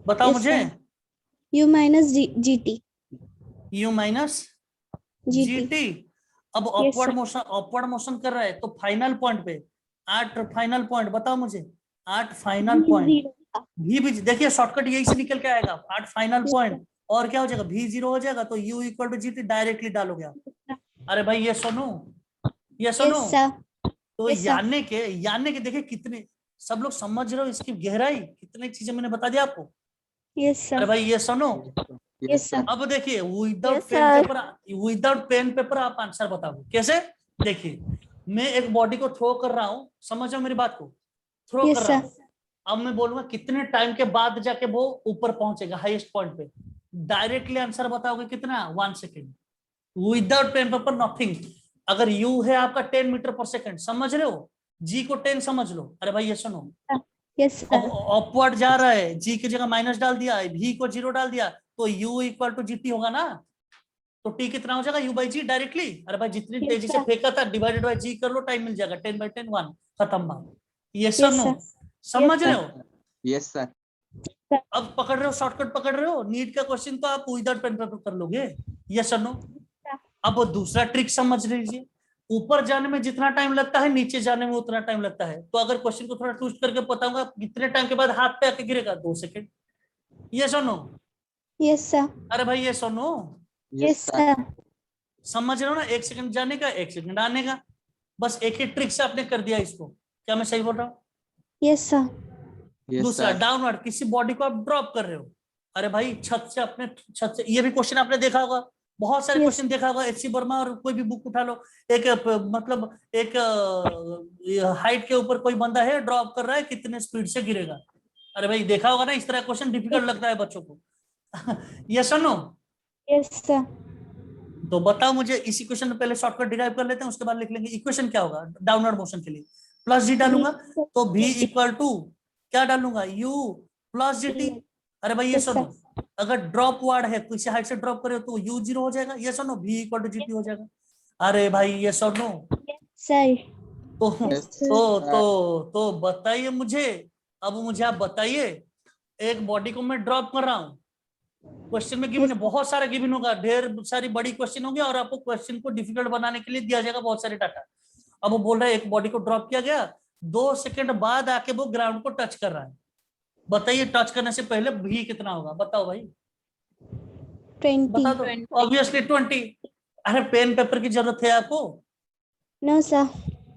बताओ Yes, मुझे। sir. U minus GT. u minus GT. G T. अब Yes, sir. अपवर्ड मोशन कर रहा है तो फाइनल पॉइंट पे 8 फाइनल पॉइंट, बताओ मुझे 8 फाइनल पॉइंट। Zero. भी देखिए शॉर्टकट यही से निकल के आएगा, 8 फाइनल Yes, पॉइंट। और क्या हो जाएगा? v 0 हो जाएगा तो u equal to g t directly डालोगे आप। sir. अरे भाई ये सुनो, ये सुनो। Yes, sir. तो Yes, sir. याने के देखिए कितने सब लोग समझ रहे हो इसकी गहराई, कितनी चीजें मैंने बता दिया आपको। Yes, अरे sir. भाई ये सुनो, Yes, sir. अब देखिए Yes, sir. Without pen paper आप आंसर बताओगे कैसे? देखिए मैं एक बॉडी को थ्रो कर रहा हूं, समझो मेरी बात को, थ्रो Yes, कर रहा sir. हूं। अब मैं बोलूंगा कितने टाइम के बाद जाके वो ऊपर पहुंचेगा हाईएस्ट पॉइंट पे? डायरेक्टली आंसर बताओगे कितना? 1 second, without pen paper nothing. अगर u है आपका 10 मीटर पर सेकंड, समझ रहे हो? g को 10 समझ लो। अरे भाई ये सुनो, Yes, अब sir. अपवर्ड जा रहा है, g की जगह माइनस डाल दिया, v को 0 डाल दिया, तो u इक्वल टू gt होगा ना। तो t कितना हो जाएगा? u by g directly. अरे भाई जितनी Yes, तेजी से sir. फेंका था डिवाइडेड बाई g कर लो, टाइम मिल जाएगा। 10 बाई 10 1, खत्म बात। ये Yes, सुनो, sir. समझ Yes, रहे sir. हो? Yes, sir. अब पकड़ रहे हो, शॉर्टकट पकड़ रहे हो। नीट का क्वेश्चन तो आप विदाउट पेन पेपर कर लोगे। ये सुनो, अब वो दूसरा ट्रिक समझ लीजिए। ऊपर जाने में जितना टाइम लगता है नीचे जाने में उतना टाइम लगता है। तो अगर क्वेश्चन को थोड़ा ट्विस्ट करके बताऊंगा, कितने टाइम के बाद हाथ पे आके गिरेगा? 2 सेकेंड। ये सुनो, Yes, sir. अरे भाई ये सुनो, Yes, sir. समझ रहे हो ना? 1 सेकंड जाने का 1 सेकंड आने का, बस एक ही ट्रिक से आपने कर दिया इसको। क्या मैं सही बोल रहा हूँ? Yes, sir. Yes, दूसरा sir. डाउनवर्ड, किसी बॉडी को आप ड्रॉप कर रहे हो। अरे भाई छत से, अपने छत से, ये भी क्वेश्चन आपने देखा होगा, बहुत सारे Yes. क्वेश्चन देखा होगा। एच सी वर्मा और कोई भी बुक उठा लो, एक मतलब एक हाइट के ऊपर कोई बंदा है, ड्रॉप कर रहा है, कितने स्पीड से गिरेगा। अरे भाई देखा होगा ना, इस तरह क्वेश्चन डिफिकल्ट लगता है बच्चों को। ये सुनो, Yes, sir. तो बताओ मुझे, इसी क्वेश्चन में पहले शॉर्टकट डिराइव कर लेते हैं, उसके बाद लिख लेंगे इक्वेशन क्या होगा डाउनवर्ड मोशन के लिए। प्लस जी डालूंगा तो v इक्वल टू क्या डालूंगा? u plus G T. अरे भाई ये Yes, सुनो, अगर ड्रॉप वर्ड है, किसी हाइट से ड्रॉप करे तो u 0 हो जाएगा। ये सुनो, v equal to g t हो जाएगा। अरे भाई ये सुनो, Sir. तो Yes, तो तो बताइए मुझे, अब मुझे आप बताइए एक बॉडी को मैं ड्रॉप कर रहा हूँ, क्वेश्चन में गिवन है, बहुत सारा गिवन होगा, ढेर सारी बड़ी क्वेश्चन होंगे और आपको क्वेश्चन को डिफिकल्ट बनाने के लिए दिया जाएगा बहुत सारे डाटा। अब वो बोल रहा है एक बॉडी को ड्रॉप किया गया, 2 सेकंड बाद आके वो ग्राउंड को टच कर रहा है, बताइए टच करने से पहले भी कितना होगा, बताओ भाई, 20. बता दो। ऑब्वियसली 20। अरे पेन पेपर की जरूरत है आपको? No, sir.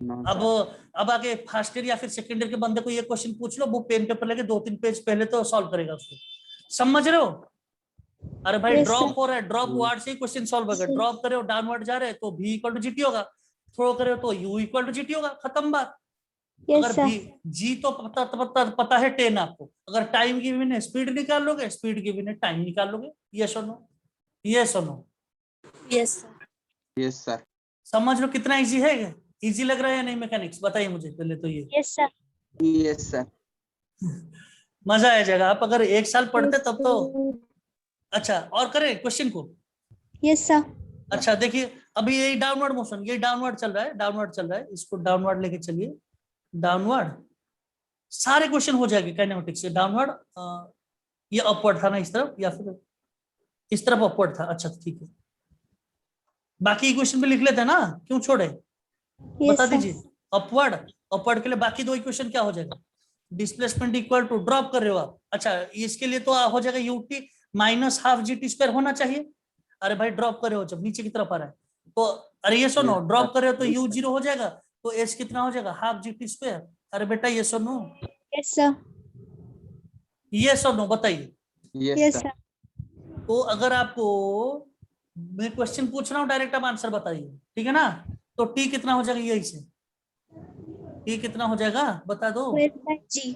No, अब sir. अब आगे फर्स्ट ईयर या फिर सेकंड ईयर के बंदे को ये क्वेश्चन पूछ लो, वो पेन पेपर लेके 2-3 पेज पहले तो सॉल्व करेगा उसको, समझ रहे हो? अरे भाई Yes, ड्रॉप sir. हो रहा है, ड्रॉप वर्ड से ही क्वेश्चन सॉल्व होगा, ड्रॉप करे हो डाउनवर्ड जा रहे हैं तो v इक्वल टू जीटी होगा, थ्रो करे हो तो u इक्वल टू जीटी होगा, खत्म बात। Yes, अगर sir. v g तो पता है 10 आपको, अगर टाइम गिवन है स्पीड निकाल लोगे, स्पीड गिवन है टाइम निकाल लोगे, यस और नो, यस और no, Yes, sir. Yes, sir. समझ लो कितना इजी है, इजी लग रहा है या नहीं मैकेनिक्स, बताइए मुझे पहले तो ये। Yes, sir. Yes, sir. मजा आ जाएगा, आप अगर 1 साल पढ़ते तब तो। अच्छा और करें क्वेश्चन को? Yes, sir. अच्छा देखिए अभी यही डाउनवर्ड मोशन, ये डाउनवर्ड चल रहा है, डाउनवर्ड चल रहा है, इसको डाउनवर्ड लेके चलिए, डाउनवर्ड सारे क्वेश्चन हो जाएंगे काइनेमेटिक्स से। डाउनवर्ड ये अपवर्ड था ना इस तरफ, या फिर इस तरफ अपवर्ड था, अच्छा ठीक है, बाकी इक्वेशन भी लिख लेते हैं ना, क्यों छोड़े, Yes, बता sir. दीजिए। अपवर्ड, अपवर्ड के लिए बाकी 2 इक्वेशन क्या हो जाएगा, डिस्प्लेसमेंट इक्वल टू ड्रॉप कर रहे हो आप, अच्छा इसके लिए तो हो जाएगा UT minus half g t square होना चाहिए। अरे भाई ड्रॉप कर रहे हो जब नीचे की तरफ आ रहा है तो, अरे ये सुनो Yes, ड्रॉप sir. कर रहे हो तो Yes, यू sir. 0 हो जाएगा, तो एस कितना हो जाएगा, हाफ जीटी स्क्वायर। अरे बेटा ये सुनो, Yes, sir. ये सुनो बताइए। Yes, Yes, sir. sir. तो अगर आपको मैं क्वेश्चन पूछ रहा हूँ डायरेक्ट आप आंसर बताइए, ठीक है ना? तो टी कितना हो जाएगा यही से, टी कितना हो जाएगा बता दो, 12 by G.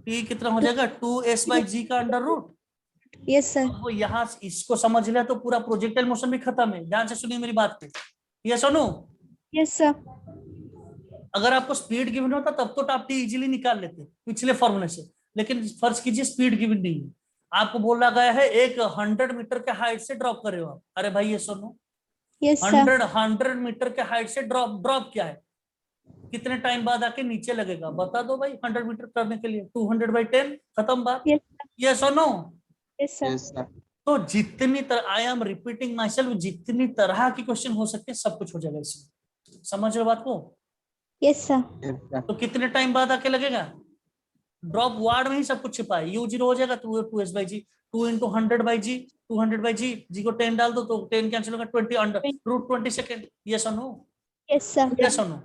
टी कितना हो जाएगा 2s/g का अंडर रूट। Yes, sir. वो यहाँ इसको समझ लिया तो पूरा प्रोजेक्टाइल मोशन भी खत्म है, ध्यान से सुनिए मेरी बात पे, ये सुनो। Yes, sir. अगर आपको स्पीड गिवन होता तब तो आप टी इजीली निकाल लेते पिछले फॉर्मूले से, लेकिन फर्ज कीजिए स्पीड गिवन नहीं है, आपको बोला गया है एक 100 मीटर के हाइट से ड्रॉप कर रहे हो आप। अरे भाई ये सुनो, Yes, sir. 100 मीटर के हाइट से ड्रॉप क्या है, कितने टाइम बाद आके नीचे लगेगा, बता दो भाई। 100 मीटर करने के लिए 200/10, खत्म बात। Yes, ये सुनो, Yes, sir. Yes, sir. तो जितनी तरह, I am repeating my self, जितनी तरह की क्वेश्चन हो सकते हैं सब कुछ हो जाएगा इसमें, समझ रहे हो बात को? Yes, sir. Yes, sir. तो कितने टाइम बाद आके लगेगा, ड्रॉप वर्ड में ही सब कुछ छिपा है, u0 हो जाएगा 2s/g, 2 × 100/g, 200/g, g को 10 डाल दो तो 10 कैंसिल होगा, 20 अंडर रूट 20 सेकेंड। यस और नो, Yes, sir. यस और no,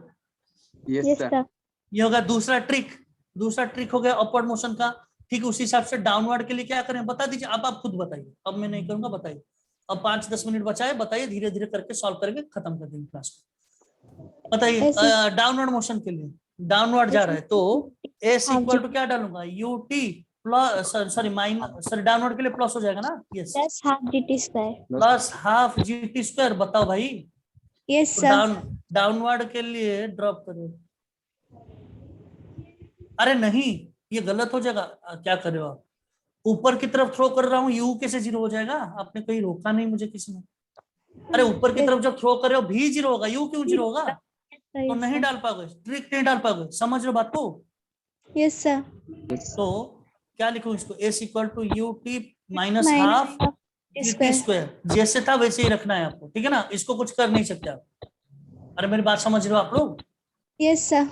Yes, Yes, sir. sir. ये होगा दूसरा ट्रिक। दूसरा ट्रिक हो गया अपवर्ड मोशन का, ठीक उसी हिसाब से डाउनवर्ड के लिए क्या करें बता दीजिए, अब आप खुद बताइए, अब मैं नहीं करूंगा, बताइए। अब 5-10 मिनट बचा है, बताइए, धीरे धीरे करके सॉल्व करेंगे, खत्म कर देंगे क्लास को। बताइए डाउनवर्ड मोशन के लिए, डाउनवर्ड जा रहा है तो एस इक्वल टू क्या डालूंगा, UT plus, sorry minus, sorry downward के लिए प्लस हो जाएगा ना, yes, Plus half dt square. Plus half g t square. बताओ भाई, Yes, तो sir. डाउनवर्ड के लिए ड्रॉप करो, अरे नहीं ये गलत हो जाएगा, क्या कर रहे हो आप, ऊपर की तरफ थ्रो कर रहा हूँ, यू कैसे 0 हो जाएगा, आपने कहीं रोका नहीं मुझे किसी ने। अरे ऊपर की तरफ जब थ्रो कर रहे हो भी 0 होगा, यू क्यों 0 होगा, तो नहीं डाल पाओगे, ट्रिक नहीं डाल पाओगे, समझ रहे हो बात को? Yes, sir. Yes, sir. तो क्या लिखूं इसको, s equal to u t minus half g t square, जैसे था वैसे ही रखना है आपको, ठीक है ना, इसको कुछ कर नहीं सकते आप। अरे मेरी बात समझ रहे हो आप लोग? Yes, sir.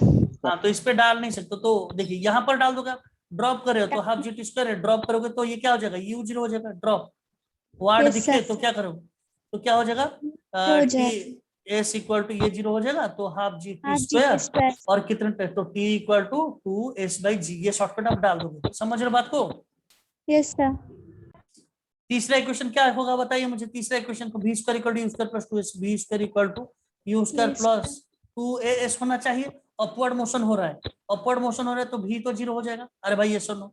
हाँ तो इस पे डाल नहीं सकते, तो देखिए यहाँ पर डाल दोगे आप, ड्रॉप कर रहे हो तो हाफ जीटी स्क्वायर है, ड्रॉप करोगे तो ये क्या हो जाएगा, यू 0 हो जाएगा, ड्रॉप वर्ड Yes, दिखे sir. तो क्या करो, तो क्या हो जाएगा, हो जाएगा। एस इक्वल टू ये 0 हो जाएगा, तो half GT Half square dt square. और कितने, तो टी इक्वल टू 2s/g, ये शॉर्टकट आप डाल दोगे, समझ रहे हो बात को? Yes, sir. तीसरा इक्वेशन क्या होगा बताइए मुझे, तीसरा इक्वेशन को v square equal to u square plus 2s, v square equal to u square Yes, plus 2as होना चाहिए, अपवर्ड मोशन हो रहा है, अपवर्ड मोशन हो रहा है तो v तो 0 हो जाएगा। अरे भाई ये सुनो,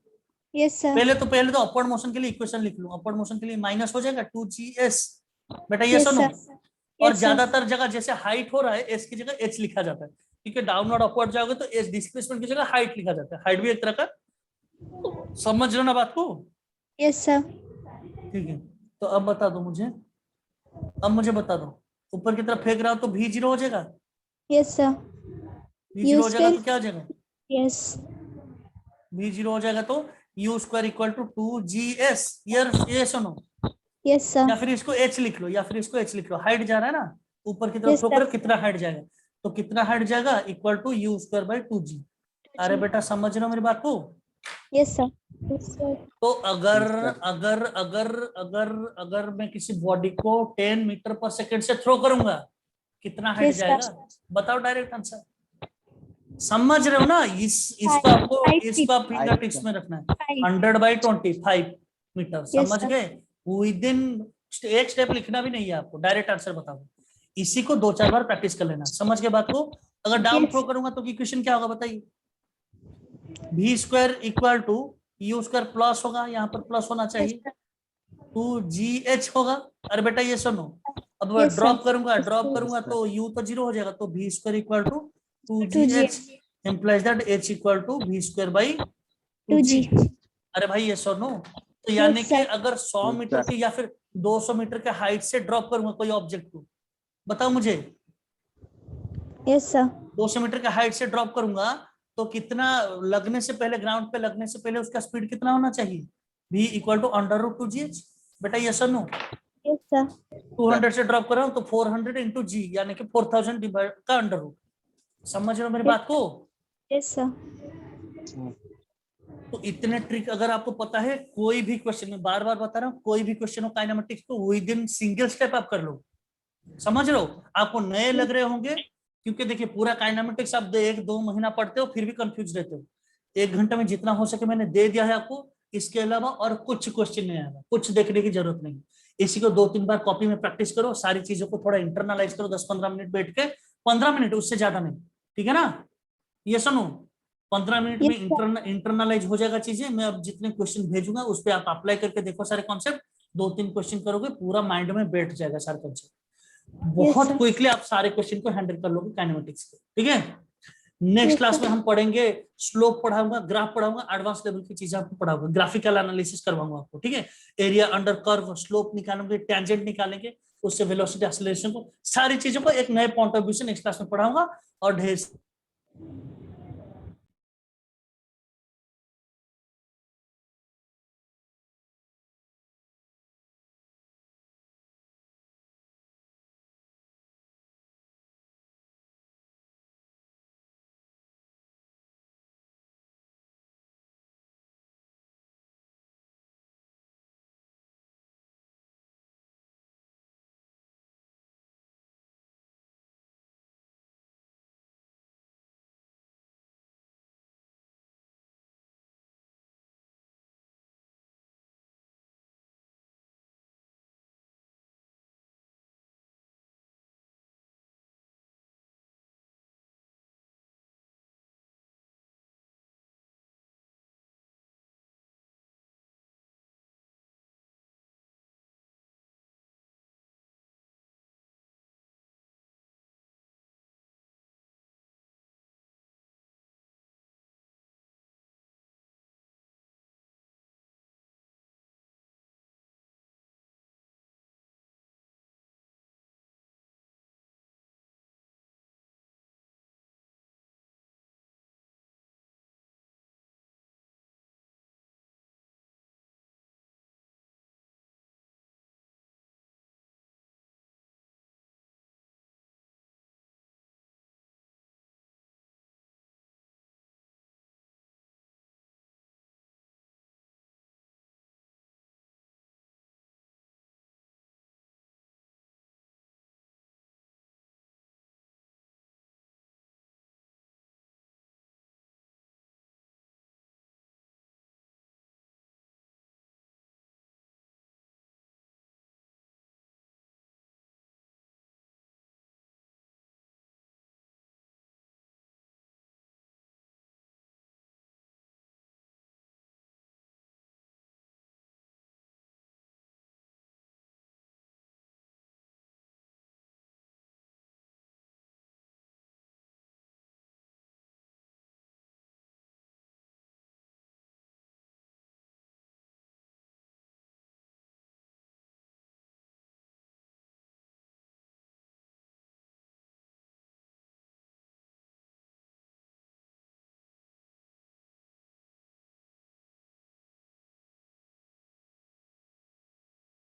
Yes, sir. पहले तो अपवर्ड मोशन के लिए इक्वेशन लिख लूं, अपवर्ड मोशन के लिए माइनस हो जाएगा 2gs, बेटा ये Yes, सुनो, sir. और Yes, sir. ज्यादातर जगह जैसे हाइट हो रहा है s की जगह h लिखा जाता है, ठीक है, डाउनवर्ड अपवर्ड जाओगे तो s डिस्प्लेसमेंट की जगह हाइट लिखा जाता है, हाइट भी एक तरह का, समझ रहे हो ना बात को? Yes, sir. ठीक है, तो अब बता दो मुझे, अब मुझे बता दो, ऊपर की तरफ फेंक रहा हूं तो v 0 हो जाएगा, Yes, sir. v 0 हो जाएगा तो क्या हो जाएगा, Yes. v 0 हो जाएगा तो you square equal to 2GS, ये सुनो, Yes, sir. या फिर इसको H लिख लो, या फिर इसको H लिख लो। हाइट जा रहा है ना ऊपर की तरफ, Yes, थ्रो करो, sir. कितना हाइट जाएगा, तो कितना हाइट जाएगा equal to u square by 2G। अरे बेटा समझ रहे हो मेरी बात को? Yes, sir. Yes, sir. तो अगर Yes, sir. अगर अगर अगर अगर मैं किसी बॉडी को 10 मीटर पर सेकंड से थ्रो करूंगा, कितना हाइट Yes, sir. जाएगा? बताओ डायरेक्ट आंसर। समझ रहे हो ना? इसको Five आपको feet. इसको आप फिंगर टिप्स में रखना है। 5. 100/25 मीटर, Yes, समझ sir. गए? विदिन एक स्टेप लिखना भी नहीं है आपको, डायरेक्ट आंसर बताओ। इसी को 2-4 बार प्रैक्टिस कर लेना, समझ के बात को। अगर डाउन Yes. थ्रो करूंगा तो इक्वेशन क्या होगा बताइए? v square equal to u square plus होगा, यहाँ पर प्लस होना Yes, चाहिए, sir. 2GH होगा। अरे बेटा ये सुनो, अब Yes, ड्रॉप sir. करूंगा तो u तो 0 हो जाएगा, तो v square equal to 2GH 2G. implies that h equal to v square by 2G। 2G. अरे भाई ये सुनो, तो यानी Yes, कि sir. अगर 100 मीटर की या फिर 200 मीटर के हाइट से ड्रॉप करूंगा कोई ऑब्जेक्ट को, बताओ मुझे, Yes, sir. 200 मीटर के हाइट से ड्रॉप करूंगा तो कितना लगने से पहले, ग्राउंड पे लगने से पहले उसका स्पीड कितना होना चाहिए? v equal to √2gh। बेटा ये सुनो, Yes, sir. 200 से ड्रॉप कर रहा हूं तो 400 इंटू जी, यानी कि 4000 डिवाइड का अंडर रूट। समझ रहे हो मेरी बात को? Yes, sir. तो इतने ट्रिक अगर आपको पता है, कोई भी क्वेश्चन में, बार बार बता रहा हूँ, कोई भी क्वेश्चन हो काइनेमेटिक्स को विद इन सिंगल स्टेप आप कर लो। समझ रहे हो? आपको नए लग रहे होंगे क्योंकि देखिए पूरा काइनेमेटिक्स आप 1-2 महीना पढ़ते हो फिर भी कंफ्यूज रहते हो। 1 घंटे में जितना हो सके मैंने दे दिया है आपको, इसके अलावा और कुछ क्वेश्चन नहीं आएगा, कुछ देखने की जरूरत नहीं। इसी को 2-3 बार कॉपी में प्रैक्टिस करो, सारी चीजों को थोड़ा इंटरनलाइज करो, 10-15 मिनट बैठ के, 15 मिनट उससे ज्यादा नहीं, ठीक है ना? ये सुनो, 15 मिनट में इंटरनलाइज हो जाएगा चीजें। मैं अब जितने क्वेश्चन भेजूंगा उस पर आप अप्लाई करके देखो, सारे कॉन्सेप्ट 2-3 क्वेश्चन करोगे, पूरा माइंड में बैठ जाएगा सारे कॉन्सेप्ट। बहुत sir. क्विकली आप सारे क्वेश्चन को हैंडल कर लोगे काइनेमेटिक्स के, ठीक है? Next Yes, class sir. में हम पढ़ेंगे स्लोप पढ़ाऊंगा, ग्राफ पढ़ाऊंगा, एडवांस लेवल की चीजें आपको पढ़ाऊंगा, ग्राफिकल एनालिसिस करवाऊंगा आपको, ठीक है? एरिया अंडर कर्व, स्लोप निकालेंगे, टेंजेंट निकालेंगे, उससे वेलोसिटी एक्सेलरेशन को, सारी चीजों को एक नए पॉइंट ऑफ व्यू से नेक्स्ट क्लास में पढ़ाऊंगा। और ढेर